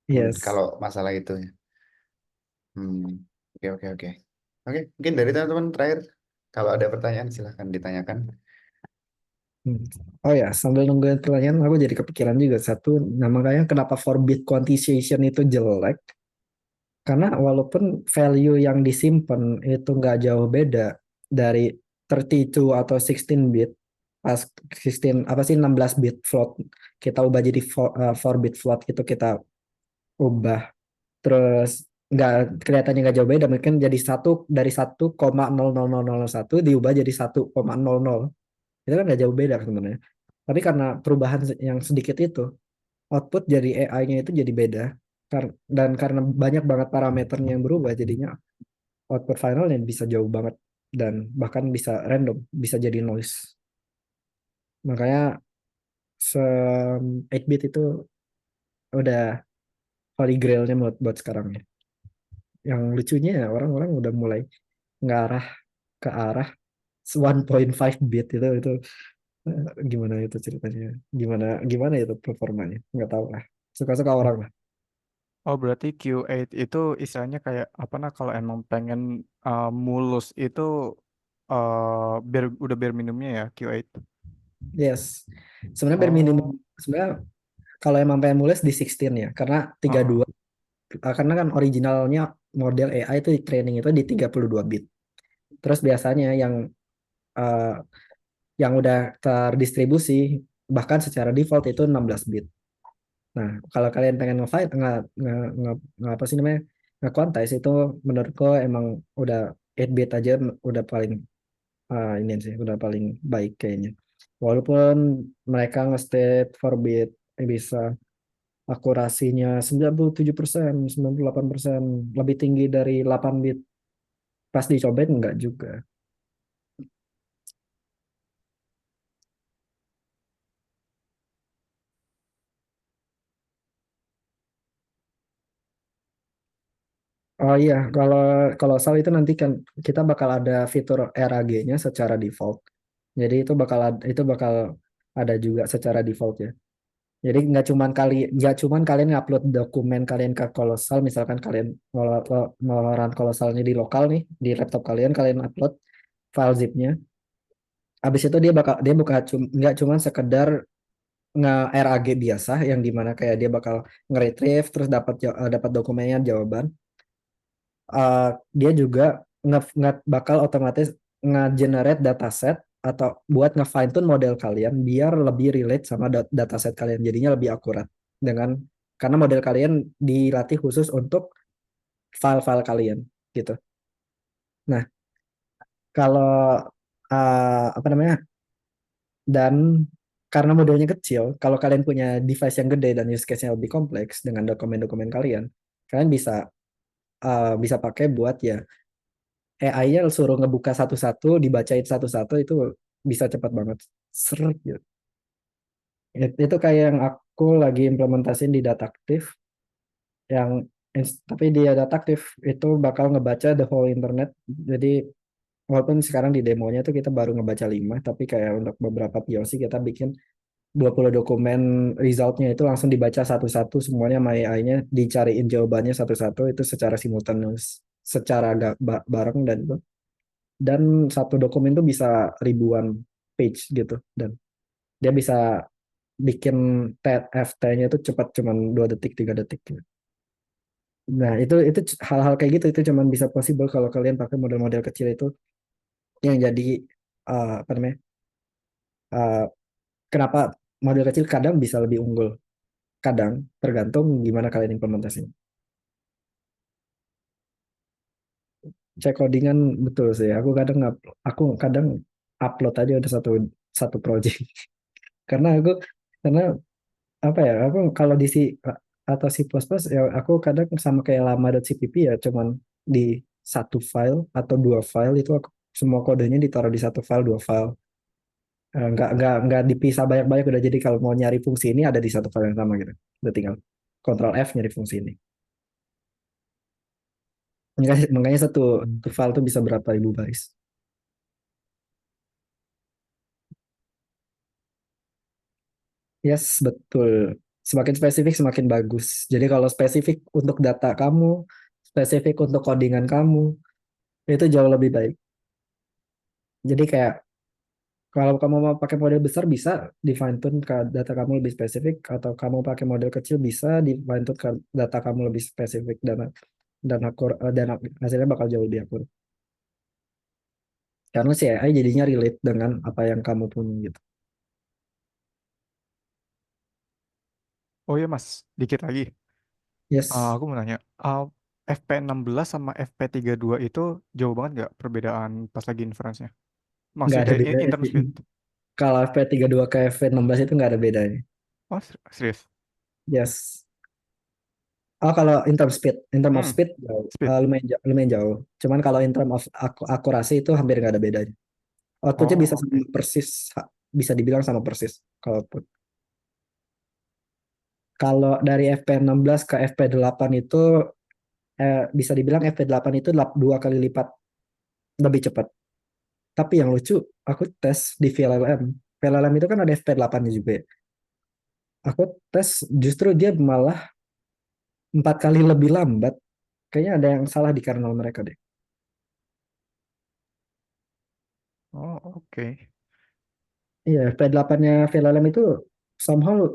Yes. Kalau masalah itu ya. Oke, oke, oke. Oke, mungkin dari teman-teman terakhir, kalau ada pertanyaan silahkan ditanyakan. Oh ya, sambil nungguin pertanyaan, aku jadi kepikiran juga satu. Nah, makanya kenapa forbit quantization itu jelek? Karena walaupun value yang disimpan itu nggak jauh beda dari 32 atau 16 bit, pas 16 apa sih 16 bit float kita ubah jadi 4 bit float itu kita ubah, terus nggak kelihatannya nggak jauh beda, mungkin jadi dari 1,00001 diubah jadi 1,00, itu kan nggak jauh beda sebenarnya. Tapi karena perubahan yang sedikit itu, output jadi AI-nya itu jadi beda. Dan karena banyak banget parameternya yang berubah, jadinya output finalnya bisa jauh banget. Dan bahkan bisa random, bisa jadi noise. Makanya 8-bit itu udah holy grail-nya buat sekarang ya. Yang lucunya ya, orang-orang udah mulai ngarah ke arah 1.5 bit itu gimana itu ceritanya, gimana itu performanya, nggak tahu lah, suka-suka orang lah. Oh, berarti Q8 itu istilahnya kayak apa nah, kalau emang pengen mulus itu udah bare minimumnya ya Q8. Yes, sebenarnya bare minimum Oh, sebenarnya kalau emang pengen mulus di 16 ya, karena 32 karena kan originalnya model AI itu di training itu di 32 bit. Terus biasanya eh, yang udah terdistribusi bahkan secara default itu 16 bit. Nah, kalau kalian pengen nge-fight apa sih namanya? Nge-quantize itu menurutku emang udah 8 bit aja udah paling ini sih udah paling baik kayaknya. Walaupun mereka nge-state 4 bit bisa akurasinya 97%, 98% lebih tinggi dari 8 bit. Pas dicobain enggak juga. Oh iya, kalau kalau SAL itu nanti kan kita bakal ada fitur RAG-nya secara default. Jadi itu bakal ada juga secara default ya. Jadi nggak cuman kalian ngupload dokumen kalian ke Kolosal, misalkan kalian ngeluaran Kolosalnya di lokal nih, di laptop kalian upload file zipnya. Habis itu dia bukan nggak cuman sekedar nge-RAG biasa yang dimana kayak dia bakal nge-retrieve terus dapat dokumennya jawaban. Dia juga bakal otomatis nge-generate dataset atau buat nge-fine tune model kalian biar lebih relate sama dataset kalian, jadinya lebih akurat dengan karena model kalian dilatih khusus untuk file-file kalian gitu. Nah, kalau apa namanya, dan karena modelnya kecil, kalau kalian punya device yang gede dan use case-nya lebih kompleks dengan dokumen-dokumen kalian bisa pakai buat ya AI-nya suruh ngebuka satu-satu, dibacain satu-satu itu bisa cepat banget. Seret gitu. Itu kayak yang aku lagi implementasiin di Dataktif, yang tapi di Dataktif itu bakal ngebaca the whole internet. Jadi walaupun sekarang di demonya tuh kita baru ngebaca 5, tapi kayak untuk beberapa POC kita bikin 20 dokumen resultnya itu langsung dibaca satu-satu semuanya sama AI-nya, dicariin jawabannya satu-satu itu secara simultaneous, secara bareng dan satu dokumen tuh bisa ribuan page gitu dan dia bisa bikin FT-nya itu cepat cuman 2 detik 3 detik gitu. Nah, itu hal-hal kayak gitu itu cuman bisa possible kalau kalian pakai model-model kecil itu yang jadi apa namanya? uh, kenapa model kecil kadang bisa lebih unggul, kadang tergantung gimana kalian implementasinya. Cek codingan betul sih. Aku kadang upload aja udah satu satu project karena karena apa ya, aku kalau di C atau C++ ya aku kadang sama kayak lama.cpp ya cuman di satu file atau dua file itu aku semua kodenya ditaruh di satu file dua file. Nggak dipisah banyak-banyak, udah jadi kalau mau nyari fungsi ini ada di satu file yang sama gitu, udah tinggal Ctrl F nyari fungsi ini. Makanya satu file tuh bisa berapa ribu baris. Yes, betul. Semakin spesifik semakin bagus. Jadi kalau spesifik untuk data kamu, spesifik untuk codingan kamu, itu jauh lebih baik. Jadi kayak kalau kamu mau pakai model besar bisa di fine tune ke data kamu lebih spesifik, atau kamu pakai model kecil bisa di fine tune ke data kamu lebih spesifik dan hasilnya bakal jauh lebih akurat. Karena si AI jadinya relate dengan apa yang kamu punya gitu. Oh iya Mas, dikit lagi. Yes, Aku mau nanya, FP16 sama FP32 itu jauh banget nggak perbedaan pas lagi inference-nya? nggak Maksudnya ada bedanya internet sih. speed. Kalau FP32 ke FP16 itu nggak ada bedanya. Oh, serius? Yes. Oh, kalau in term of Hmm, speed jauh. speed. Lumayan jauh. Cuman kalau in term of akurasi itu hampir nggak ada bedanya. Outputnya Oh, bisa sama oke. persis, bisa dibilang sama persis kalau output. Kalau dari FP16 ke FP8 itu bisa dibilang FP8 itu 2 kali lipat lebih cepat. Tapi yang lucu, aku tes di VLLM. VLLM itu kan ada FP8-nya juga ya. Aku tes justru dia malah 4 kali lebih lambat. Kayaknya ada yang salah di kernel mereka deh. Oh, oke. Iya, P8-nya VLLM itu somehow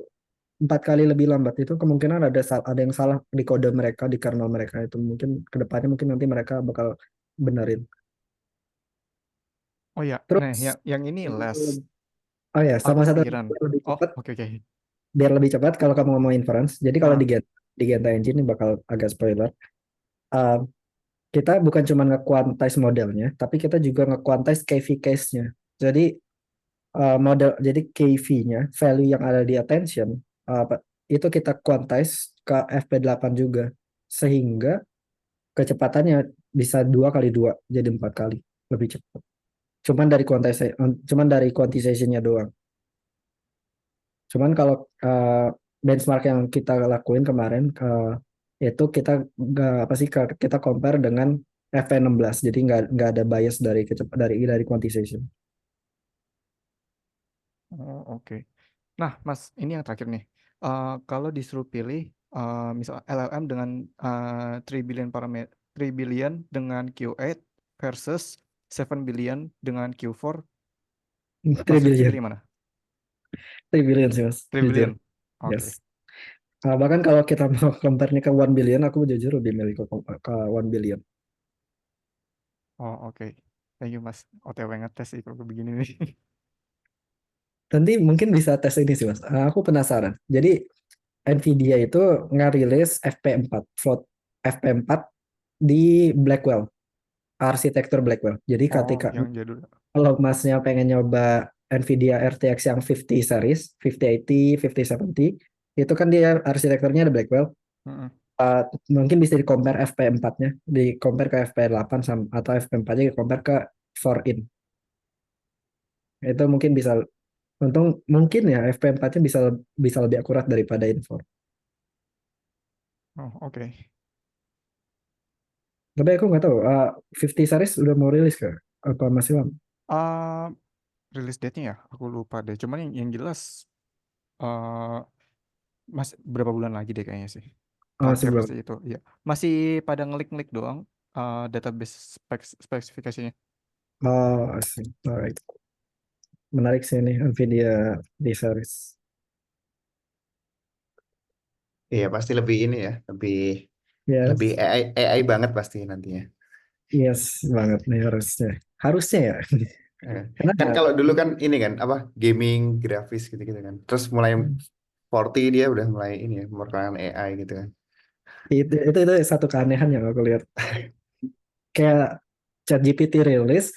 4 kali lebih lambat itu kemungkinan ada yang salah di kode mereka, di kernel mereka itu. Mungkin kedepannya mungkin nanti mereka bakal benerin. Oh ya, nah Terus yang ini less. oh ya, Aku sama satu lagi, kepikiran. Oh, oke oke. biar lebih cepat kalau kamu ngomong inference. Jadi kalau Ah, di Genta Engine ini bakal agak spoiler. Uh, kita bukan cuma nge-quantize modelnya, tapi kita juga nge-quantize KV case-nya. Jadi jadi KV-nya, value yang ada di attention, itu kita quantize ke FP8 juga. Sehingga kecepatannya bisa 2 kali 2, jadi 4 kali lebih cepat. Cuman dari quantization-nya doang. Cuman kalau benchmark yang kita lakuin kemarin itu kita apa sih kita compare dengan FP16, jadi nggak ada bias dari quantization. oh, oke. Nah, Mas, ini yang terakhir nih. Kalau disuruh pilih, misal LLM dengan 3 billion parameter, 3 billion dengan Q8 versus 7 billion dengan Q4, 3 Mas Rifki billion, pilih mana? 3 billion sih mas, 3 jujur. billion. Oke. Yes. Bahkan kalau kita mau compare-nya ke 1 billion, aku jujur lebih milih ke 1 billion. Oh, oke. Thank you, Mas. OTW ngetes sih kalau begini nih. Nanti mungkin bisa tes ini sih mas. Aku penasaran. Jadi Nvidia itu ngarilis FP4, float FP4 di Blackwell, arsitektur Blackwell. Jadi Oh, ketika yang jadul. kalau masnya pengen nyoba Nvidia RTX yang 50 series, 5080, 5070, itu kan dia arsitekturnya ada Blackwell. Mm-mm. Mungkin bisa di-compare FP4-nya, di-compare ke FP8 atau FP4-nya di-compare ke 4-in. Itu mungkin bisa, untung mungkin ya FP4-nya bisa lebih akurat daripada Infor. Oh, oke. Tapi aku nggak tahu, 50 series udah mau rilis ke? Apa masih lama? Ah, Release date-nya ya, aku lupa deh. Cuman yang jelas eh masih berapa bulan lagi deh kayaknya sih. Masih Terakhir belum. sih itu, iya. Masih pada ngelik-ngelik doang database spesifikasinya. Oh, I see. Alright. Menarik sih ini Nvidia di series. Iya, pasti lebih ini ya, lebih Yes, AI banget pasti nantinya. yes banget nih harusnya. Harusnya ya. Eh, Karena Kan kalau dulu kan ini kan apa gaming grafis gitu-gitu kan. Terus mulai 40 dia udah mulai ini ya memperkenalkan AI gitu kan. itu satu keanehan yang aku lihat. Kayak ChatGPT rilis,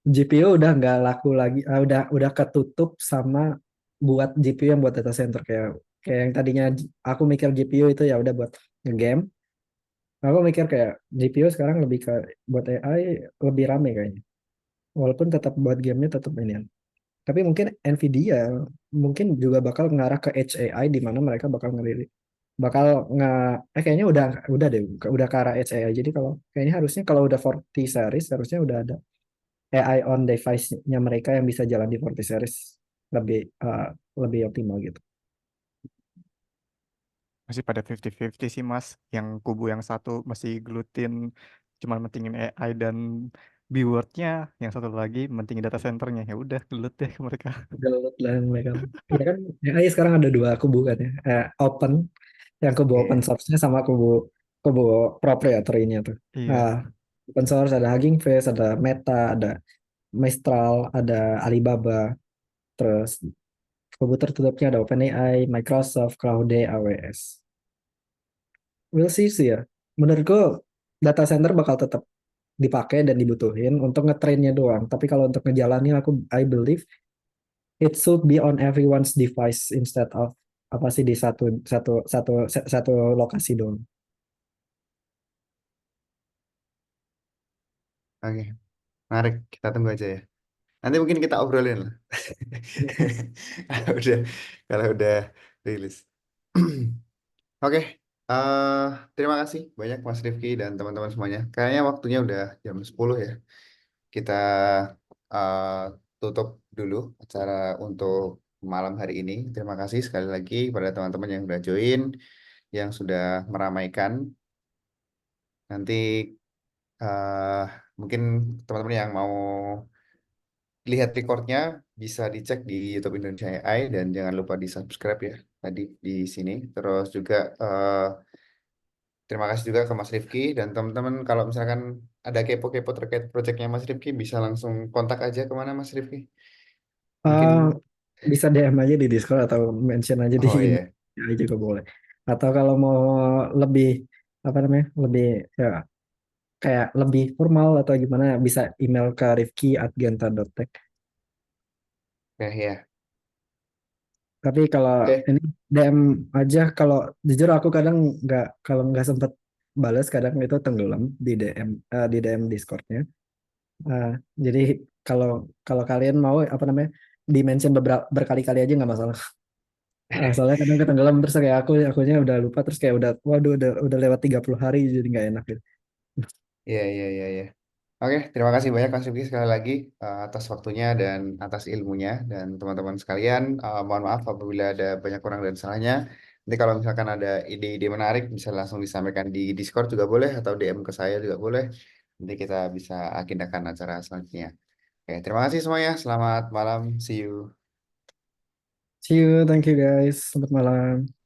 GPU udah nggak laku lagi, udah ketutup sama buat GPU yang buat data center kayak yang tadinya aku mikir GPU itu ya udah buat ngegame. Aku mikir kayak GPU sekarang lebih ke buat AI lebih rame kayaknya. Walaupun tetap buat gamenya tetap ini. Tapi mungkin Nvidia mungkin juga bakal mengarah ke Edge AI di mana mereka bakal ngerilis bakal nge kayaknya udah deh udah ke arah Edge AI. Jadi kalau kayaknya harusnya kalau udah 40 series harusnya udah ada AI on device-nya mereka yang bisa jalan di 40 series lebih eh, lebih optimal gitu. Masih pada 50-50 sih, Mas. Yang kubu yang satu masih gelutin cuman mentingin AI dan B-word-nya, yang satu lagi mentingin data centernya. Ya udah, gelut deh ke mereka. Download lah mereka. Ya kan AI sekarang ada 2 kubu kan ya. Open yang kubu open Iya. source-nya sama kubu kubu proprietary-nya tuh. Nah, Iya. open source ada Hugging Face, ada Meta, ada Mistral, ada Alibaba, terus kubu tertutupnya ada OpenAI, Microsoft, Claude, AWS. We'll see sih ya. Menurutku data center bakal tetap dipakai dan dibutuhin untuk ngetrainnya doang. Tapi kalau untuk ngejalanin I believe it should be on everyone's device instead of apa sih di satu satu satu satu lokasi doang. Oke, menarik. Kita tunggu aja ya. Nanti mungkin kita obrolin lah. Kalau udah kalau udah rilis. Oke, eh, terima kasih banyak Mas Rifki dan teman-teman semuanya. Kayaknya waktunya udah jam 10 ya. Kita eh, tutup dulu acara untuk malam hari ini. Terima kasih sekali lagi pada teman-teman yang sudah join, yang sudah meramaikan. Nanti eh, mungkin teman-teman yang mau lihat recordnya bisa dicek di YouTube Indonesia AI dan jangan lupa di subscribe ya. tadi di sini. Terus juga terima kasih juga ke Mas Rifki dan teman-teman kalau misalkan ada kepo-kepo terkait proyeknya Mas Rifki bisa langsung kontak aja kemana Mas Rifki? Mungkin Eh, bisa DM aja di Discord atau mention aja di oh ini iya. juga boleh. Atau kalau mau lebih apa namanya, lebih ya kayak lebih formal atau gimana, bisa email ke rifki@genta.tech. Ya ya. Tapi kalau Oke. ini DM aja, kalau jujur aku kadang kalau nggak sempet balas, kadang itu tenggelam di DM, di DM Discordnya. Eh, jadi kalau kalau kalian mau apa namanya, di mention beberapa berkali-kali aja nggak masalah. Soalnya kadang ketenggelam terus kayak akunya udah lupa, terus kayak udah waduh udah lewat 30 hari jadi nggak enak gitu. Iya iya iya iya. Oke, terima kasih banyak Mas Rifki sekali lagi atas waktunya dan atas ilmunya dan teman-teman sekalian. Mohon maaf apabila ada banyak kurang dan salahnya. Nanti kalau misalkan ada ide-ide menarik bisa langsung disampaikan di Discord juga boleh atau DM ke saya juga boleh. Nanti kita bisa agendakan acara selanjutnya. Oke, terima kasih semuanya. Selamat malam. See you. See you, thank you guys, selamat malam.